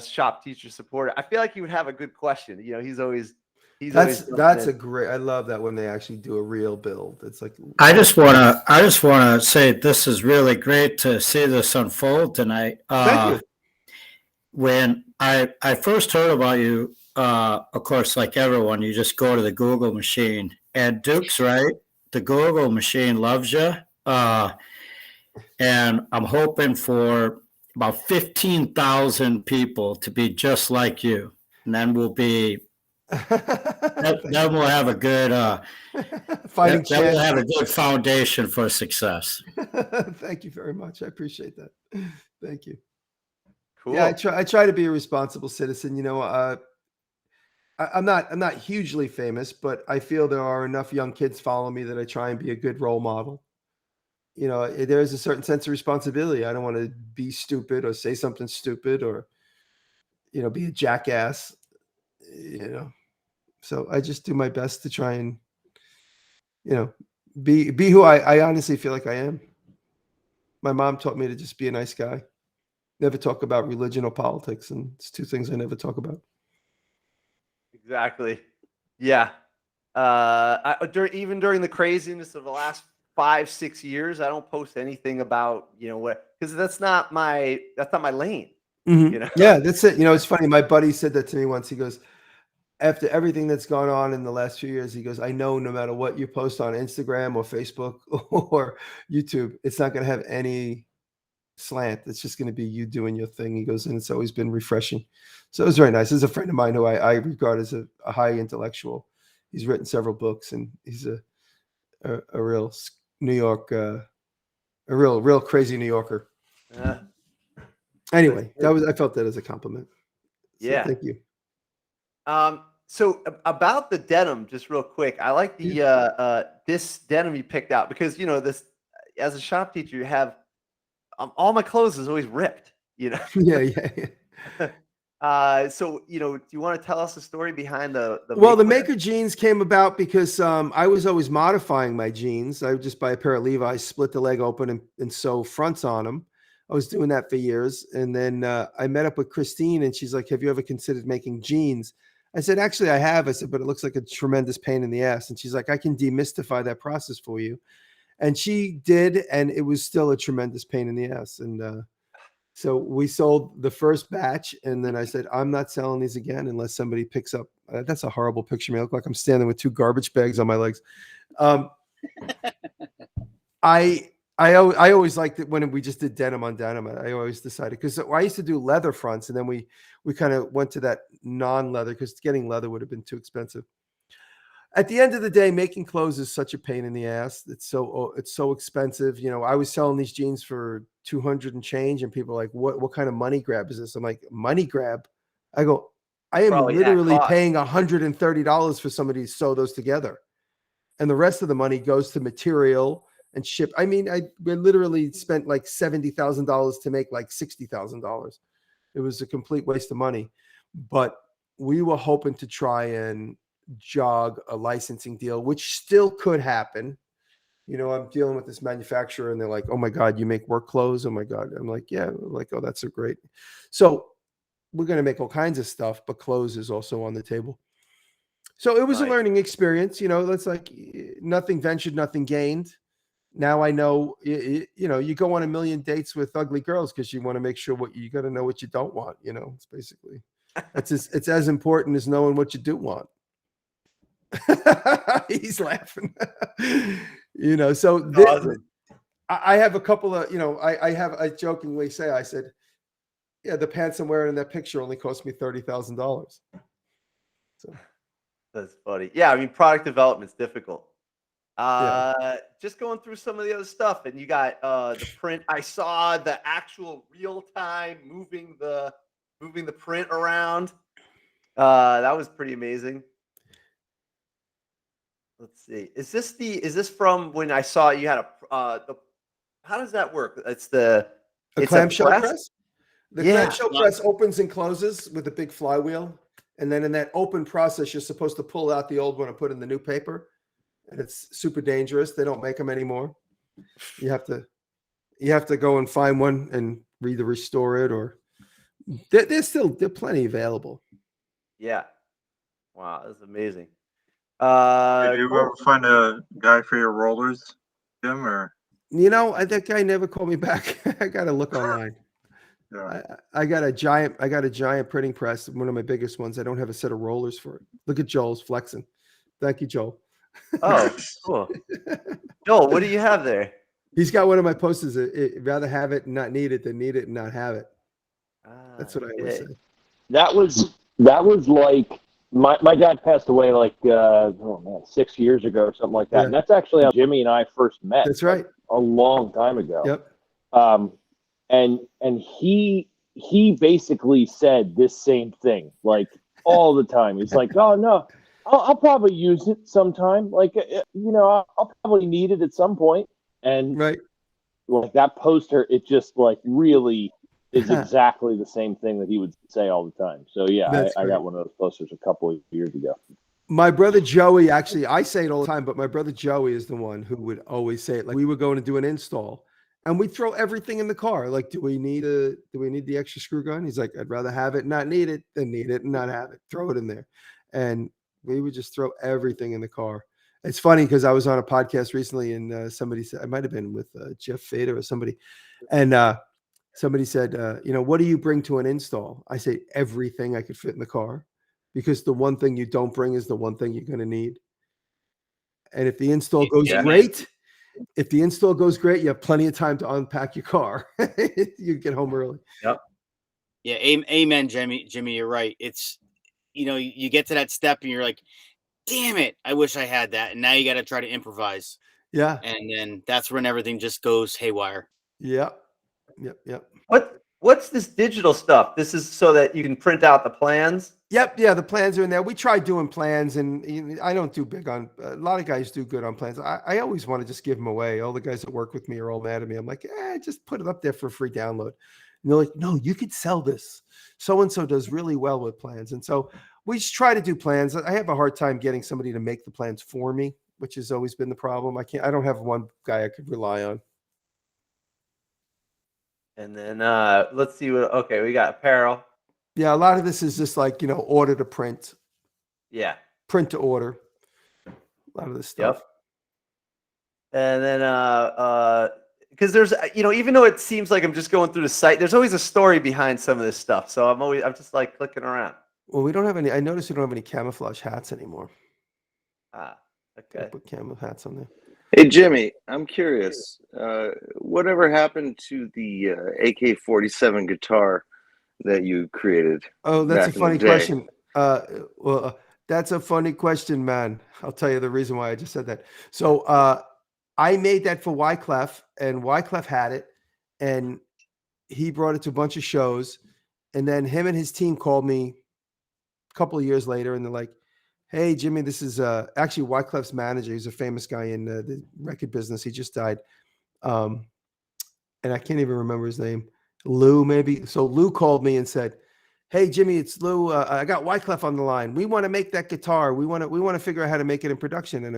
shop teacher supporter. I feel like he would have a good question. He's always that's a great. I love that when they actually do a real build. It's like I just wanna say this is really great to see this unfold tonight. Thank you. When I first heard about you, of course, like everyone, you just go to the Google machine. And Duke's right. The Google machine loves you. And I'm hoping for about 15,000 people to be just like you. And then we'll be, then we'll have a good, fighting then we'll chance. have a good foundation for success. Thank you very much. I appreciate that. Thank you. cool. Yeah, I try to be a responsible citizen. I'm not hugely famous, but I feel there are enough young kids follow me that I try and be a good role model. There is a certain sense of responsibility. I don't want to be stupid or say something stupid or, be a jackass, So I just do my best to try and, be who I honestly feel like I am. My mom taught me to just be a nice guy. Never talk about religion or politics. And it's two things I never talk about. Exactly. Yeah. Even during the craziness of the last 5-6 years, I don't post anything about, because that's not my lane. Yeah, that's it. It's funny. My buddy said that to me once. He goes, after everything that's gone on in the last few years, he goes, I know no matter what you post on Instagram or Facebook or YouTube, it's not going to have any slant. It's just going to be you doing your thing. He goes, and it's always been refreshing. So it was very nice. There's a friend of mine who I regard as a high intellectual. He's written several books, and he's a real New York, a real crazy New Yorker. Anyway, I felt that as a compliment. So Yeah. Thank you. So about the denim, just real quick, I like the this denim you picked out because this as a shop teacher you have all my clothes is always ripped. Yeah. So do you want to tell us the story behind the Maker jeans came about because I was always modifying my jeans. I would just buy a pair of Levi's, split the leg open and sew fronts on them. I was doing that for years. And then I met up with Christine and she's like, have you ever considered making jeans? I said, actually, I have. I said, but it looks like a tremendous pain in the ass. And she's like, I can demystify that process for you. And she did. And it was still a tremendous pain in the ass. And so we sold the first batch. And then I said, I'm not selling these again unless somebody picks up. That's a horrible picture. I look like I'm standing with 2 garbage bags on my legs. I always liked it when we just did denim on denim. I always decided because I used to do leather fronts, and then we kind of went to that non-leather because getting leather would have been too expensive. at the end of the day, making clothes is such a pain in the ass. It's so expensive. You know, I was selling these jeans for 200 and change, and people are like, what kind of money grab is this? I'm like, money grab? I go, I am Probably literally paying $130 for somebody to sew those together. And the rest of the money goes to material and ship. I mean, we literally spent like $70,000 to make like $60,000. It was a complete waste of money, but we were hoping to try and jog a licensing deal, which still could happen. You know, I'm dealing with this manufacturer and they're like, oh my God, you make work clothes? Oh my God. I'm like, yeah. I'm like, oh, that's so great. So we're going to make all kinds of stuff, but clothes is also on the table. So it was a learning experience. You know, that's like nothing ventured, nothing gained. Now I know, you know, you go on a million dates with ugly girls because you want to make sure you got to know what you don't want. You know, it's basically, it's as important as knowing what you do want. He's laughing. You know, so I have a couple of, you know, I jokingly say, I said, yeah, the pants I'm wearing in that picture only cost me $30,000. So that's funny. Yeah, I mean, product development's difficult. Just going through some of the other stuff, and you got the print. I saw the actual real time moving the print around. That was pretty amazing. Let's see. Is this from when I saw you had how does that work? It's a clamshell press. The Yeah. clamshell press opens and closes with a big flywheel. And then in that open process, you're supposed to pull out the old one and put in the new paper. And it's super dangerous. They don't make them anymore. You have to go and find one and either restore it or they're plenty available. Yeah. Wow, that's amazing. Did you ever find a guy for your rollers, Jim? Or you know, that guy never called me back. I got to look online. Yeah. I got a giant printing press, one of my biggest ones. I don't have a set of rollers for it. Look at Joel's flexing. Thank you, Joel. Oh, cool. Joel, what do you have there? He's got one of my posters. Rather have it and not need it than need it and not have it. That's what I always say. That was like my dad passed away like 6 years ago or something like that. Yeah. And that's actually how Jimmy and I first met. That's right. A long time ago. Yep. And he basically said this same thing like all the time. He's like, oh no, I'll probably use it sometime. Like, you know, I'll probably need it at some point. And right, like that poster, it just like really is exactly the same thing that he would say all the time. So yeah, I got one of those posters a couple of years ago. My brother Joey, actually, I say it all the time, but my brother Joey is the one who would always say it. Like we were going to do an install and we'd throw everything in the car. Like, do we need the extra screw gun? He's like, I'd rather have it and not need it than need it and not have it. Throw it in there. And we would just throw everything in the car. It's funny because I was on a podcast recently and somebody said, I might've been with Jeff Fader or somebody. And somebody said, you know, what do you bring to an install? I say everything I could fit in the car. Because the one thing you don't bring is the one thing you're going to need. And if the install goes great, you have plenty of time to unpack your car. You get home early. Yep. Yeah. Amen, Jimmy. You're right. It's, you know, you get to that step and you're like, damn it, I wish I had that. And now you got to try to improvise. Yeah. And then that's when everything just goes haywire. Yep. What's this digital stuff? This is so that you can print out the plans? Yep. Yeah. The plans are in there. We tried doing plans and I don't do big on, a lot of guys do good on plans. I always want to just give them away. All the guys that work with me are all mad at me. I'm like, just put it up there for a free download. And they're like, no, you could sell this. So-and-so does really well with plans. And so we just try to do plans. I have a hard time getting somebody to make the plans for me, which has always been the problem. I don't have one guy I could rely on. And then let's see we got apparel. Yeah, a lot of this is just like, you know, order to print. Yeah. Print to order. A lot of this stuff. Yep. And then because there's, you know, even though it seems like I'm just going through the site, there's always a story behind some of this stuff. So I'm just like clicking around. Well, we don't have any, I noticed we don't have any camouflage hats anymore. Okay. Put camo hats on there. Hey, Jimmy, I'm curious. Whatever happened to the AK-47 guitar that you created? Oh, that's a funny question. Well, That's a funny question, man. I'll tell you the reason why I just said that. So I made that for Wyclef, and Wyclef had it, and he brought it to a bunch of shows. And then him and his team called me a couple of years later, and they're like, "Hey, Jimmy, this is actually Wyclef's manager. He's a famous guy in the record business. He just died. And I can't even remember his name. Lou, maybe. So Lou called me and said, "Hey, Jimmy, it's Lou. I got Wyclef on the line. We want to make that guitar. We want to figure out how to make it in production." And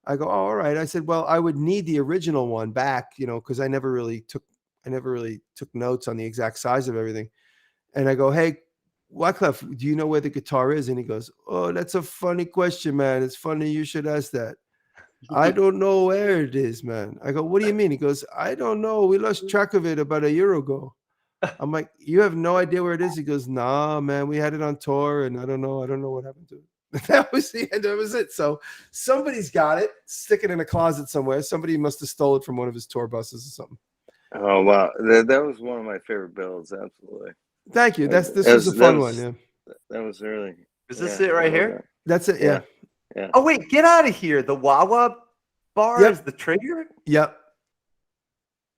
I go, "Oh, all right." I said, "Well, I would need the original one back, because I never really took notes on the exact size of everything." And I go, "Hey, Wyclef, do you know where the guitar is?" And he goes, "Oh, that's a funny question, man. It's funny you should ask that. I don't know where it is, man." I go, "What do you mean?" He goes, "I don't know. We lost track of it about a year ago." I'm like, "You have no idea where it is?" He goes, "Nah, man. We had it on tour, and I don't know what happened to it." That was the end. That was it. So somebody's got it, stick it in a closet somewhere. Somebody must have stole it from one of his tour buses or something. Oh wow, that was one of my favorite builds. Absolutely. Thank you. This was a fun one. Yeah. That was really. Is this it right here? That's it. Yeah. Yeah. Oh wait, get out of here. The wah-wah bar is the trigger? Yep.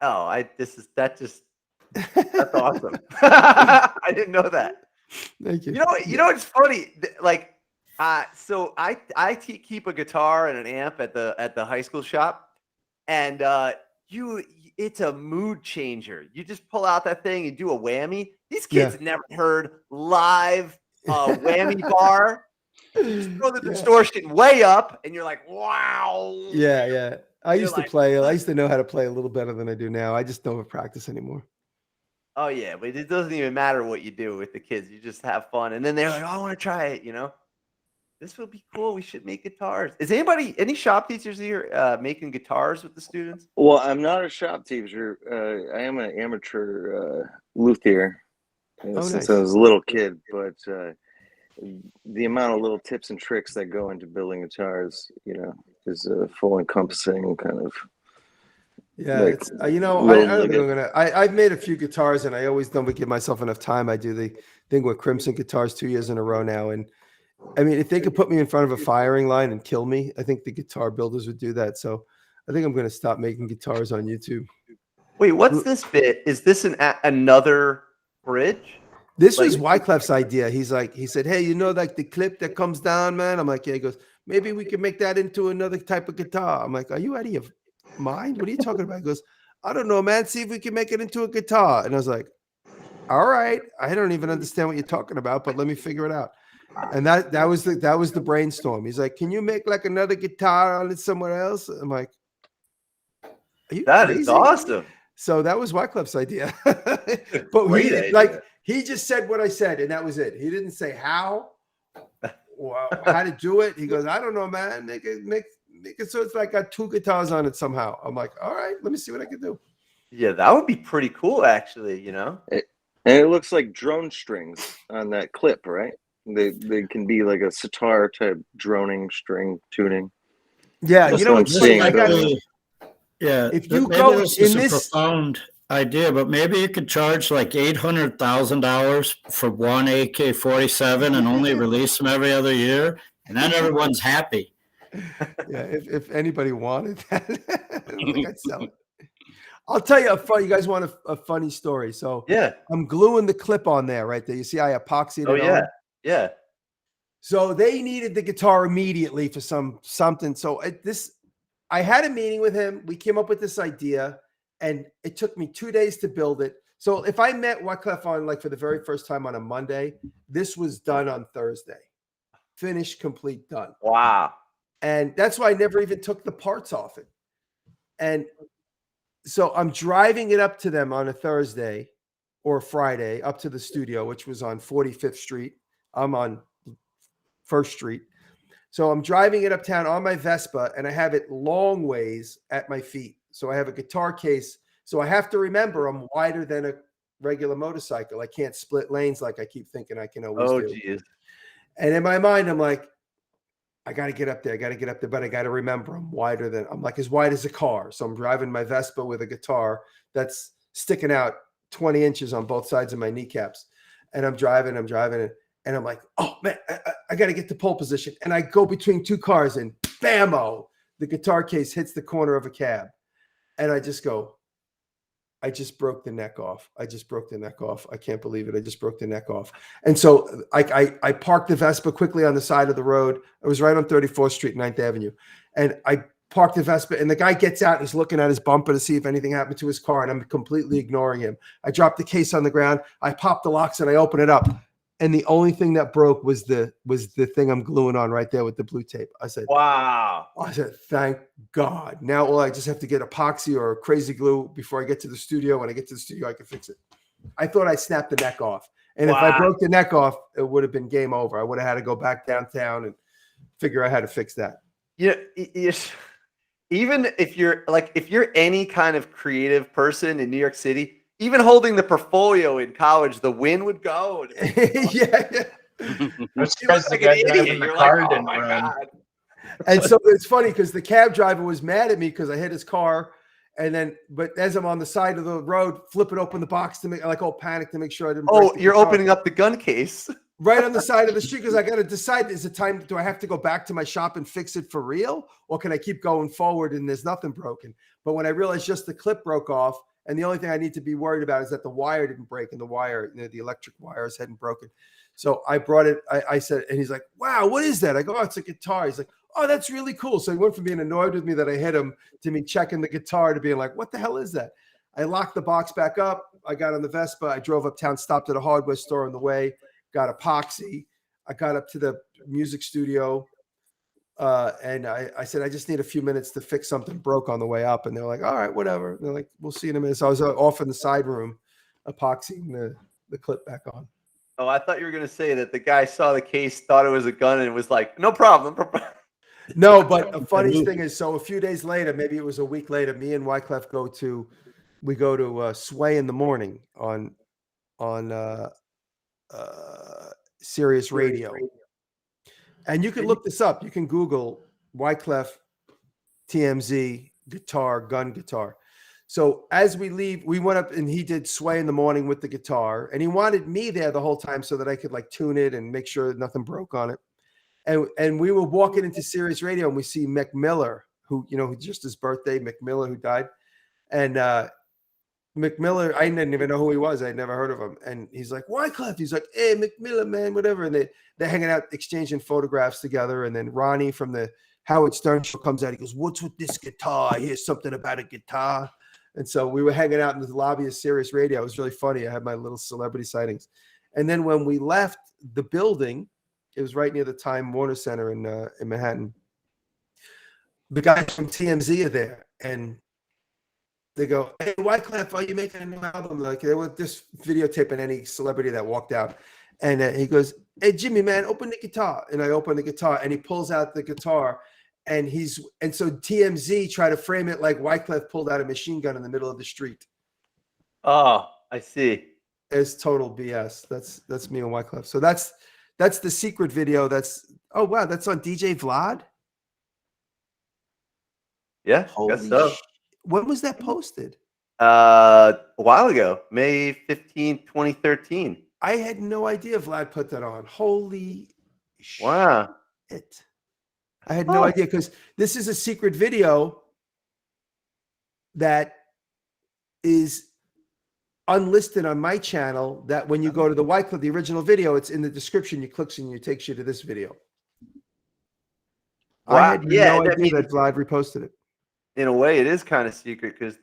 Oh, that's awesome. I didn't know that. Thank you. You know what's funny? Like, so I keep a guitar and an amp at the high school shop, and it's a mood changer. You just pull out that thing and do a whammy. These kids never heard live whammy bar. You just throw the distortion way up, and you're like, wow. Yeah. I used to play. I used to know how to play a little better than I do now. I just don't practice anymore. Oh yeah, but it doesn't even matter what you do with the kids. You just have fun, and then they're like, "Oh, I want to try it." This would be cool. We should make guitars. Is any shop teachers here making guitars with the students? Well, I'm not a shop teacher. I am an amateur luthier since I was a little kid. But the amount of little tips and tricks that go into building guitars, is full encompassing kind of. Yeah, it's I don't think I've made a few guitars, and I always don't give myself enough time. I do the thing with Crimson Guitars 2 years in a row now, and I mean, if they could put me in front of a firing line and kill me, I think the guitar builders would do that. So I think I'm going to stop making guitars on YouTube. Wait, what's this bit? Is this another bridge? This was Wyclef's idea. He said, "Hey, like the clip that comes down, man?" I'm like, "Yeah." He goes, "Maybe we can make that into another type of guitar." I'm like, "Are you out of your mind? What are you talking about?" He goes, "I don't know, man. See if we can make it into a guitar." And I was like, "All right. I don't even understand what you're talking about, but let me figure it out." And that was the brainstorm. He's like, "Can you make like another guitar on it somewhere else?" I'm like, "Are you That crazy?" is awesome. So that was Wyclef's idea. But he just said what I said, and that was it. He didn't say how to do it. He goes, "I don't know, man. Make it so it's like got two guitars on it somehow." I'm like, "All right, let me see what I can do." Yeah, that would be pretty cool, actually. And it looks like drone strings on that clip, right? They can be like a sitar type droning string tuning. Yeah, That's what's funny? If you go this is a profound idea, but maybe you could charge like $800,000 for one AK-47 and only release them every other year, and then everyone's happy. Yeah, if anybody wanted that, I don't think I'd sell it. I'll tell you you guys want a funny story? So I'm gluing the clip on there right there. You see, I epoxied it on. Yeah. So they needed the guitar immediately for something. So I had a meeting with him. We came up with this idea, and it took me 2 days to build it. So if I met Wyclef on for the very first time on a Monday, this was done on Thursday. Finished, complete, done. Wow. And that's why I never even took the parts off it. And so I'm driving it up to them on a Thursday or Friday up to the studio, which was on 45th Street. I'm on 1st Street. So I'm driving it uptown on my Vespa, and I have it long ways at my feet. So I have a guitar case. So I have to remember I'm wider than a regular motorcycle. I can't split lanes like I keep thinking I can always do. Geez. And in my mind, I'm like, I got to get up there. But I got to remember I'm like as wide as a car. So I'm driving my Vespa with a guitar that's sticking out 20 inches on both sides of my kneecaps. And I'm driving it. And I'm like, "Oh man, I got to get to pole position. And I go between two cars and bammo, the guitar case hits the corner of a cab. And I just go, I just broke the neck off. I just broke the neck off. I can't believe it. I just broke the neck off. And so I parked the Vespa quickly on the side of the road. I was right on 34th Street, 9th Avenue. And I parked the Vespa, and the guy gets out and he's looking at his bumper to see if anything happened to his car, and I'm completely ignoring him. I dropped the case on the ground. I popped the locks and I open it up. And the only thing that broke was the thing I'm gluing on right there with the blue tape. I said, wow. I said, thank God. Now all I just have to get epoxy or crazy glue before I get to the studio. When I get to the studio, I can fix it. I thought I snapped the neck off. And if I broke the neck off, it would have been game over. I would have had to go back downtown and figure out how to fix that. Yeah. Even if you're any kind of creative person in New York City, even holding the portfolio in college, the wind would go. Yeah. I'm surprised the guy driving the car didn't run. And so it's funny because the cab driver was mad at me because I hit his car. And then, but as I'm on the side of the road, flipping open the box to make, like, all panic to make sure I didn't. Oh, you're opening up the gun case. Right on the side of the street, because I got to decide, is it time, do I have to go back to my shop and fix it for real? Or can I keep going forward and there's nothing broken? But when I realized just the clip broke off, and the only thing I need to be worried about is that the wire didn't break, and the wire, the electric wires hadn't broken. So I brought it, I said, and he's like, wow, what is that? I go, oh, it's a guitar. He's like, oh, that's really cool. So he went from being annoyed with me that I hit him to me checking the guitar to being like, what the hell is that? I locked the box back up. I got on the Vespa. I drove uptown, stopped at a hardware store on the way, got epoxy. I got up to the music studio. And I said, I just need a few minutes to fix something broke on the way up. And they're like, all right, whatever. They're like, we'll see in a minute. So I was off in the side room, epoxying the clip back on. Oh, I thought you were going to say that the guy saw the case, thought it was a gun, and was like, no problem. No, but the funniest thing is, so a few days later, maybe it was a week later, me and Wyclef go to Sway in the Morning on Sirius Radio. And you can look this up. You can Google Wyclef TMZ guitar, gun guitar. So as we leave, we went up and he did Sway in the Morning with the guitar, and he wanted me there the whole time so that I could like tune it and make sure nothing broke on it. And we were walking into Sirius Radio, and we see Mick Miller, who, just his birthday, Mick Miller, who died. And Mick Miller, I didn't even know who he was. I'd never heard of him. And he's like, Wyclef. He's like, hey, Mick Miller, man, whatever. And they're hanging out, exchanging photographs together. And then Ronnie from the Howard Stern show comes out. He goes, what's with this guitar? I hear something about a guitar. And so we were hanging out in the lobby of Sirius Radio. It was really funny. I had my little celebrity sightings. And then when we left the building, it was right near the Time Warner Center in Manhattan. The guys from TMZ are there, and they go, hey, Wyclef, are you making a new album? Like, they were just videotaping any celebrity that walked out. And he goes, hey, Jimmy, man, open the guitar. And I open the guitar, and he pulls out the guitar. And so TMZ tried to frame it like Wyclef pulled out a machine gun in the middle of the street. Oh, I see. It's total BS. That's me and Wyclef. So that's the secret video. Oh wow, that's on DJ Vlad. Yeah, guess so. When was that posted? A while ago, May 15th, 2013. I had no idea Vlad put that on. Holy wow. shit. I had no idea, because this is a secret video that is unlisted on my channel, that when you go to the Wyclef, the original video, it's in the description. You click and it takes you to this video. Wow. I had no idea that Vlad reposted it. In a way, it is kind of secret, because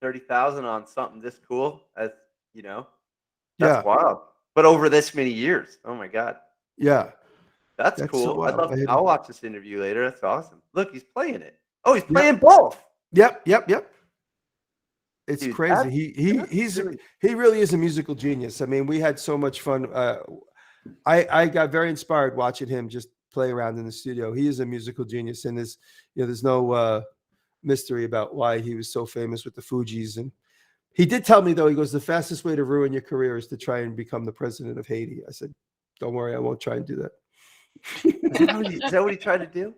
30,000 on something this cool, that's wild. But over this many years, oh my God. Yeah. That's cool. I'll watch this interview later. That's awesome. Look, he's playing it. Oh, he's playing both. Yep. It's crazy. He really is a musical genius. I mean, we had so much fun. I got very inspired watching him just play around in the studio. He is a musical genius, and there's no mystery about why he was so famous with the Fugees. And he did tell me, though, he goes, the fastest way to ruin your career is to try and become the president of Haiti. I said, don't worry, I won't try and do that. Is that what he tried to do?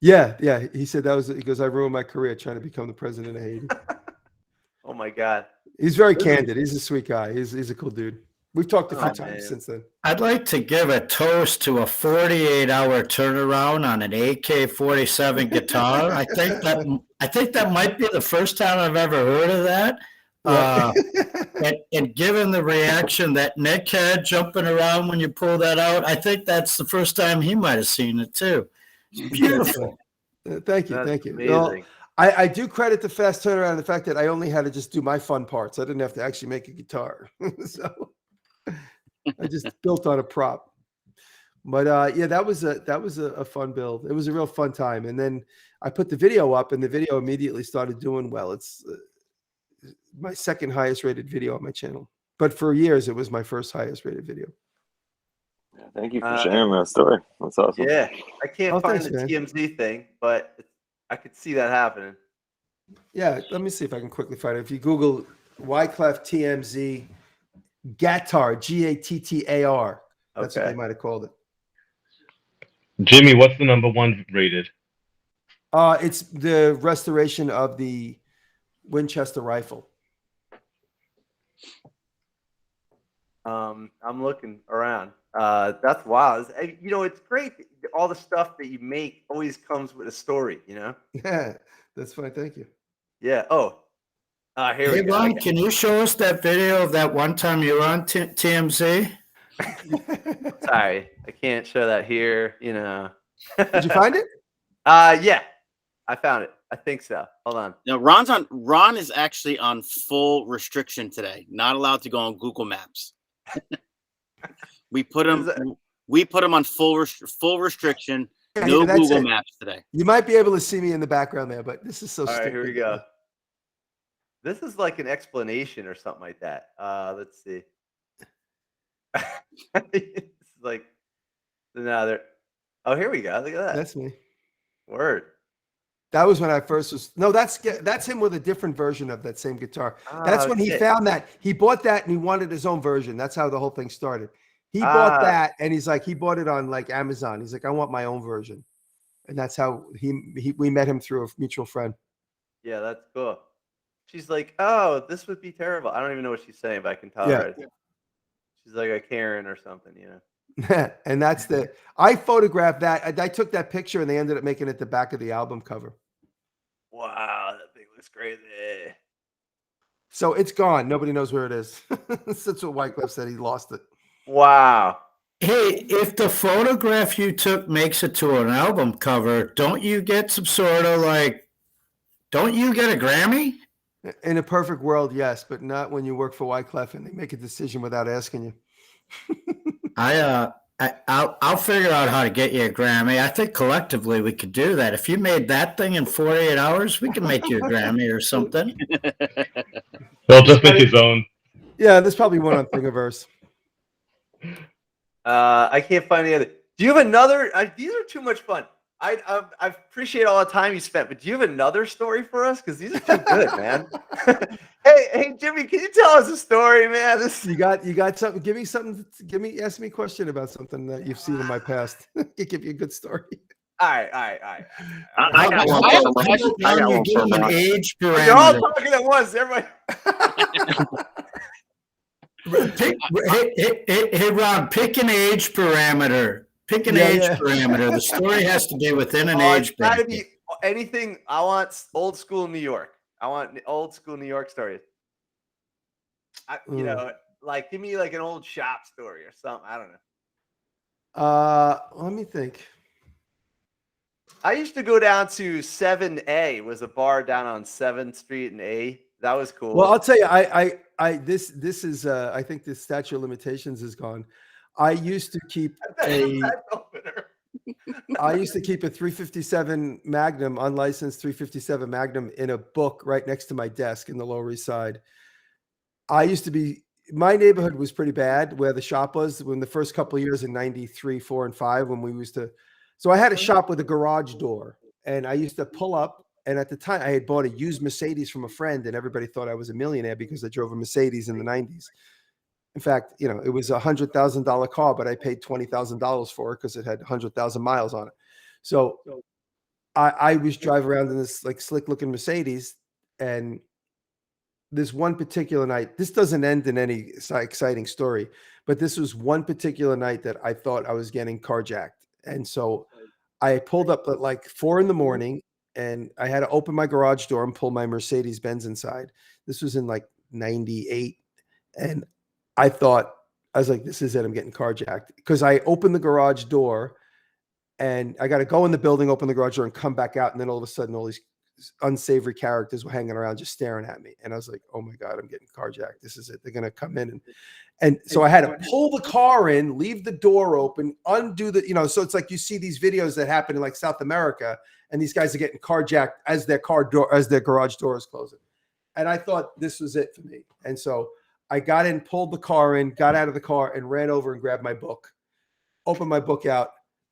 Yeah. He said he goes, I ruined my career trying to become the president of Haiti. Oh my God. He's very candid. He's a sweet guy. He's a cool dude. We've talked a few times since then. I'd like to give a toast to a 48-hour turnaround on an AK-47 guitar. I think that might be the first time I've ever heard of that. And given the reaction that Nick had jumping around when you pull that out, I think that's the first time he might have seen it too. It's beautiful. Thank you. That's Thank you. amazing. Well, I do credit the fast turnaround the fact that I only had to just do my fun parts. I didn't have to actually make a guitar. So I just built on a prop. But yeah, that was a fun build. It was a real fun time. And then I put the video up, and the video immediately started doing well. It's my second highest rated video on my channel. But for years, it was my first highest rated video. Thank you for sharing that story. That's awesome. Yeah, I can't find thanks, the man. TMZ thing, but I could see that happening. Yeah, let me see if I can quickly find it. If you Google Wyclef TMZ Gattar, Gattar, that's what they might have called it. Jimmy, what's the number one rated? It's the restoration of the Winchester rifle. I'm looking around. That's wild. You know, it's great. All the stuff that you make always comes with a story, you know? Yeah, that's fine. Thank you. Yeah. Oh, here we go. Ron, can you show us that video of that one time you were on TMZ? Sorry, I can't show that here, you know. Did you find it? Yeah, I found it. I think so. Hold on. No, Ron is actually on full restriction today. Not allowed to go on Google Maps. We put him on full restriction. No Google Maps today. You might be able to see me in the background there, but this is so All stupid. right, here we go. This is like an explanation or something like that. Let's see. It's like another. Oh, here we go. Look at that. That's me. Word. That was when I first was. No, that's him with a different version of that same guitar. That's when he found that. He bought that and he wanted his own version. That's how the whole thing started. He bought that and he's like, he bought it on like Amazon. He's like, I want my own version. And that's how we met him through a mutual friend. Yeah, that's cool. She's like, oh, this would be terrible. I don't even know what she's saying, but I can tell her. She's like a Karen or something, you know. And that's I photographed that. I took that picture and they ended up making it the back of the album cover. Wow, that thing looks crazy. So it's gone. Nobody knows where it is. That's what Wyclef said. He lost it. Wow. Hey, if the photograph you took makes it to an album cover, don't you get some sort of like, don't you get a Grammy? In a perfect world, yes, but not when you work for Wyclef and they make a decision without asking you. I'll figure out how to get you a Grammy. I think collectively we could do that. If you made that thing in 48 hours, we can make you a Grammy or something. He'll just make his own. Yeah, there's probably one on Thingiverse. I can't find the other. Do you have another? These are too much fun. I appreciate all the time you spent, but do you have another story for us? Because these are too good, man. hey, Jimmy, can you tell us a story, man? You got something? Give me something. Ask me a question about something that you've seen in my past. It give you a good story. All right. I got one. I got one for Ron. Age You're all talking at once, everybody. Hey, Ron, pick an age parameter. Pick an age parameter. The story has to be within an age It's gotta bracket. be anything. I want old school New York. I want old school New York stories. You know, like give me like an old shop story or something. I don't know. Let me think. I used to go down to 7A, was a bar down on 7th Street and A. That was cool. Well, I'll tell you, this is I think the statute of limitations is gone. I used to keep a 357 Magnum, unlicensed 357 Magnum in a book right next to my desk in the Lower East Side. My neighborhood was pretty bad where the shop was when the first couple of years in 93, 4 and 5, when we used to. So I had a shop with a garage door and I used to pull up. And at the time I had bought a used Mercedes from a friend and everybody thought I was a millionaire because I drove a Mercedes in the 90s. In fact, you know, it was $100,000 car, but I paid $20,000 for it because it had 100,000 miles on it. So I was driving around in this like slick looking Mercedes and this one particular night, this doesn't end in any exciting story, but this was one particular night that I thought I was getting carjacked. And so I pulled up at like 4 a.m. and I had to open my garage door and pull my Mercedes Benz inside. This was in like 98. And I was like, this is it. I'm getting carjacked, because I opened the garage door and I got to go in the building, open the garage door and come back out. And then all of a sudden, all these unsavory characters were hanging around just staring at me. And I was like, oh my God, I'm getting carjacked. This is it. They're going to come in. And so I had to pull the car in, leave the door open, undo the, so it's like you see these videos that happen in like South America, and these guys are getting carjacked as their garage door is closing. And I thought this was it for me. And so I got in, pulled the car in, got out of the car and ran over and grabbed my book, opened my book out,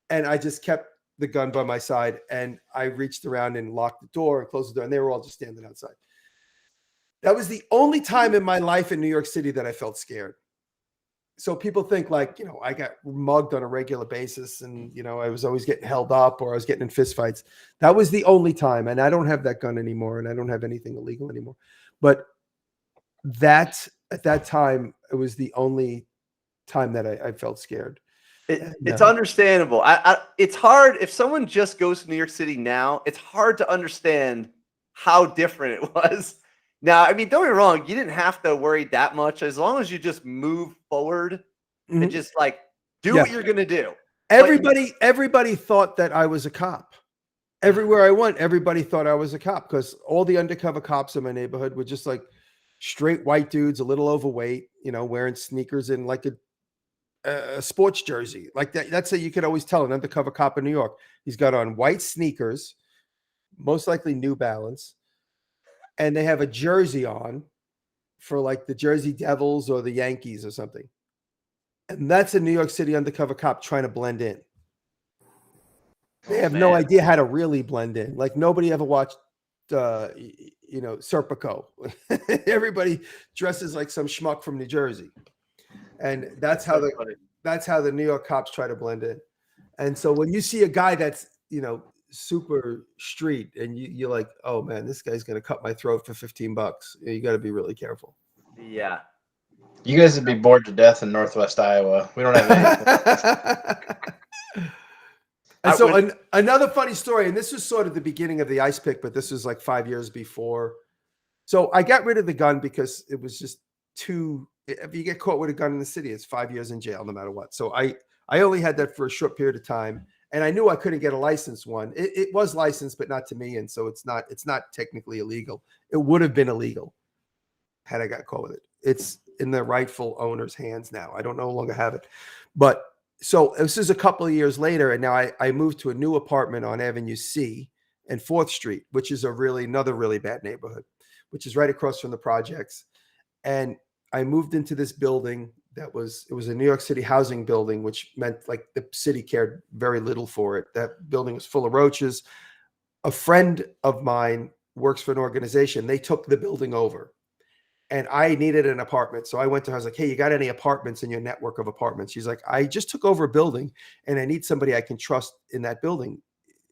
and I just kept the gun by my side, and I reached around and locked the door and closed the door, and they were all just standing outside. That was the only time in my life in New York City that I felt scared. So people think like, I got mugged on a regular basis, and, I was always getting held up or I was getting in fistfights. That was the only time. And I don't have that gun anymore, and I don't have anything illegal anymore. But at that time, it was the only time that I felt scared. It's understandable. It's hard if someone just goes to New York City now. It's hard to understand how different it was. Now, I mean, don't get me wrong. You didn't have to worry that much as long as you just move forward and just like do what you're gonna do. Everybody thought that I was a cop. Everywhere I went, everybody thought I was a cop, because all the undercover cops in my neighborhood were just like straight white dudes, a little overweight, wearing sneakers and like a sports jersey like that. That's how you could always tell an undercover cop in New York. He's got on white sneakers, most likely New Balance, and they have a jersey on for like the Jersey Devils or the Yankees or something. And that's a New York City undercover cop trying to blend in. They have no idea how to really blend in. Like nobody ever watched Serpico. Everybody dresses like some schmuck from New Jersey. And that's how the New York cops try to blend in. And so when you see a guy that's, super street, and you're like, oh man, this guy's going to cut my throat for $15. You got to be really careful. Yeah. You guys would be bored to death in Northwest Iowa. We don't have any. And so another funny story, and this was sort of the beginning of the ice pick, but this was like 5 years before. So I got rid of the gun because it was just if you get caught with a gun in the city, it's 5 years in jail, no matter what. So I only had that for a short period of time, and I knew I couldn't get a licensed one. It was licensed, but not to me. And so it's not technically illegal. It would have been illegal had I got caught with it. It's in the rightful owner's hands now. I don't no longer have it. But so this is a couple of years later, and now I moved to a new apartment on Avenue C and 4th Street, which is another really bad neighborhood, which is right across from the projects. And I moved into this building it was a New York City housing building, which meant like the city cared very little for it. That building was full of roaches. A friend of mine works for an organization. They took the building over, and I needed an apartment. So I went to her. I was like, hey, you got any apartments in your network of apartments? She's like, I just took over a building and I need somebody I can trust in that building.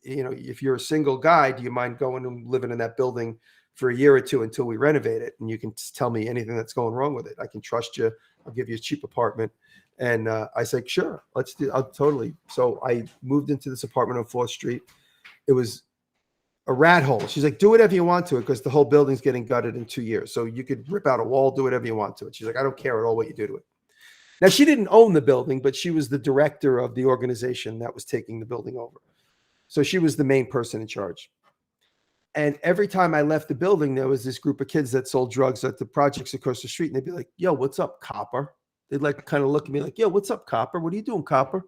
If you're a single guy, do you mind going and living in that building for a year or two until we renovate it? And you can tell me anything that's going wrong with it. I can trust you. I'll give you a cheap apartment. And I said, sure, let's do it. Totally. So I moved into this apartment on 4th Street. It was a rat hole. She's like, do whatever you want to it, because the whole building's getting gutted in 2 years. So you could rip out a wall, do whatever you want to it. She's like, I don't care at all what you do to it. Now, she didn't own the building, but she was the director of the organization that was taking the building over. So she was the main person in charge. And every time I left the building, there was this group of kids that sold drugs at the projects across the street. And they'd be like, yo, what's up, copper? They'd like kind of look at me like, yo, what's up, copper? What are you doing, copper?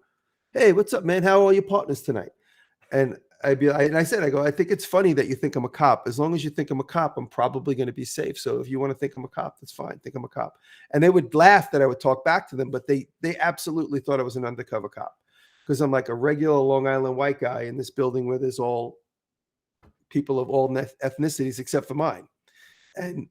Hey, what's up, man? How are your partners tonight? And I think it's funny that you think I'm a cop. As long as you think I'm a cop, I'm probably going to be safe. So if you want to think I'm a cop, that's fine. Think I'm a cop. And they would laugh that I would talk back to them, but they absolutely thought I was an undercover cop, because I'm like a regular Long Island white guy in this building where there's all people of all ethnicities except for mine. And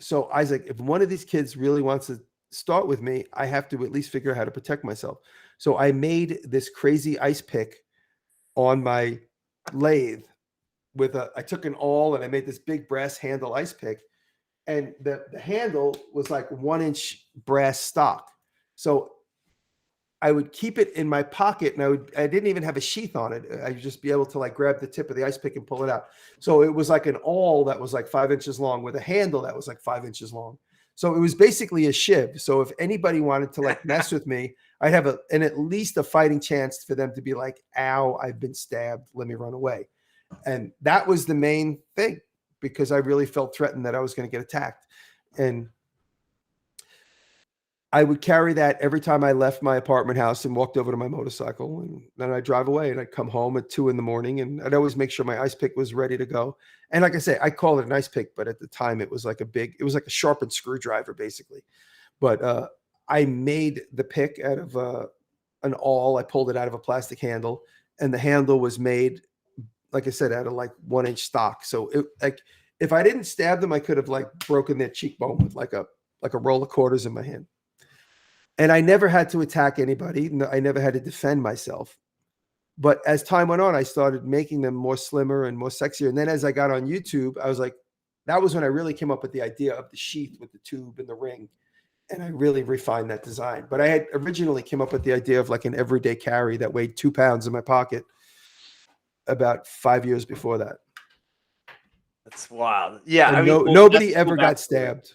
so I was like, if one of these kids really wants to start with me, I have to at least figure out how to protect myself. So I made this crazy ice pick on my lathe I took an awl and I made this big brass handle ice pick. and the handle was like 1-inch brass stock. So I would keep it in my pocket, and I didn't even have a sheath on it. I'd just be able to like grab the tip of the ice pick and pull it out. So it was like an awl that was like 5 inches long with a handle that was like 5 inches long. So it was basically a shiv. So if anybody wanted to like mess with me, I'd have at least a fighting chance for them to be like, ow, I've been stabbed. Let me run away. And that was the main thing, because I really felt threatened that I was going to get attacked. And I would carry that every time I left my apartment house and walked over to my motorcycle, and then I'd drive away, and I'd come home at 2 a.m. and I'd always make sure my ice pick was ready to go. And like I say, I call it an ice pick, but at the time it was like it was like a sharpened screwdriver basically. But I made the pick out of an awl. I pulled it out of a plastic handle, and the handle was made, like I said, out of like 1-inch stock. So it, like, if I didn't stab them, I could have like broken their cheekbone with like a roll of quarters in my hand. And I never had to attack anybody. I never had to defend myself. But as time went on, I started making them more slimmer and more sexier. And then as I got on YouTube, I was like, that was when I really came up with the idea of the sheath with the tube and the ring. And I really refined that design. But I had originally came up with the idea of like an everyday carry that weighed 2 pounds in my pocket about 5 years before that. That's wild. Yeah. I mean, nobody ever got stabbed.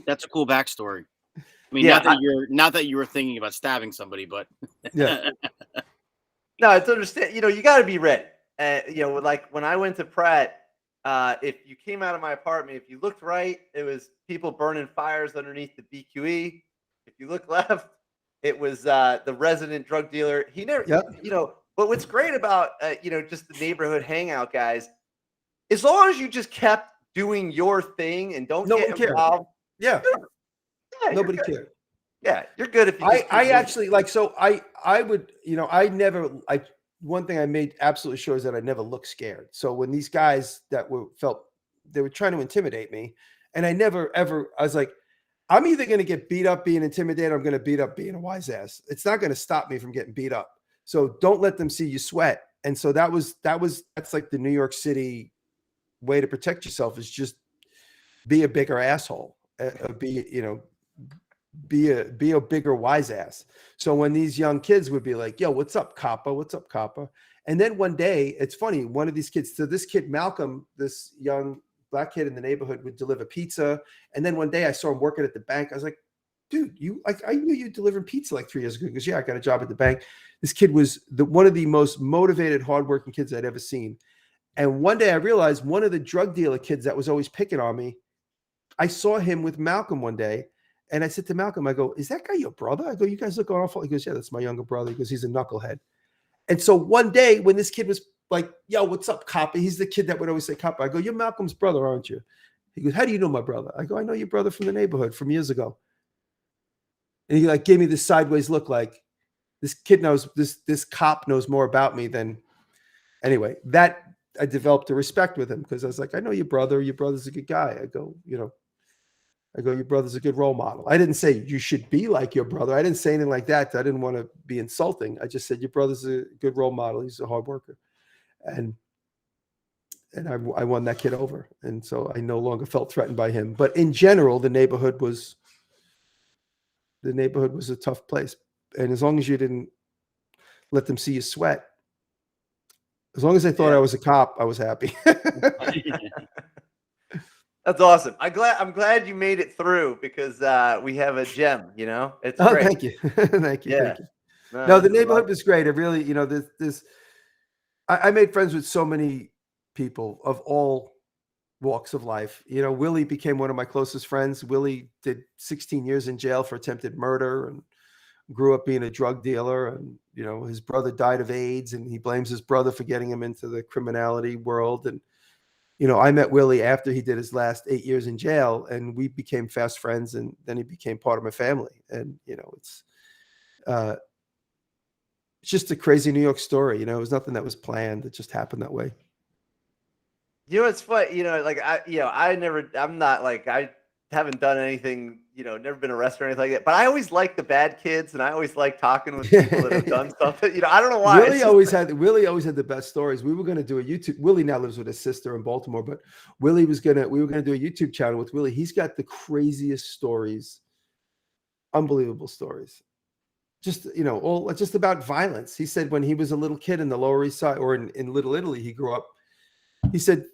That's a cool backstory. I mean, Yeah, not that you were thinking about stabbing somebody, but yeah. No, it's understand. You got to be ready. Like when I went to Pratt, if you came out of my apartment, if you looked right, it was people burning fires underneath the BQE. If you look left, it was the resident drug dealer. He never, But what's great about just the neighborhood hangout guys, as long as you just kept doing your thing and don't get involved. Yeah. Yeah, nobody cared. Yeah, you're good if you. I actually like. So I would one thing I made absolutely sure is that I never looked scared. So when these guys that felt they were trying to intimidate me, and I never ever I was like, I'm either going to get beat up being intimidated, or I'm going to beat up being a wise ass. It's not going to stop me from getting beat up. So don't let them see you sweat. And so that's like the New York City way to protect yourself, is just be a bigger asshole. Be a bigger wise ass. So when these young kids would be like, yo, what's up, Kappa? What's up, Kappa? And then one day, it's funny, one of these kids, so this kid, Malcolm, this young black kid in the neighborhood, would deliver pizza. And then one day I saw him working at the bank. I was like, dude, I knew you delivering pizza like 3 years ago. Because I got a job at the bank. This kid was one of the most motivated, hardworking kids I'd ever seen. And one day I realized one of the drug dealer kids that was always picking on me, I saw him with Malcolm one day. And I said to Malcolm, I go, is that guy your brother? I go, you guys look awful. He goes, yeah, that's my younger brother. He goes, he's a knucklehead. And so one day when this kid was like, yo, what's up, Kappa? He's the kid that would always say Kappa. I go, you're Malcolm's brother, aren't you? He goes, how do you know my brother? I go, I know your brother from the neighborhood from years ago. And he like gave me this sideways look, like this kid knows, this cop knows more about me than, anyway, that I developed a respect with him, because I was like, I know your brother. Your brother's a good guy. I go, your brother's a good role model. I didn't say you should be like your brother. I didn't say anything like that. I didn't want to be insulting. I just said your brother's a good role model. He's a hard worker. And I won that kid over. And so I no longer felt threatened by him. But in general, the neighborhood was a tough place. And as long as you didn't let them see you sweat, as long as they thought I was a cop, I was happy. That's awesome. I'm glad you made it through, because we have a gem. It's great. Thank you, thank you, Yeah. thank you. No, the neighborhood was great. It really, I made friends with so many people of all walks of life. Willie became one of my closest friends. Willie did 16 years in jail for attempted murder and grew up being a drug dealer. And his brother died of AIDS, and he blames his brother for getting him into the criminality world. And I met Willie after he did his last 8 years in jail, and we became fast friends, and then he became part of my family. And, it's just a crazy New York story. It was nothing that was planned. It just happened that way. It's funny, I'm not like, haven't done anything, never been arrested or anything like that. But I always like the bad kids, and I always like talking with people that have done something. I don't know why. Willie always had the best stories. We were going to do a YouTube. Willie now lives with his sister in Baltimore, but we were going to do a YouTube channel with Willie. He's got the craziest stories, unbelievable stories. Just, all just about violence. He said when he was a little kid in the Lower East Side or in Little Italy, he grew up. He said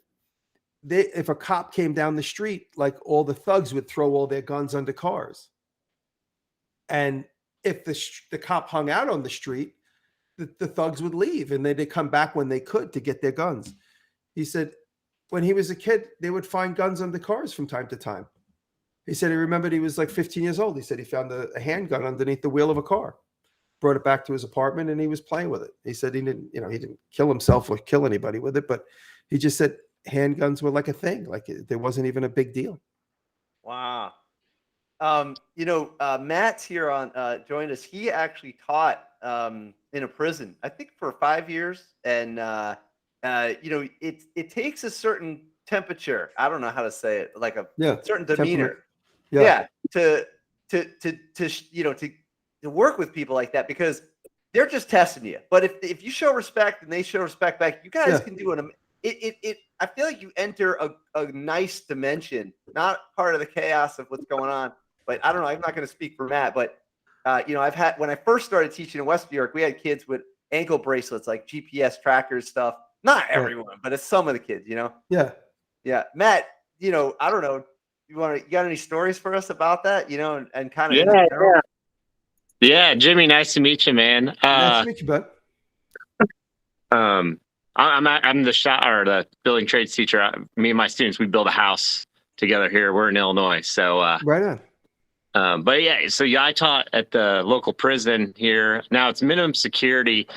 if a cop came down the street, like all the thugs would throw all their guns under cars. And if the cop hung out on the street, the thugs would leave and they'd come back when they could to get their guns. He said when he was a kid, they would find guns under cars from time to time. He said he remembered he was like 15 years old. He said he found a handgun underneath the wheel of a car, brought it back to his apartment, and he was playing with it. He said he didn't kill himself or kill anybody with it, but he just said handguns were like a thing. Like there wasn't even a big deal. Wow. Matt's here on joined us. He actually taught in a prison, I think for 5 years. And it takes a certain temperature. I don't know how to say it, like a certain demeanor. To work with people like that, because they're just testing you. But if you show respect and they show respect back, you guys can do it. I feel like you enter a nice dimension, not part of the chaos of what's going on. But I don't know. I'm not going to speak for Matt, but I've had, when I first started teaching in West New York, we had kids with ankle bracelets, like GPS trackers stuff. Not everyone, but it's some of the kids. Yeah. Matt, I don't know. You got any stories for us about that? And kind of. Yeah, Jimmy, nice to meet you, man. Nice to meet you, bud. I'm the building trades teacher. Me and my students, we build a house together here. We're in Illinois, so right on. But I taught at the local prison here. Now it's minimum security,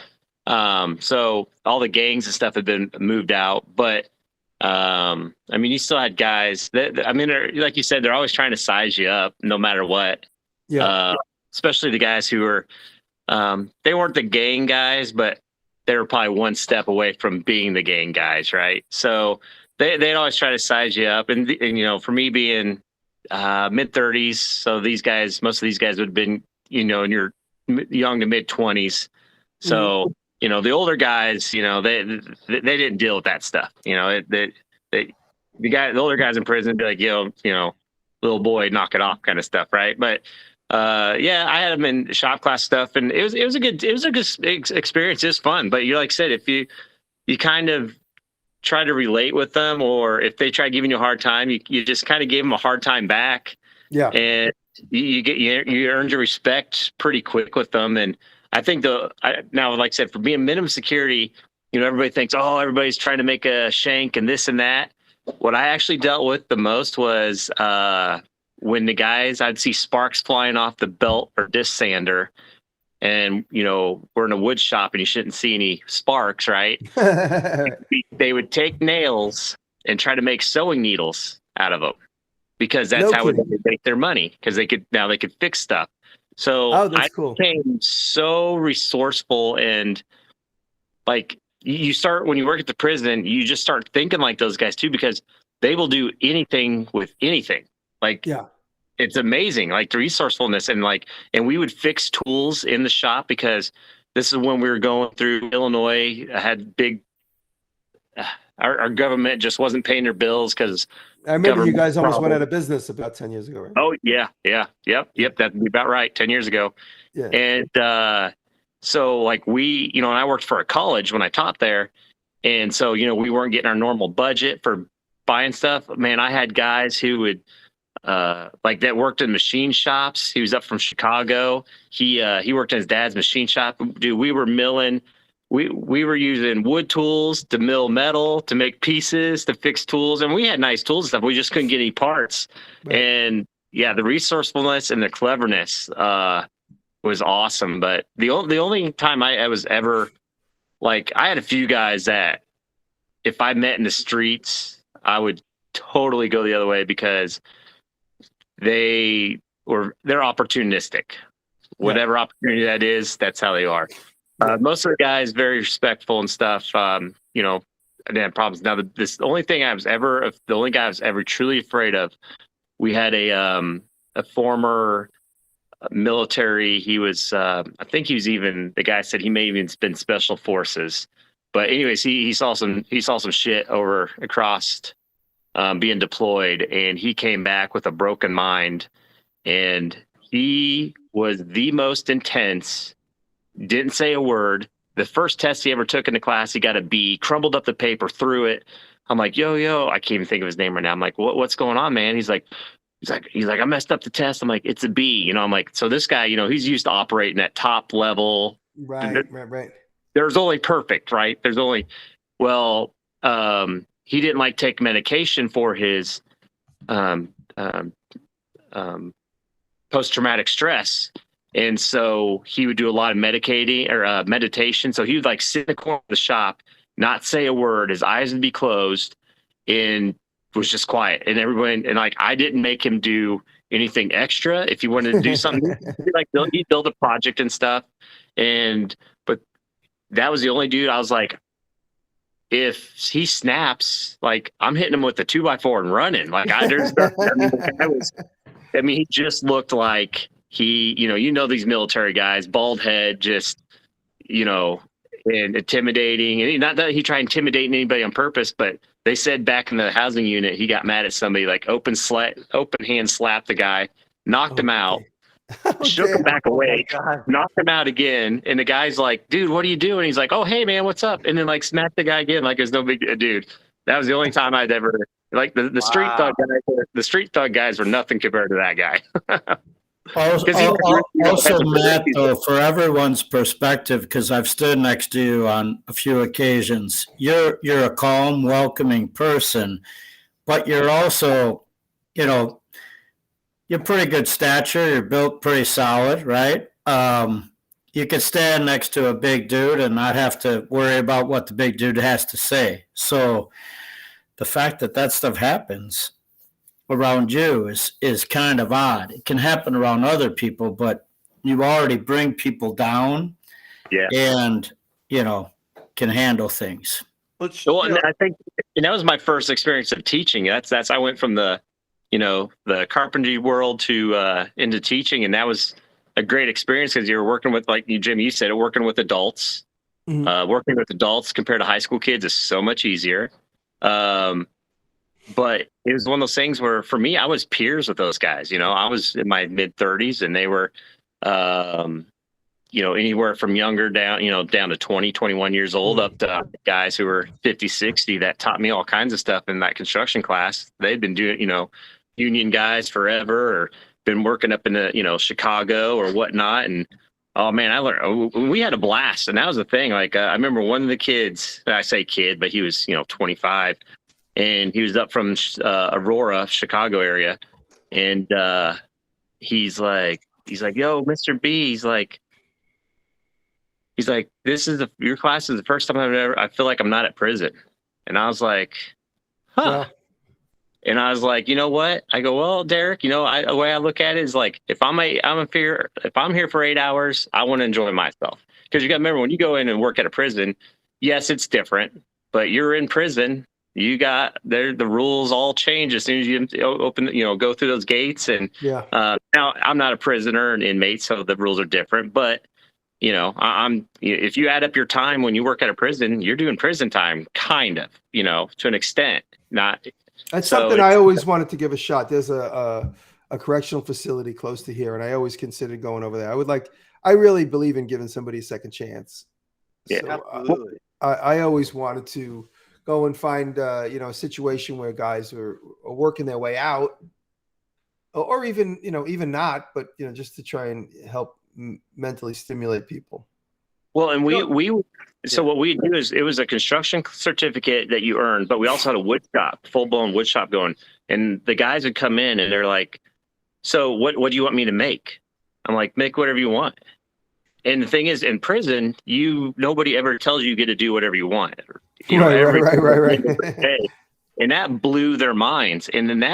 so all the gangs and stuff have been moved out. But you still had guys that like you said, they're always trying to size you up, no matter what. Yeah. Especially the guys who were, they weren't the gang guys, but they were probably one step away from being the gang guys, right? So they'd always try to size you up. And for me being mid-30s, so most of these guys would have been, in your young to mid-20s. So, the older guys, they didn't deal with that stuff. The older guys in prison would be like, little boy, knock it off kind of stuff, right? But I had them in shop class stuff, and it was a good experience. It was fun. But like I said, if you kind of try to relate with them, or if they try giving you a hard time, you just kind of gave them a hard time back. Yeah. And you earned your respect pretty quick with them. And I think now, like I said, for being minimum security, everybody thinks, oh, everybody's trying to make a shank and this and that. What I actually dealt with the most was when the guys, I'd see sparks flying off the belt or disc sander, and we're in a wood shop and you shouldn't see any sparks, right? They would take nails and try to make sewing needles out of them, because that's how they make their money, because they could fix stuff. So I became so resourceful, and like you start, when you work at the prison, you just start thinking like those guys too, because they will do anything with anything. Like, it's amazing, like the resourcefulness, and we would fix tools in the shop, because this is when we were going through Illinois. I had big, our government just wasn't paying their bills, because I remember you guys almost went out of business about 10 years ago, right? Oh yeah. Yep. That'd be about right. 10 years ago. Yeah. And, so like and I worked for a college when I taught there. And so, we weren't getting our normal budget for buying stuff. Man, I had guys who would, that worked in machine shops. He was up from Chicago. He worked in his dad's machine shop. Dude, we were milling. We were using wood tools to mill metal, to make pieces, to fix tools. And we had nice tools and stuff. We just couldn't get any parts. Right. And the resourcefulness and the cleverness, was awesome. But the only time I was ever, I had a few guys that if I met in the streets, I would totally go the other way, because they're opportunistic. Whatever opportunity that is, that's how they are. Most of the guys very respectful and stuff. I didn't have problems. Now, the only guy I was ever truly afraid of we had a former military. He was, I think he was even, the guy said he may even been special forces. But anyways, he saw some shit over across being deployed, and he came back with a broken mind, and he was the most intense, didn't say a word. The first test he ever took in the class, he got a B, crumbled up the paper, threw it. I'm like, yo, I can't even think of his name right now. I'm like, what's going on, man? He's like, I messed up the test. I'm like, it's a B. You know, I'm like, so this guy, you know, he's used to operating at top level. Right. There's only perfect, right? There's only, well, he didn't like take medication for his post-traumatic stress. And so he would do a lot of meditation. So he would like sit in the corner of the shop, not say a word. His eyes would be closed and was just quiet. And everyone, and like, I didn't make him do anything extra. If he wanted to do something, he'd build a project and stuff. But that was the only dude I was like, if he snaps, like I'm hitting him with the 2x4 and running. Like he just looked like he, you know, these military guys, bald head, just, and intimidating. And not that he tried intimidating anybody on purpose, but they said back in the housing unit, he got mad at somebody, like open hand slapped the guy, knocked him out. Shook him back away, knocked him out again, and the guy's like, "Dude, what are you doing?" He's like, "Oh, hey man, what's up?" And then like smacked the guy again, like it's no big dude. That was the only time I'd ever like the street thug guys. The street thug guys were nothing compared to that guy. Also, Matt, though, for everyone's perspective, because I've stood next to you on a few occasions, you're a calm, welcoming person, but you're also, you're pretty good stature. You're built pretty solid, right? You could stand next to a big dude and not have to worry about what the big dude has to say. So the fact that stuff happens around you is kind of odd. It can happen around other people, but you already bring people down, and can handle things. And I think that was my first experience of teaching. That's I went from the carpentry world to into teaching, and that was a great experience because you were working with, like Jim, you said, working with adults. Mm-hmm. Working with adults compared to high school kids is so much easier. But it was one of those things where, for me, I was peers with those guys. I was in my mid-30s, and they were, anywhere from younger down to 20, 21 years old, up to guys who were 50, 60 that taught me all kinds of stuff in that construction class. They'd been doing, union guys forever, or been working up in the, Chicago or whatnot. And oh man, I learned, we had a blast. And that was the thing. Like, I remember one of the kids, I say kid, but he was, 25. And he was up from Aurora, Chicago area. And he's like, yo, Mr. B, he's like, your class is the first time I feel like I'm not at prison. And I was like, huh. Yeah. And I was like, you know what? I go, well, Derek, the way I look at it is like, if I'm here for 8 hours, I want to enjoy myself. Because you got to remember, when you go in and work at a prison, yes, it's different, but you're in prison. The rules all change as soon as you open, go through those gates. And now I'm not a prisoner and inmate, so the rules are different. But if you add up your time when you work at a prison, you're doing prison time, kind of, to an extent. Not. That's something I always wanted to give a shot. There's a correctional facility close to here, and I always considered going over there. I really believe in giving somebody a second chance. Yeah, so, absolutely. I always wanted to go and find a situation where guys are working their way out, or even even not, but just to try and help mentally stimulate people. Well, and so what we do is, it was a construction certificate that you earned, but we also had a wood shop, full-blown wood shop going. And the guys would come in and they're like, so what do you want me to make? I'm like, make whatever you want. And the thing is, in prison, nobody ever tells you get to do whatever you want. Right. And that blew their minds. And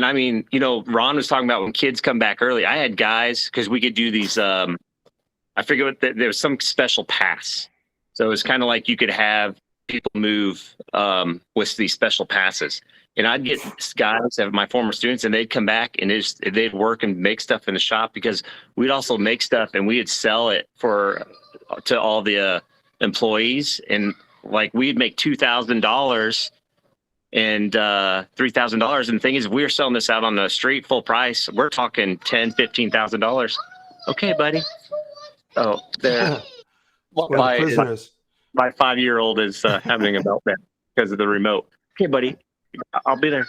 I mean, Ron was talking about when kids come back early. I had guys, because we could do these, I forget there was some special pass. So it was kind of like you could have people move with these special passes. And I'd get guys that my former students, and they'd come back and they'd work and make stuff in the shop, because we'd also make stuff and we'd sell it to all the employees. And like we'd make $2,000 and $3,000. And the thing is, we were selling this out on the street full price. We're talking $10,000, $15,000. Okay, buddy. Oh, there. My 5-year-old is having a meltdown because of the remote. Okay, buddy. I'll be there.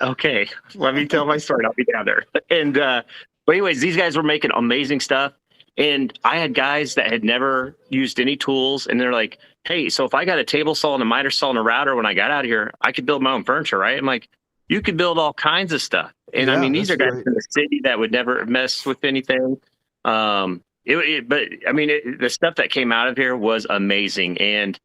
Okay, let me tell my story. I'll be down there. And but anyways, these guys were making amazing stuff, and I had guys that had never used any tools, and they're like, "Hey, so if I got a table saw and a miter saw and a router when I got out of here, I could build my own furniture, right?" I'm like, "You could build all kinds of stuff." And I mean, these are guys in the city that would never mess with anything. But I mean, the stuff that came out of here was amazing. And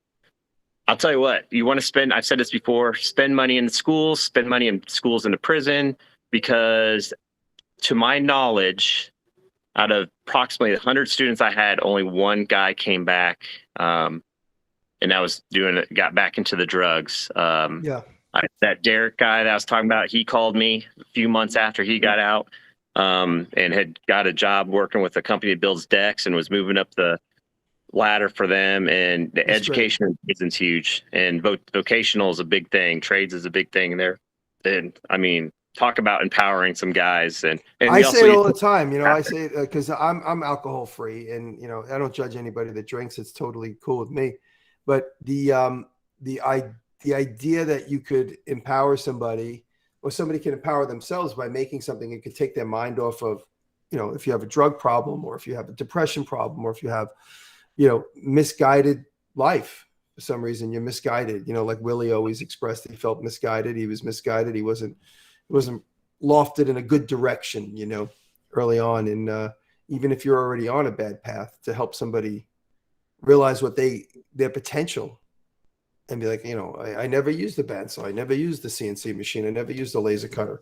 I'll tell you what, you want to spend, I've said this before, spend money in schools, spend money in schools in the prison, because to my knowledge, out of approximately 100 students I had, only one guy came back. And that was got back into the drugs. That Derek guy that I was talking about, he called me a few months after he got out, and had got a job working with a company that builds decks and was moving up the ladder for them. And the education isn't huge, and vocational is a big thing. Trades is a big thing there. And I mean, talk about empowering some guys. And I say it all the time, you know, I say it because I'm alcohol free, and, you know, I don't judge anybody that drinks. It's totally cool with me. But the idea that you could empower somebody, or somebody can empower themselves by making something, it could take their mind off of, you know, if you have a drug problem, or if you have a depression problem, or if you have, you know, misguided life. For some reason, you're misguided. You know, like Willie always expressed, he felt misguided. He was misguided. He wasn't lofted in a good direction, you know, early on. And even if you're already on a bad path, to help somebody realize what their potential, and be like, you know, I never used the bandsaw. I never used the CNC machine. I never used the laser cutter.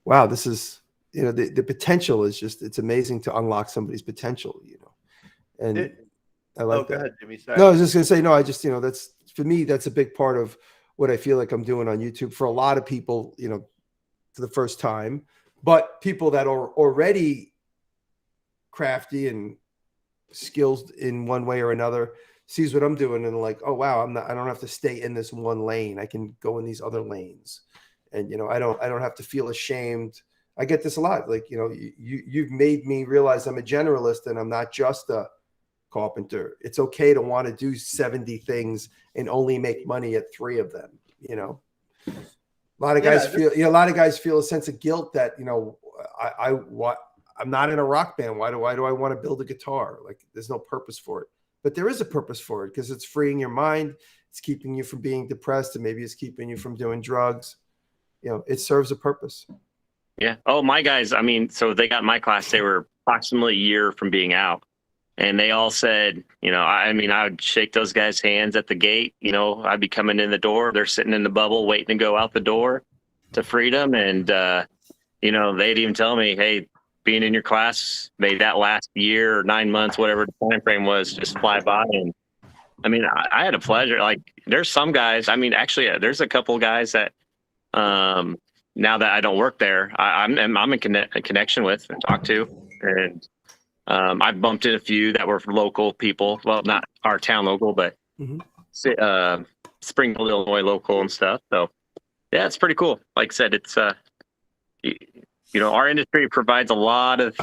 Wow, this is, you know, the potential is just, it's amazing to unlock somebody's potential, you know. And I like that. Go ahead, Jimmy. Sorry. No, I was just going to say, no, I just, you know, that's, for me, that's a big part of what I feel like I'm doing on YouTube for a lot of people, you know, for the first time, but people that are already crafty and skilled in one way or another sees what I'm doing and like, oh wow, I don't have to stay in this one lane. I can go in these other lanes. And, you know, I don't have to feel ashamed. I get this a lot. Like, you know, you've made me realize I'm a generalist and I'm not just a carpenter. It's okay to want to do 70 things and only make money at 3 of them. You know, a lot of guys feel a sense of guilt that, you know, I'm not in a rock band. Why do I want to build a guitar? Like, there's no purpose for it. But there is a purpose for it, because it's freeing your mind. It's keeping you from being depressed, and maybe it's keeping you from doing drugs. You know, it serves a purpose. Yeah. Oh, my guys, I mean, so they got my class, they were approximately a year from being out. And they all said, you know, I mean, I would shake those guys' hands at the gate. You know, I'd be coming in the door. They're sitting in the bubble waiting to go out the door to freedom. And, you know, they'd even tell me, hey, being in your class made that last year or 9 months, whatever the time frame was, just fly by. And I mean, I had a pleasure. Like, there's some guys, I mean, actually, there's a couple of guys that now that I don't work there, I'm in connection with and talk to. And I bumped in a few that were local people. Well, not our town local, but Springfield, Illinois local and stuff. So yeah, it's pretty cool. Like I said, it's you know, our industry provides a lot of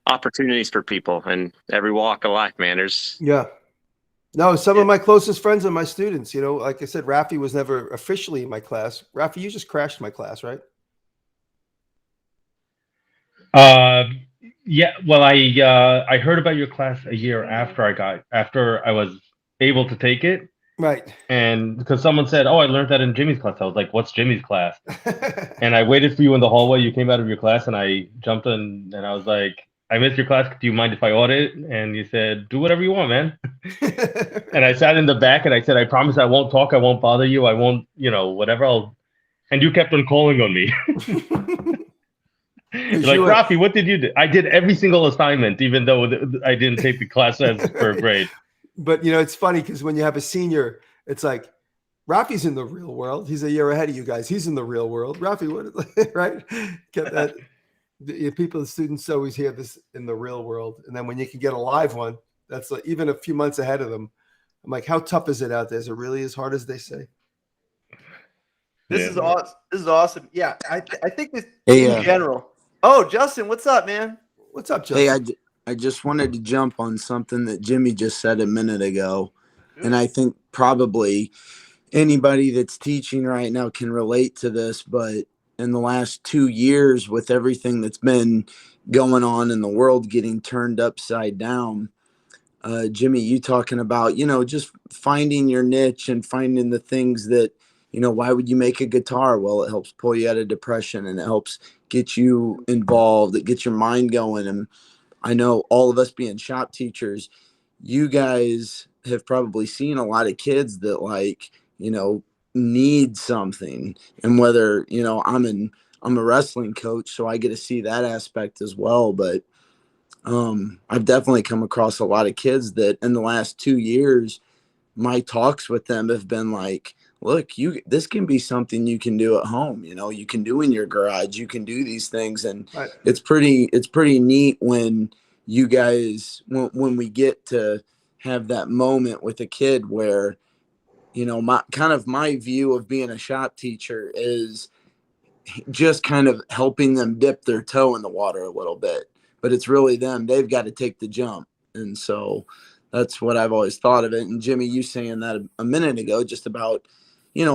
opportunities for people in every walk of life, man. Some of my closest friends are my students. You know, like I said, Rafi was never officially in my class. Rafi, you just crashed my class, right? Yeah. Well, I heard about your class a year after I was able to take it. Right. And because someone said, oh, I learned that in Jimmy's class. I was like, what's Jimmy's class? And I waited for you in the hallway. You came out of your class and I jumped in and I was like, I missed your class. Do you mind if I audit? And you said, do whatever you want, man. And I sat in the back and I said, I promise I won't talk. I won't bother you. I won't, you know, whatever. And you kept on calling on me. You're like, Rafi, what did you do? I did every single assignment, even though I didn't take the class as for a grade. But, you know, it's funny because when you have a senior, it's like, Rafi's in the real world. He's a year ahead of you guys. He's in the real world. Rafi, what, right? Get that. The students always hear this in the real world. And then when you can get a live one, that's like even a few months ahead of them. I'm like, how tough is it out there? Is it really as hard as they say? This is awesome. This is awesome. Yeah, I think this Hey, in general. Oh, Justin, what's up, man? What's up, Justin? Hey, I just wanted to jump on something that Jimmy just said a minute ago. And I think probably anybody that's teaching right now can relate to this, but in the last 2 years, with everything that's been going on in the world getting turned upside down, Jimmy, you talking about, just finding your niche and finding the things that, why would you make a guitar? Well, it helps pull you out of depression and it helps get you involved. It gets your mind going. And I know all of us being shop teachers, you guys have probably seen a lot of kids that need something. And whether, I'm a wrestling coach, so I get to see that aspect as well. But I've definitely come across a lot of kids that in the last 2 years, my talks with them have been like, look, this can be something you can do at home. You can do in your garage, you can do these things. And right. it's pretty neat when you guys, when we get to have that moment with a kid where, my view of being a shop teacher is just kind of helping them dip their toe in the water a little bit, but it's really them. They've got to take the jump. And so that's what I've always thought of it. And Jimmy, you saying that a minute ago, just about,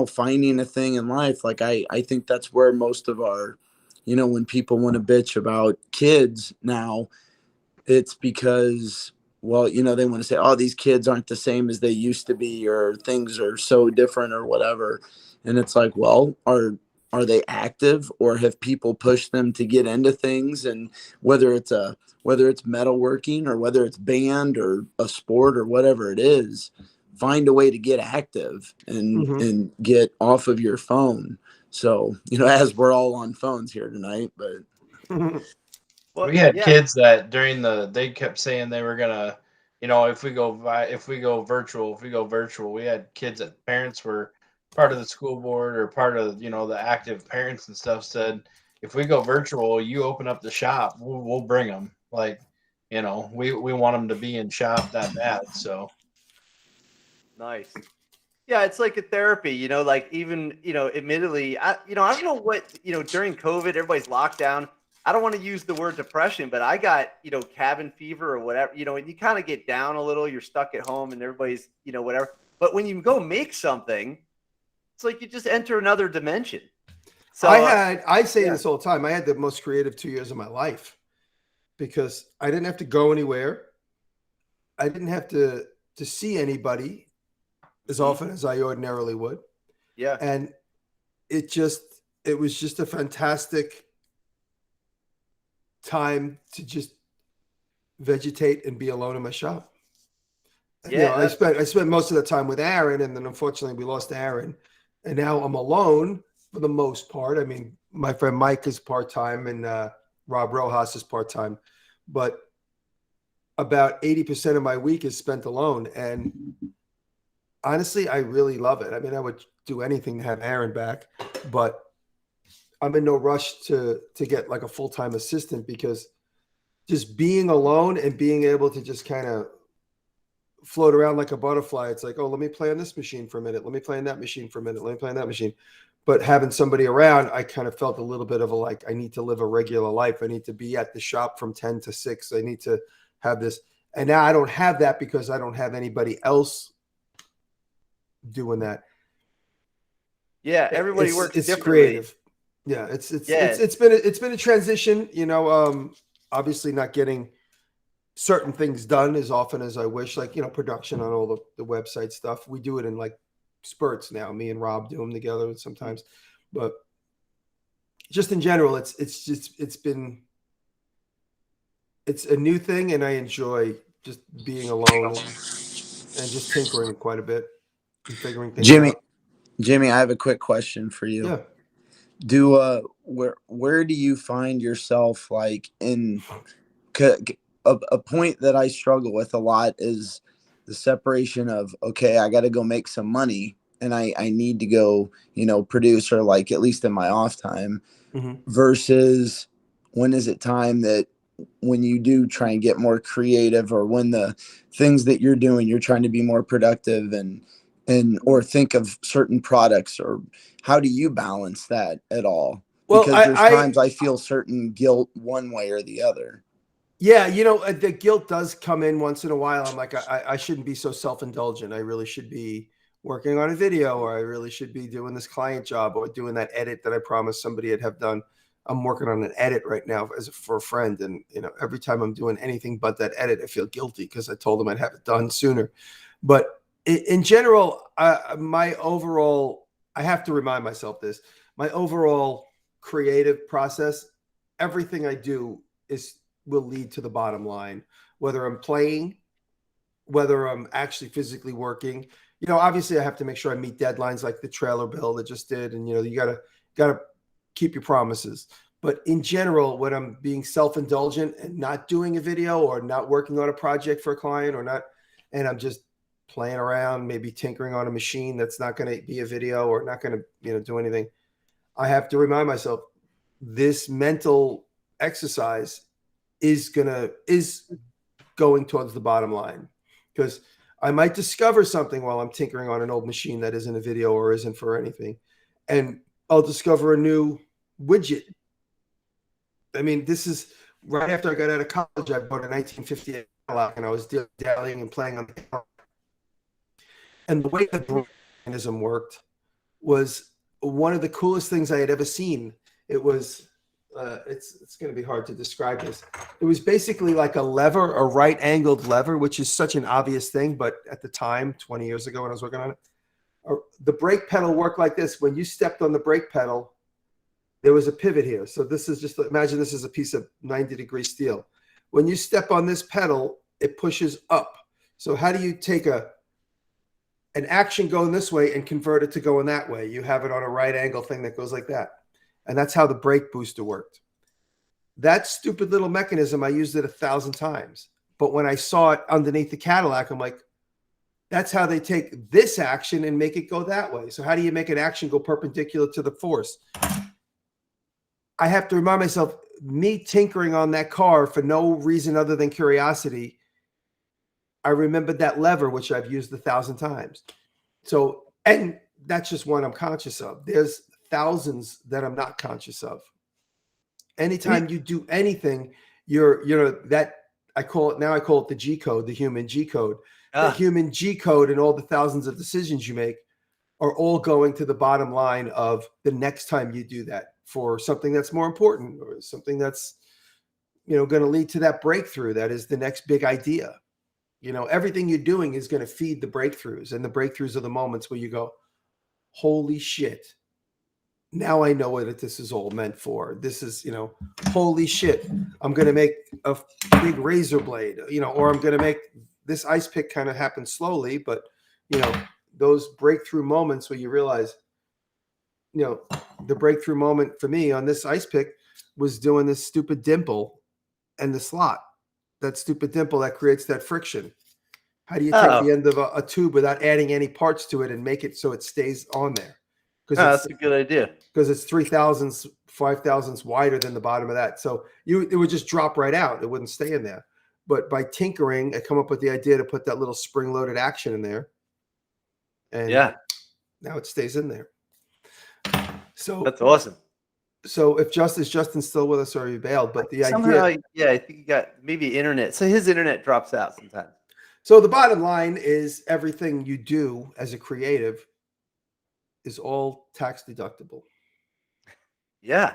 finding a thing in life. Like, I think that's where most of our, when people want to bitch about kids now, it's because, well, they want to say, oh, these kids aren't the same as they used to be, or things are so different or whatever. And it's like, well, are they active, or have people pushed them to get into things? And whether it's metalworking or whether it's band or a sport or whatever it is, find a way to get active and get off of your phone. So, as we're all on phones here tonight, but we had kids that they kept saying they were gonna, if we go virtual, we had kids that parents were part of the school board or part of, the active parents and stuff said, if we go virtual, you open up the shop, we'll bring them. Like, we want them to be in shop that bad. So nice. Yeah, it's like a therapy, like even, admittedly, I don't know what, during COVID, everybody's locked down. I don't want to use the word depression, but I got, cabin fever or whatever, and you kind of get down a little, you're stuck at home and everybody's, whatever. But when you go make something, it's like you just enter another dimension. So I say this all the time. I had the most creative 2 years of my life because I didn't have to go anywhere. I didn't have to see anybody as often as I ordinarily would. Yeah. And it was just a fantastic time to just vegetate and be alone in my shop. Yeah. I spent most of the time with Aaron, and then unfortunately we lost Aaron. And now I'm alone for the most part. I mean, my friend Mike is part-time and Rob Rojas is part-time, but about 80% of my week is spent alone. And honestly, I really love it. I mean, I would do anything to have Aaron back, but I'm in no rush to get like a full-time assistant, because just being alone and being able to just kind of float around like a butterfly. It's like, oh, let me play on this machine for a minute. Let me play on that machine for a minute. Let me play on that machine. But having somebody around, I kind of felt a little bit of I need to live a regular life. I need to be at the shop from 10 to 6. I need to have this. And now I don't have that because I don't have anybody else doing that. Yeah. Everybody works it's differently. Creative. Yeah. It's been a transition, obviously not getting certain things done as often as I wish, like, production on all the website stuff. We do it in like spurts now. Me and Rob do them together sometimes, but just in general, it's a new thing. And I enjoy just being alone and just tinkering quite a bit and figuring things out. Jimmy, I have a quick question for you. Yeah. Where do you find yourself like in a point that I struggle with a lot is the separation of, okay, I got to go make some money, and I need to go, produce, or like at least in my off time, versus when is it time that when you do try and get more creative, or when the things that you're doing, you're trying to be more productive and or think of certain products, or how do you balance that at all? Well, Because there's times I feel certain guilt one way or the other. Yeah, the guilt does come in once in a while. I'm like, I shouldn't be so self-indulgent. I really should be working on a video, or I really should be doing this client job, or doing that edit that I promised somebody I'd have done. I'm working on an edit right now for a friend. And, every time I'm doing anything but that edit, I feel guilty because I told them I'd have it done sooner. But in general, my overall, I have to remind myself this, my overall creative process, everything I do will lead to the bottom line, whether I'm playing, whether I'm actually physically working. Obviously I have to make sure I meet deadlines like the trailer build I just did. And, you gotta keep your promises. But in general, when I'm being self-indulgent and not doing a video, or not working on a project for a client, and I'm just playing around, maybe tinkering on a machine that's not going to be a video, or not going to, do anything, I have to remind myself this mental exercise is going towards the bottom line, because I might discover something while I'm tinkering on an old machine that isn't a video or isn't for anything. And I'll discover a new widget. I mean, this is right after I got out of college. I bought a 1958 Cadillac, and I was dallying and playing on the Cadillac. And the way the brake mechanism worked was one of the coolest things I had ever seen. It was, it's going to be hard to describe this. It was basically like a lever, a right-angled lever, which is such an obvious thing. But at the time, 20 years ago when I was working on it, the brake pedal worked like this. When you stepped on the brake pedal, there was a pivot here. So this is just, imagine this is a piece of 90-degree steel. When you step on this pedal, it pushes up. So how do you take an action going this way and convert it to going that way? You have it on a right angle thing that goes like that. And that's how the brake booster worked. That stupid little mechanism, I used it 1,000 times. But when I saw it underneath the Cadillac, I'm like, that's how they take this action and make it go that way. So how do you make an action go perpendicular to the force? I have to remind myself, me tinkering on that car for no reason other than curiosity, I remembered that lever, which I've used 1,000 times. So, and that's just one I'm conscious of. There's thousands that I'm not conscious of. Anytime you do anything, that I call it the G code, the human G code. The human G code and all the thousands of decisions you make are all going to the bottom line of the next time you do that for something that's more important, or something that's, going to lead to that breakthrough. That is the next big idea. Everything you're doing is going to feed the breakthroughs, and the breakthroughs are the moments where you go, holy shit. Now I know what this is all meant for. This is, holy shit. I'm going to make a big razor blade, or I'm going to make this ice pick kind of happen slowly, but those breakthrough moments where you realize, the breakthrough moment for me on this ice pick was doing this stupid dimple and the slot, that stupid dimple that creates that friction. How do you take the end of a tube without adding any parts to it and make it so it stays on there? That's a good idea. Because it's 3,000ths, 5,000ths wider than the bottom of that. So it would just drop right out. It wouldn't stay in there. But by tinkering, I come up with the idea to put that little spring-loaded action in there. And now it stays in there. So that's awesome. So if Justin's still with us, or he bailed, but the Somehow, idea, I think he got maybe internet. So his internet drops out sometimes. So the bottom line is everything you do as a creative is all tax deductible. Yeah.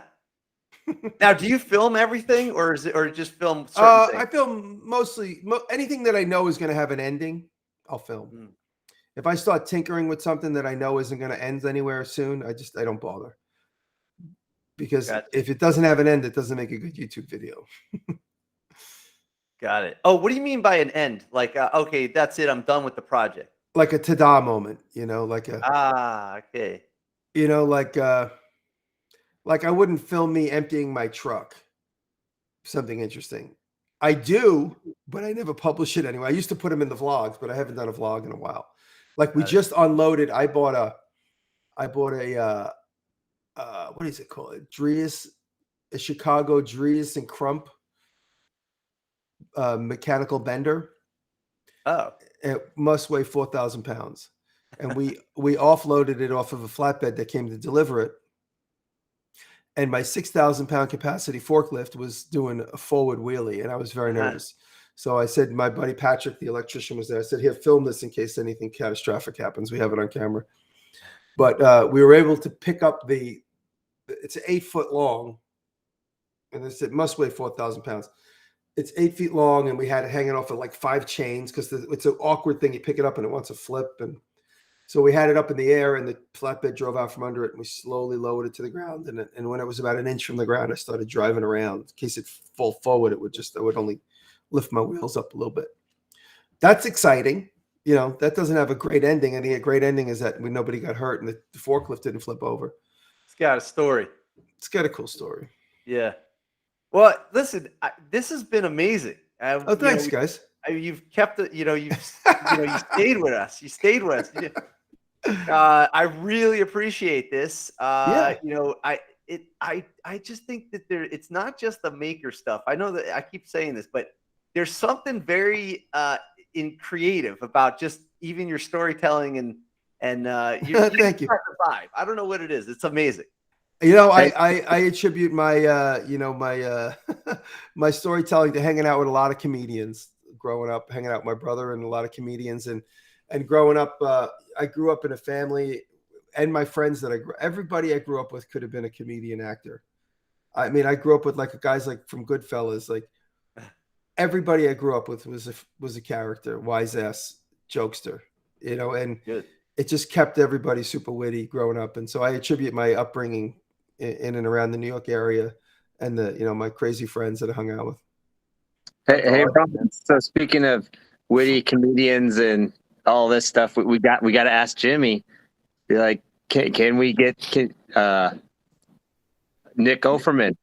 Now, do you film everything, or just film certain things? I film mostly anything that I know is going to have an ending. I'll film. If I start tinkering with something that I know isn't going to end anywhere soon, I don't bother. Because if it doesn't have an end, it doesn't make a good YouTube video. Got it. Oh, what do you mean by an end? Like, okay, that's it. I'm done with the project. Like a ta-da moment, like a okay. Like I wouldn't film me emptying my truck. Something interesting. I do, but I never publish it anyway. I used to put them in the vlogs, but I haven't done a vlog in a while. Like we just unloaded. I bought a what is it called? A Chicago Drees and Crump mechanical bender. Oh, it must weigh 4,000 pounds, and we offloaded it off of a flatbed that came to deliver it. And my 6,000 pound capacity forklift was doing a forward wheelie, and I was very nervous. So I said, my buddy Patrick, the electrician, was there. I said, here, film this in case anything catastrophic happens. We have it on camera. But we were able to pick up it's 8 foot long, and it must weigh 4,000 pounds. It's 8 feet long, and we had it hanging off of like 5 chains because it's an awkward thing. You pick it up and it wants to flip. And so we had it up in the air, and the flatbed drove out from under it, and we slowly lowered it to the ground. And when it was about an inch from the ground, I started driving around. In case it fall forward, I would only lift my wheels up a little bit. That's exciting. You know, that doesn't have a great ending. I think a great ending is that nobody got hurt and the forklift didn't flip over. It's got a story. It's got a cool story. Yeah. Well, listen, this has been amazing. Oh, thanks, guys. You've kept it. You stayed with us. You stayed with us. I really appreciate this. I just think that it's not just the maker stuff. I know that I keep saying this, but there's something very creative about just even your storytelling and thank you. Vibe. I don't know what it is. It's amazing. You know, I attribute my my storytelling to hanging out with a lot of comedians growing up, hanging out with my brother and a lot of comedians, and growing up. I grew up in a family, and my friends that everybody I grew up with could have been a comedian actor. I mean, I grew up with like guys like from Goodfellas. Like everybody I grew up with was a character, wise ass jokester, you know, and it just kept everybody super witty growing up. And so I attribute my upbringing in and around the New York area and my crazy friends that I hung out with. Hey, Robin, so speaking of witty comedians and all this stuff, we got to ask Jimmy. Be like, can we get Nick Offerman?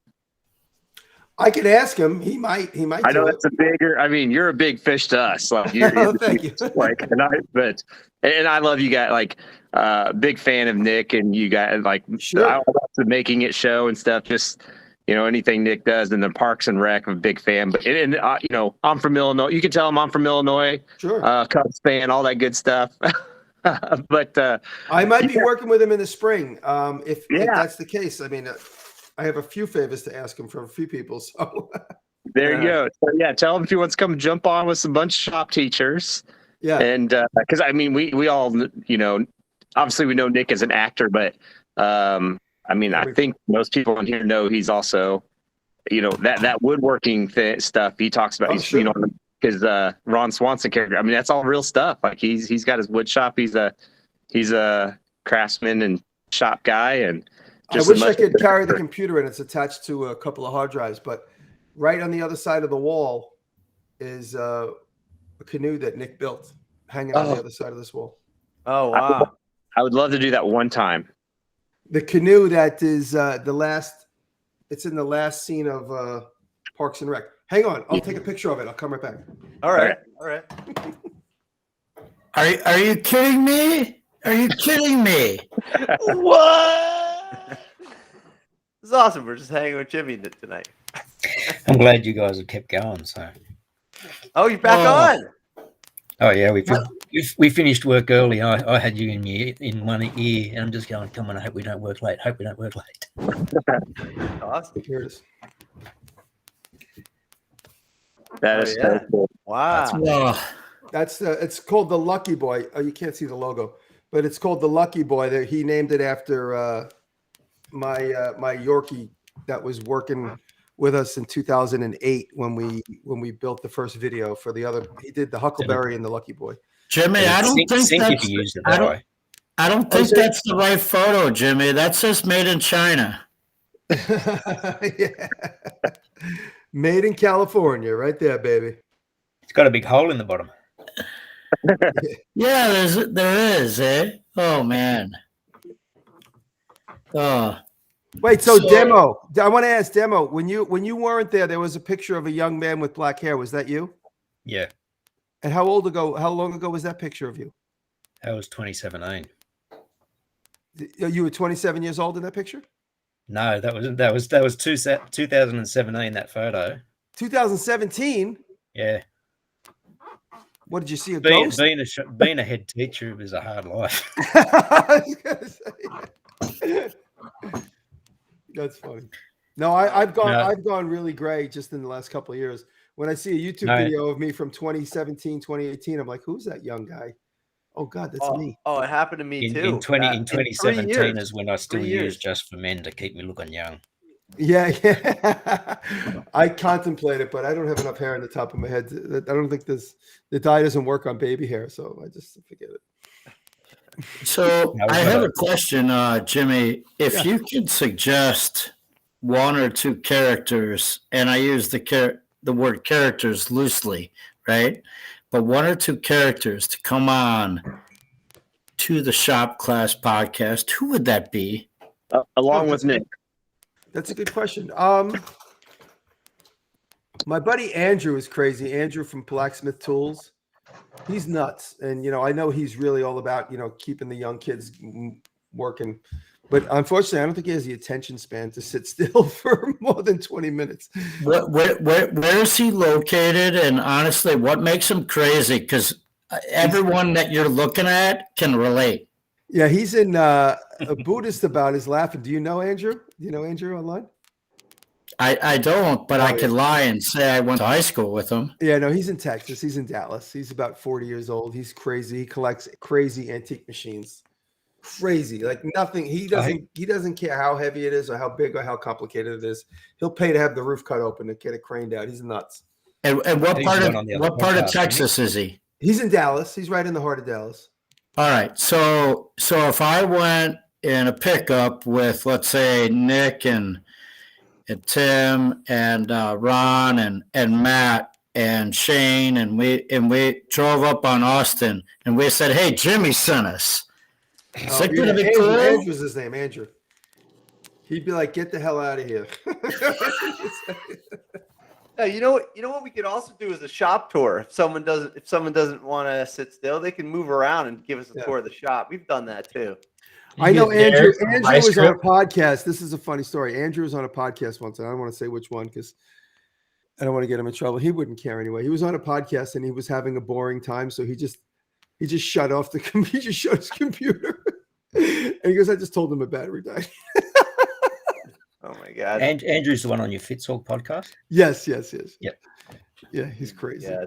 I could ask him. He might. I know that's a bigger. I mean, you're a big fish to us. Like, you're thank you. Like, and I love you guys. Like, big fan of Nick, and you guys like I love the Making It show and stuff. Just anything Nick does, and the Parks and Rec, I'm a big fan. But I'm from Illinois. You can tell him I'm from Illinois. Sure. Cubs fan, all that good stuff. But I might be working with him in the spring. If that's the case, I mean. I have a few favors to ask him from a few people. So there you go. So, yeah, tell him if he wants to come jump on with some bunch of shop teachers. Yeah, and because I mean, we all obviously we know Nick as an actor, but I mean, I think most people in here know he's also that woodworking stuff he talks about. His Ron Swanson character. I mean, that's all real stuff. Like he's got his wood shop. He's a craftsman and shop guy and. I wish I could carry the computer and it's attached to a couple of hard drives, but right on the other side of the wall is a canoe that Nick built hanging on the other side of this wall. Oh, wow. I would love to do that one time. The canoe that is it's in the last scene of Parks and Rec. Hang on. I'll take a picture of it. I'll come right back. All right. Are you kidding me? Are you kidding me? What? This is awesome. We're just hanging with Jimmy tonight. I'm glad you guys have kept going. So. Oh, you're back on. Oh yeah, we finished work early. I had you in one ear, and I'm just going, come on. I hope we don't work late. Awesome. Here it is. That is so cool. Wow. That's it's called the Lucky Boy. Oh, you can't see the logo. But it's called the Lucky Boy. He named it after my Yorkie that was working with us in 2008 when we built the first video for the other. He did the Huckleberry and the Lucky Boy. Jimmy, I don't think that's the right photo, Jimmy. That says made in China. Yeah. Made in California, right there, baby. It's got a big hole in the bottom. Yeah, there is, eh? Oh man. Wait, so Demo. I want to ask Demo, when you weren't there was a picture of a young man with black hair. Was that you? Yeah. And how long ago was that picture of you? That was 2017. You were 27 years old in that picture? No, that was 2017. That photo. 2017. Yeah. What did you see? A being, ghost? Being a head teacher is a hard life. I was gonna say. That's funny. No, I've gone really gray just in the last couple of years. When I see a YouTube video of me from 2017, 2018, I'm like, who's that young guy? Oh God, that's me. Oh, it happened to me too. In 2017 is when I still used Just for Men to keep me looking young. Yeah. I contemplate it, but I don't have enough hair on the top of my head. I don't think the dye doesn't work on baby hair, so I just forget it. So I have a question, Jimmy. If you could suggest one or two characters, and I use the word characters loosely, right? But one or two characters to come on to the Shop Class podcast, who would that be? Along with Nick. That's a good question. My buddy Andrew is crazy. Andrew from Blacksmith Tools. He's nuts. And, I know he's really all about, keeping the young kids working. But unfortunately, I don't think he has the attention span to sit still for more than 20 minutes. Where is he located? And honestly, what makes him crazy? Because everyone that you're looking at can relate. Yeah, he's in a Buddhist about his laughing. Do you know Andrew? Do you know Andrew online? I don't, but I could lie and say I went to high school with him. Yeah, no, he's in Texas. He's in Dallas. He's about 40 years old. He's crazy. He collects crazy antique machines. Crazy, like nothing. He doesn't care how heavy it is or how big or how complicated it is. He'll pay to have the roof cut open to get it craned out. He's nuts. And what part of Texas is he? He's in Dallas. He's right in the heart of Dallas. All right. So if I went in a pickup with, let's say, Nick and Tim and Ron and Matt and Shane, and we drove up on Austin and we said, "Hey, Jimmy sent us." Andrew's his name, Andrew. He'd be like, "Get the hell out of here." Yeah, you know what we could also do is a shop tour. If someone doesn't want to sit still, they can move around and give us a tour of the shop. We've done that too. I know Andrew was on a podcast. This is a funny story. Andrew was on a podcast once, and I don't want to say which one because I don't want to get him in trouble. He wouldn't care anyway. He was on a podcast and he was having a boring time, so he just shut off the computer. He just shut his computer. And he goes, "I just told him my battery died." Oh my God. And Andrew's the one on your Fitzhawk podcast? Yes. Yep. Yeah, he's crazy. Yeah.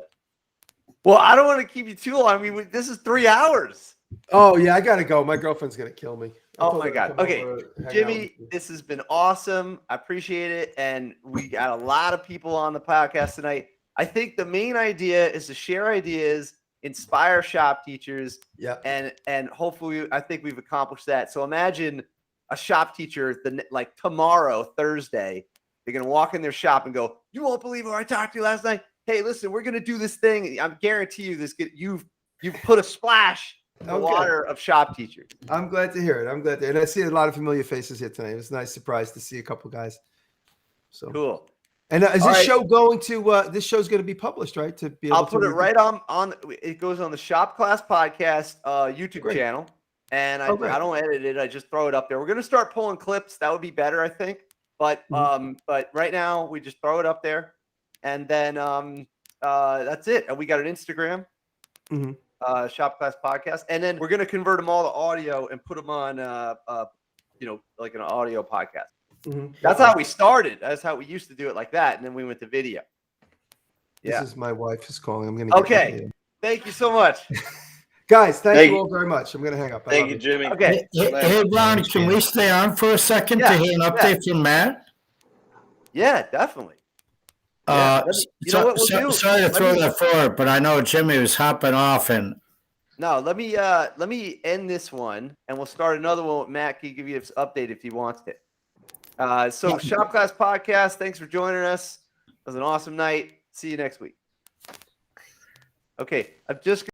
Well, I don't want to keep you too long. I mean, this is 3 hours. Oh yeah, I gotta go. My girlfriend's gonna kill me. Oh my God. Okay, Jimmy, this has been awesome. I appreciate it. And we got a lot of people on the podcast tonight. I think the main idea is to share ideas, inspire shop teachers. Yeah. And hopefully I think we've accomplished that. So imagine a shop teacher like tomorrow, Thursday, they're going to walk in their shop and go, "You won't believe who I talked to last night. Hey, listen, we're going to do this thing. I guarantee you you've put a splash in the water of shop teachers." I'm glad to hear it. And I see a lot of familiar faces here tonight. It was a nice surprise to see a couple guys. So cool. And is this show going to? This show's going to be published, right? To be able I'll put it right on. It goes on the Shop Class Podcast YouTube channel, and I don't edit it. I just throw it up there. We're going to start pulling clips. That would be better, I think. But right now we just throw it up there, and then that's it. And we got an Instagram, Shop Class Podcast, and then we're going to convert them all to audio and put them on, like an audio podcast. That's how we started. That's how we used to do it, like that, and then we went to video. Yeah. This is my wife who's calling. I'm gonna. Okay. Thank you so much, guys. Thank you all very much. I'm gonna hang up. Thank you, Jimmy. Okay. Hey, Ron, can we stay on for a second to hear an update from Matt? Yeah, definitely. You know what we'll do? Sorry to throw that forward, but I know Jimmy was hopping off, and no, let me end this one, and we'll start another one with Matt. Can give you this update if he wants it. So Shop Class Podcast, thanks for joining us. It was an awesome night. See you next week. Okay, I've just